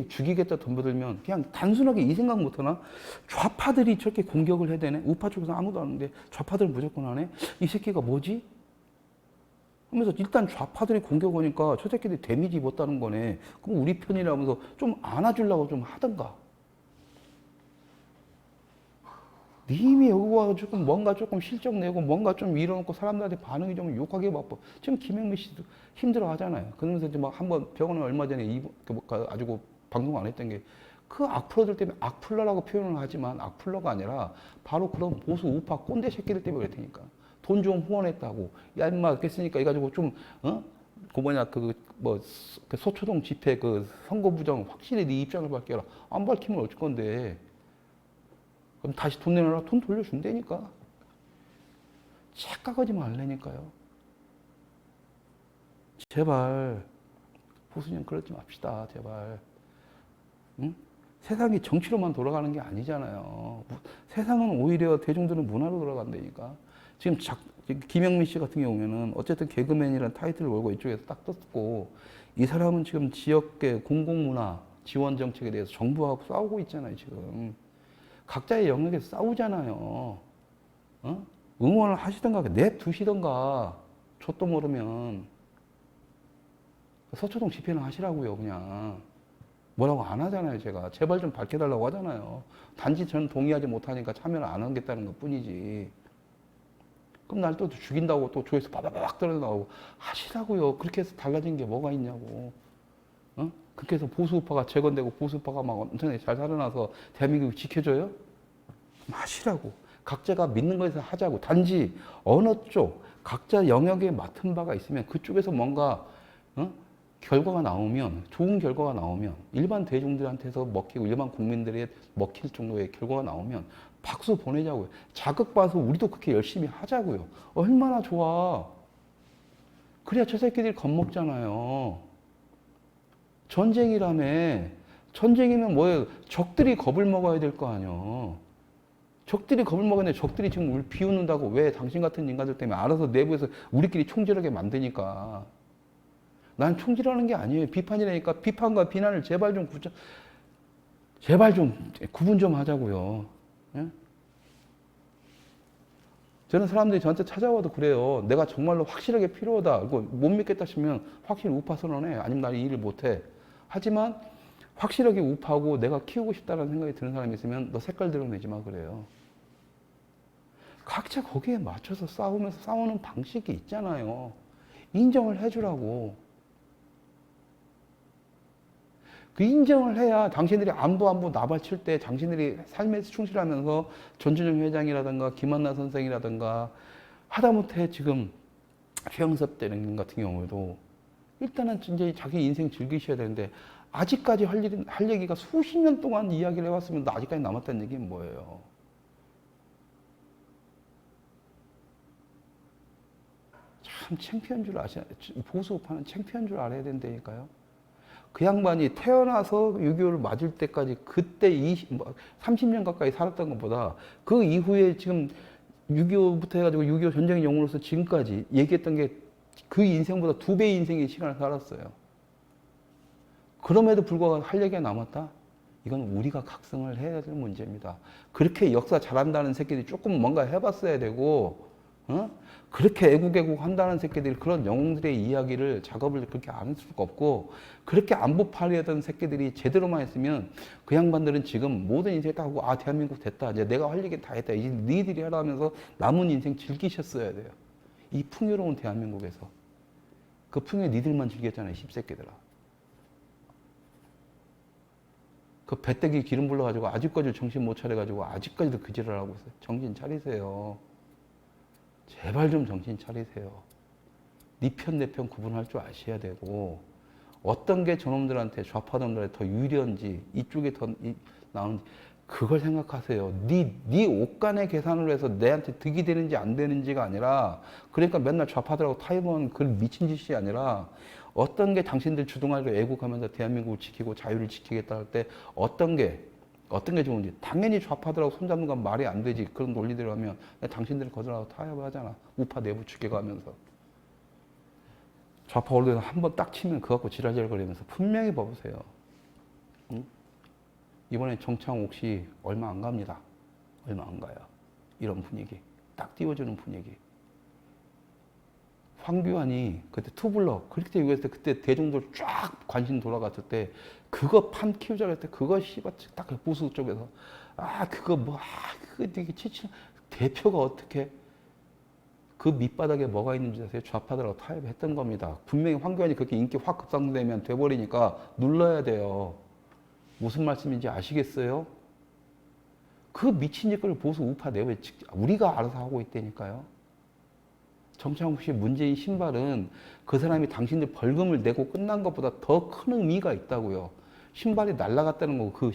죽이겠다 덤벼들면 그냥 단순하게 이 생각 못 하나? 좌파들이 저렇게 공격을 해야 되네? 우파 쪽에서 아무도 안 하는데 좌파들은 무조건 하네? 이 새끼가 뭐지? 하면서 일단 좌파들이 공격 오니까 저 새끼들이 데미지 입었다는 거네. 그럼 우리 편이라면서 좀 안아주려고 좀 하던가. 님이 여기 와가지고 뭔가 조금 실적 내고 뭔가 좀 이뤄놓고 사람들한테 반응이 좀 욕하게 바빠. 지금 김영미 씨도 힘들어 하잖아요. 그러면서 이제 막 한번 병원에 얼마 전에 가지고 방송 안 했던 게 그 악플러들 때문에 악플러라고 표현을 하지만 악플러가 아니라 바로 그런 보수 우파 꼰대 새끼들 때문에 그랬다니까. 돈 좀 후원했다고. 야, 임마, 그랬으니까 이가지고 좀, 소초동 집회 선거 부정 확실히 네 입장을 밝혀라. 안 밝히면 어쩔 건데. 그럼 다시 돈 내놔라. 돈 돌려준다니까. 착각하지 말라니까요. 제발 보수님 그러지 맙시다. 제발. 응? 세상이 정치로만 돌아가는 게 아니잖아요. 세상은 오히려 대중들은 문화로 돌아간다니까. 지금 김영민 씨 같은 경우에는 어쨌든 개그맨이라는 타이틀을 걸고 이쪽에서 딱 떴고 이 사람은 지금 지역계 공공문화 지원 정책에 대해서 정부하고 싸우고 있잖아요. 지금. 각자의 영역에서 싸우잖아요. 응원을 하시던가 냅두시던가 좆도 모르면 서초동 집회는 하시라고요. 그냥 뭐라고 안 하잖아요. 제가 제발 좀 밝혀달라고 하잖아요. 단지 저는 동의하지 못하니까 참여를 안 하겠다는 것 뿐이지. 그럼 날 또 죽인다고 또 조회수 바바박 떨어나오고 하시라고요. 그렇게 해서 달라진 게 뭐가 있냐고. 그렇게 해서 보수우파가 재건되고 보수우파가 막 엄청나게 잘 살아나서 대한민국이 지켜줘요? 그럼 하시라고. 각자가 믿는 것에서 하자고. 단지 어느 쪽 각자 영역에 맡은 바가 있으면 그쪽에서 뭔가 결과가 나오면 좋은 결과가 나오면 일반 대중들한테서 먹히고 일반 국민들의 먹힐 정도의 결과가 나오면 박수 보내자고요. 자극받아서 우리도 그렇게 열심히 하자고요. 얼마나 좋아. 그래야 저 새끼들이 겁먹잖아요. 전쟁이라며. 전쟁이면 뭐예요? 적들이 겁을 먹어야 될 거 아니에요. 적들이 겁을 먹었는데 적들이 지금 우리 비웃는다고. 왜? 당신 같은 인간들 때문에 알아서 내부에서 우리끼리 총질하게 만드니까. 난 총질하는 게 아니에요. 비판이라니까. 비판과 비난을 제발 좀 구분 좀 하자고요. 예? 저는 사람들이 저한테 찾아와도 그래요. 내가 정말로 확실하게 필요하다. 못 믿겠다 싶으면 확실히 우파 선언해. 아니면 나는 이 일을 못해. 하지만 확실하게 우파하고 내가 키우고 싶다는 생각이 드는 사람이 있으면 너 색깔 드러내지 마 그래요. 각자 거기에 맞춰서 싸우면서 싸우는 방식이 있잖아요. 인정을 해주라고. 그 인정을 해야 당신들이 안보 나발칠 때 당신들이 삶에서 충실하면서 전준영 회장이라든가 김한나 선생이라든가 하다못해 지금 최영섭 대령님 같은 경우에도 일단은 이제 자기 인생 즐기셔야 되는데 아직까지 할 얘기가 수십 년 동안 이야기를 해왔으면 아직까지 남았다는 얘기는 뭐예요? 참 창피한 줄 보수 우파는 창피한 줄 알아야 된다니까요. 그 양반이 태어나서 6.25를 맞을 때까지 그때 30년 가까이 살았던 것보다 그 이후에 지금 6.25부터 해가지고 6.25 전쟁의 영웅으로서 지금까지 얘기했던 게 그 인생보다 2배의 인생의 시간을 살았어요. 그럼에도 불구하고 할 얘기가 남았다? 이건 우리가 각성을 해야 될 문제입니다. 그렇게 역사 잘한다는 새끼들이 조금 뭔가 해봤어야 되고, 그렇게 애국애국 한다는 새끼들이 그런 영웅들의 이야기를 작업을 그렇게 안 할 수가 없고, 그렇게 안보파리하던 새끼들이 제대로만 했으면 그 양반들은 지금 모든 인생 다 하고, 아, 대한민국 됐다. 이제 내가 할 얘기 다 했다. 이제 니들이 하라 하면서 남은 인생 즐기셨어야 돼요. 이 풍요로운 대한민국에서. 그 풍요 니들만 즐겼잖아요, 십새끼들아. 그 배때기 기름 불러가지고 아직까지 정신 못 차려가지고 아직까지도 그 지랄을 하고 있어요. 정신 차리세요. 제발 좀 정신 차리세요. 네 편, 내 편 구분할 줄 아셔야 되고, 어떤 게 저놈들한테, 좌파놈들한테 더 유리한지, 이쪽에 더 나은지, 그걸 생각하세요. 네 옷간의 계산으로 해서 내한테 득이 되는지 안 되는지가 아니라, 그러니까 맨날 좌파들하고 타협하는 그 미친 짓이 아니라, 어떤 게 당신들 주둥아리로 애국하면서 대한민국을 지키고 자유를 지키겠다 할 때 어떤 게 좋은지. 당연히 좌파들하고 손잡는 건 말이 안 되지. 그런 논리대로 하면 당신들이 거절하고 타협을 하잖아. 우파 내부 죽여가면서. 좌파 언론에서 한번 딱 치면 그거 갖고 지랄지랄거리면서 분명히 봐보세요. 응? 이번에 정창욱 씨 얼마 안 갑니다. 얼마 안 가요. 이런 분위기. 딱 띄워주는 분위기. 황교안이 그때 투블럭 그렇게 얘기했을 때 그때 대중들 쫙 관심 돌아갔을 때 그거 판 키우자고 했을 때 그거 씨발 딱 보수 쪽에서 그거 되게 치치 대표가 어떻게 그 밑바닥에 뭐가 있는지 아세요? 좌파들하고 타협했던 겁니다. 분명히 황교안이 그렇게 인기 확 급상되면 돼버리니까 눌러야 돼요. 무슨 말씀인지 아시겠어요? 그 미친 짓거리를 보수 우파 내부에 우리가 알아서 하고 있다니까요. 정창욱 씨 문재인 신발은 그 사람이 당신들 벌금을 내고 끝난 것보다 더 큰 의미가 있다고요. 신발이 날아갔다는 거, 그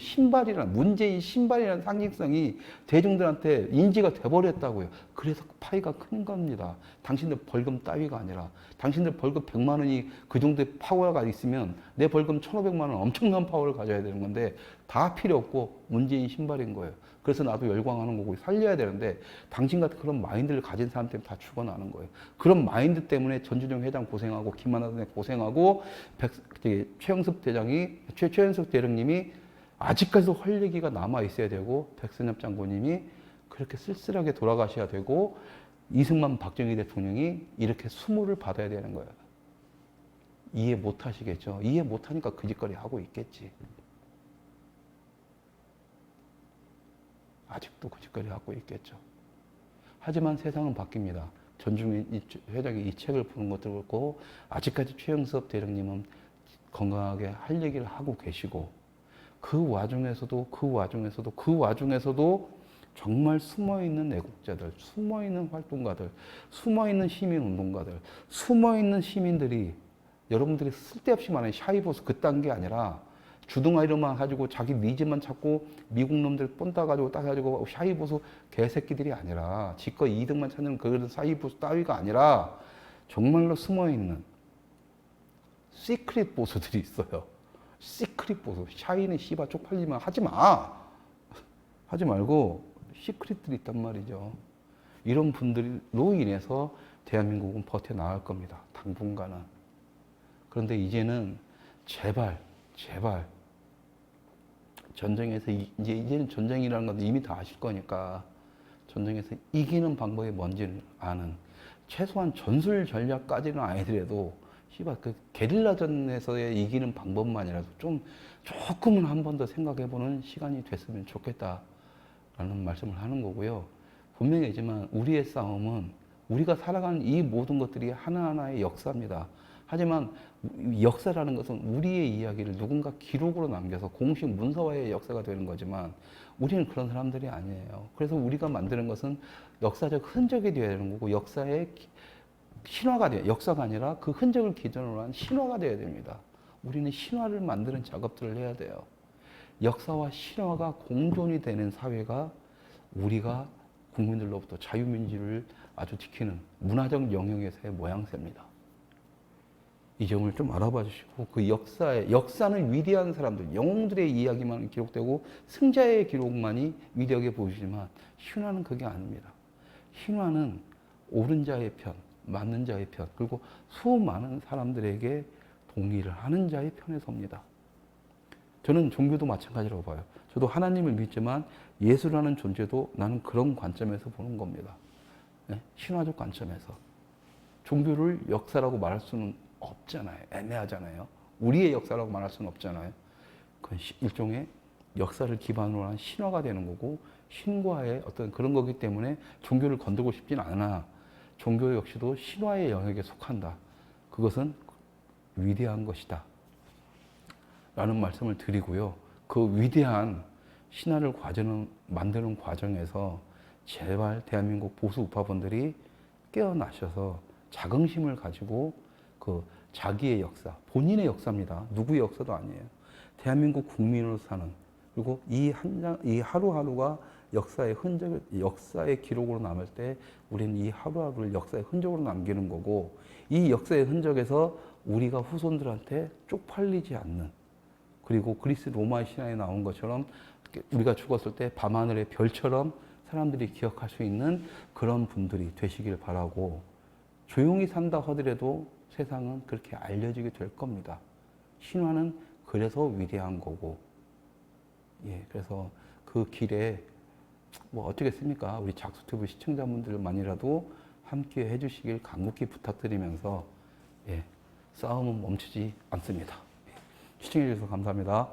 문재인 신발이라는 상징성이 대중들한테 인지가 돼버렸다고요. 그래서 파이가 큰 겁니다. 당신들 벌금 따위가 아니라, 당신들 벌금 100만 원이 그 정도의 파워가 있으면 내 벌금 1,500만 원 엄청난 파워를 가져야 되는 건데 다 필요 없고 문재인 신발인 거예요. 그래서 나도 열광하는 거고 살려야 되는데 당신 같은 그런 마인드를 가진 사람 때문에 다 죽어나는 거예요. 그런 마인드 때문에 전준영 회장 고생하고 김만하 선생 고생하고 최영섭 대령님이 아직까지도 할 얘기가 남아 있어야 되고 백선엽 장군님이 그렇게 쓸쓸하게 돌아가셔야 되고 이승만 박정희 대통령이 이렇게 수모를 받아야 되는 거예요. 이해 못 하시겠죠? 이해 못 하니까 그 짓거리 하고 있겠지. 아직도 그 짓거리 하고 있겠죠. 하지만 세상은 바뀝니다. 전준희 회장이 이 책을 보는 것도 그렇고 아직까지 최영섭 대령님은 건강하게 할 얘기를 하고 계시고 그 와중에서도 정말 숨어있는 애국자들, 숨어있는 활동가들, 숨어있는 시민운동가들, 숨어있는 시민들이 여러분들이 쓸데없이 말하는 샤이보스 그딴 게 아니라 주둥아리로만 가지고 자기 니즈만 찾고 미국 놈들 뻔따 가지고 딱 해가지고 샤이보수 개새끼들이 아니라 지껏 이득만 찾는 그런 샤이보수 따위가 아니라 정말로 숨어있는 시크릿 보수들이 있어요. 시크릿 보수. 샤이는 씨발 쪽팔리면 하지 마. 하지 말고 시크릿들이 있단 말이죠. 이런 분들로 인해서 대한민국은 버텨나갈 겁니다. 당분간은. 그런데 이제는 제발 전쟁에서 이제는 전쟁이라는 건 이미 다 아실 거니까 전쟁에서 이기는 방법이 뭔지를 아는 최소한 전술 전략까지는 아니더라도 씨발 그 게릴라전에서의 이기는 방법만이라도 조금은 한 번 더 생각해보는 시간이 됐으면 좋겠다라는 말씀을 하는 거고요. 분명히지만 우리의 싸움은 우리가 살아가는 이 모든 것들이 하나하나의 역사입니다. 하지만 역사라는 것은 우리의 이야기를 누군가 기록으로 남겨서 공식 문서화의 역사가 되는 거지만 우리는 그런 사람들이 아니에요. 그래서 우리가 만드는 것은 역사적 흔적이 되어야 되는 거고 역사의 신화가 돼요. 역사가 아니라 그 흔적을 기준으로 한 신화가 되어야 됩니다. 우리는 신화를 만드는 작업들을 해야 돼요. 역사와 신화가 공존이 되는 사회가 우리가 국민들로부터 자유민주를 아주 지키는 문화적 영역에서의 모양새입니다. 이 점을 좀 알아봐 주시고 그 역사는 위대한 사람들, 영웅들의 이야기만 기록되고 승자의 기록만이 위대하게 보이지만 신화는 그게 아닙니다. 신화는 옳은 자의 편, 맞는 자의 편, 그리고 수많은 사람들에게 동의를 하는 자의 편에 섭니다. 저는 종교도 마찬가지라고 봐요. 저도 하나님을 믿지만 예수라는 존재도 나는 그런 관점에서 보는 겁니다. 네? 신화적 관점에서. 종교를 역사라고 말할 수는 없잖아요. 애매하잖아요. 우리의 역사라고 말할 수는 없잖아요. 그건 일종의 역사를 기반으로 한 신화가 되는 거고 신과의 어떤 그런 거기 때문에 종교를 건들고 싶진 않아. 종교 역시도 신화의 영역에 속한다. 그것은 위대한 것이다. 라는 말씀을 드리고요. 그 위대한 신화를 만드는 과정에서 제발 대한민국 보수 우파분들이 깨어나셔서 자긍심을 가지고 그 자기의 역사, 본인의 역사입니다. 누구의 역사도 아니에요. 대한민국 국민으로 사는 그리고 이 하루하루가 역사의 기록으로 남을 때 우리는 이 하루하루를 역사의 흔적으로 남기는 거고 이 역사의 흔적에서 우리가 후손들한테 쪽팔리지 않는 그리고 그리스 로마 신화에 나온 것처럼 우리가 죽었을 때 밤하늘의 별처럼 사람들이 기억할 수 있는 그런 분들이 되시길 바라고 조용히 산다 하더라도 세상은 그렇게 알려지게 될 겁니다. 신화는 그래서 위대한 거고 예, 그래서 그 길에 뭐 어쩌겠습니까? 우리 작수튜브 시청자분들만이라도 함께 해주시길 간곡히 부탁드리면서 예, 싸움은 멈추지 않습니다. 시청해주셔서 감사합니다.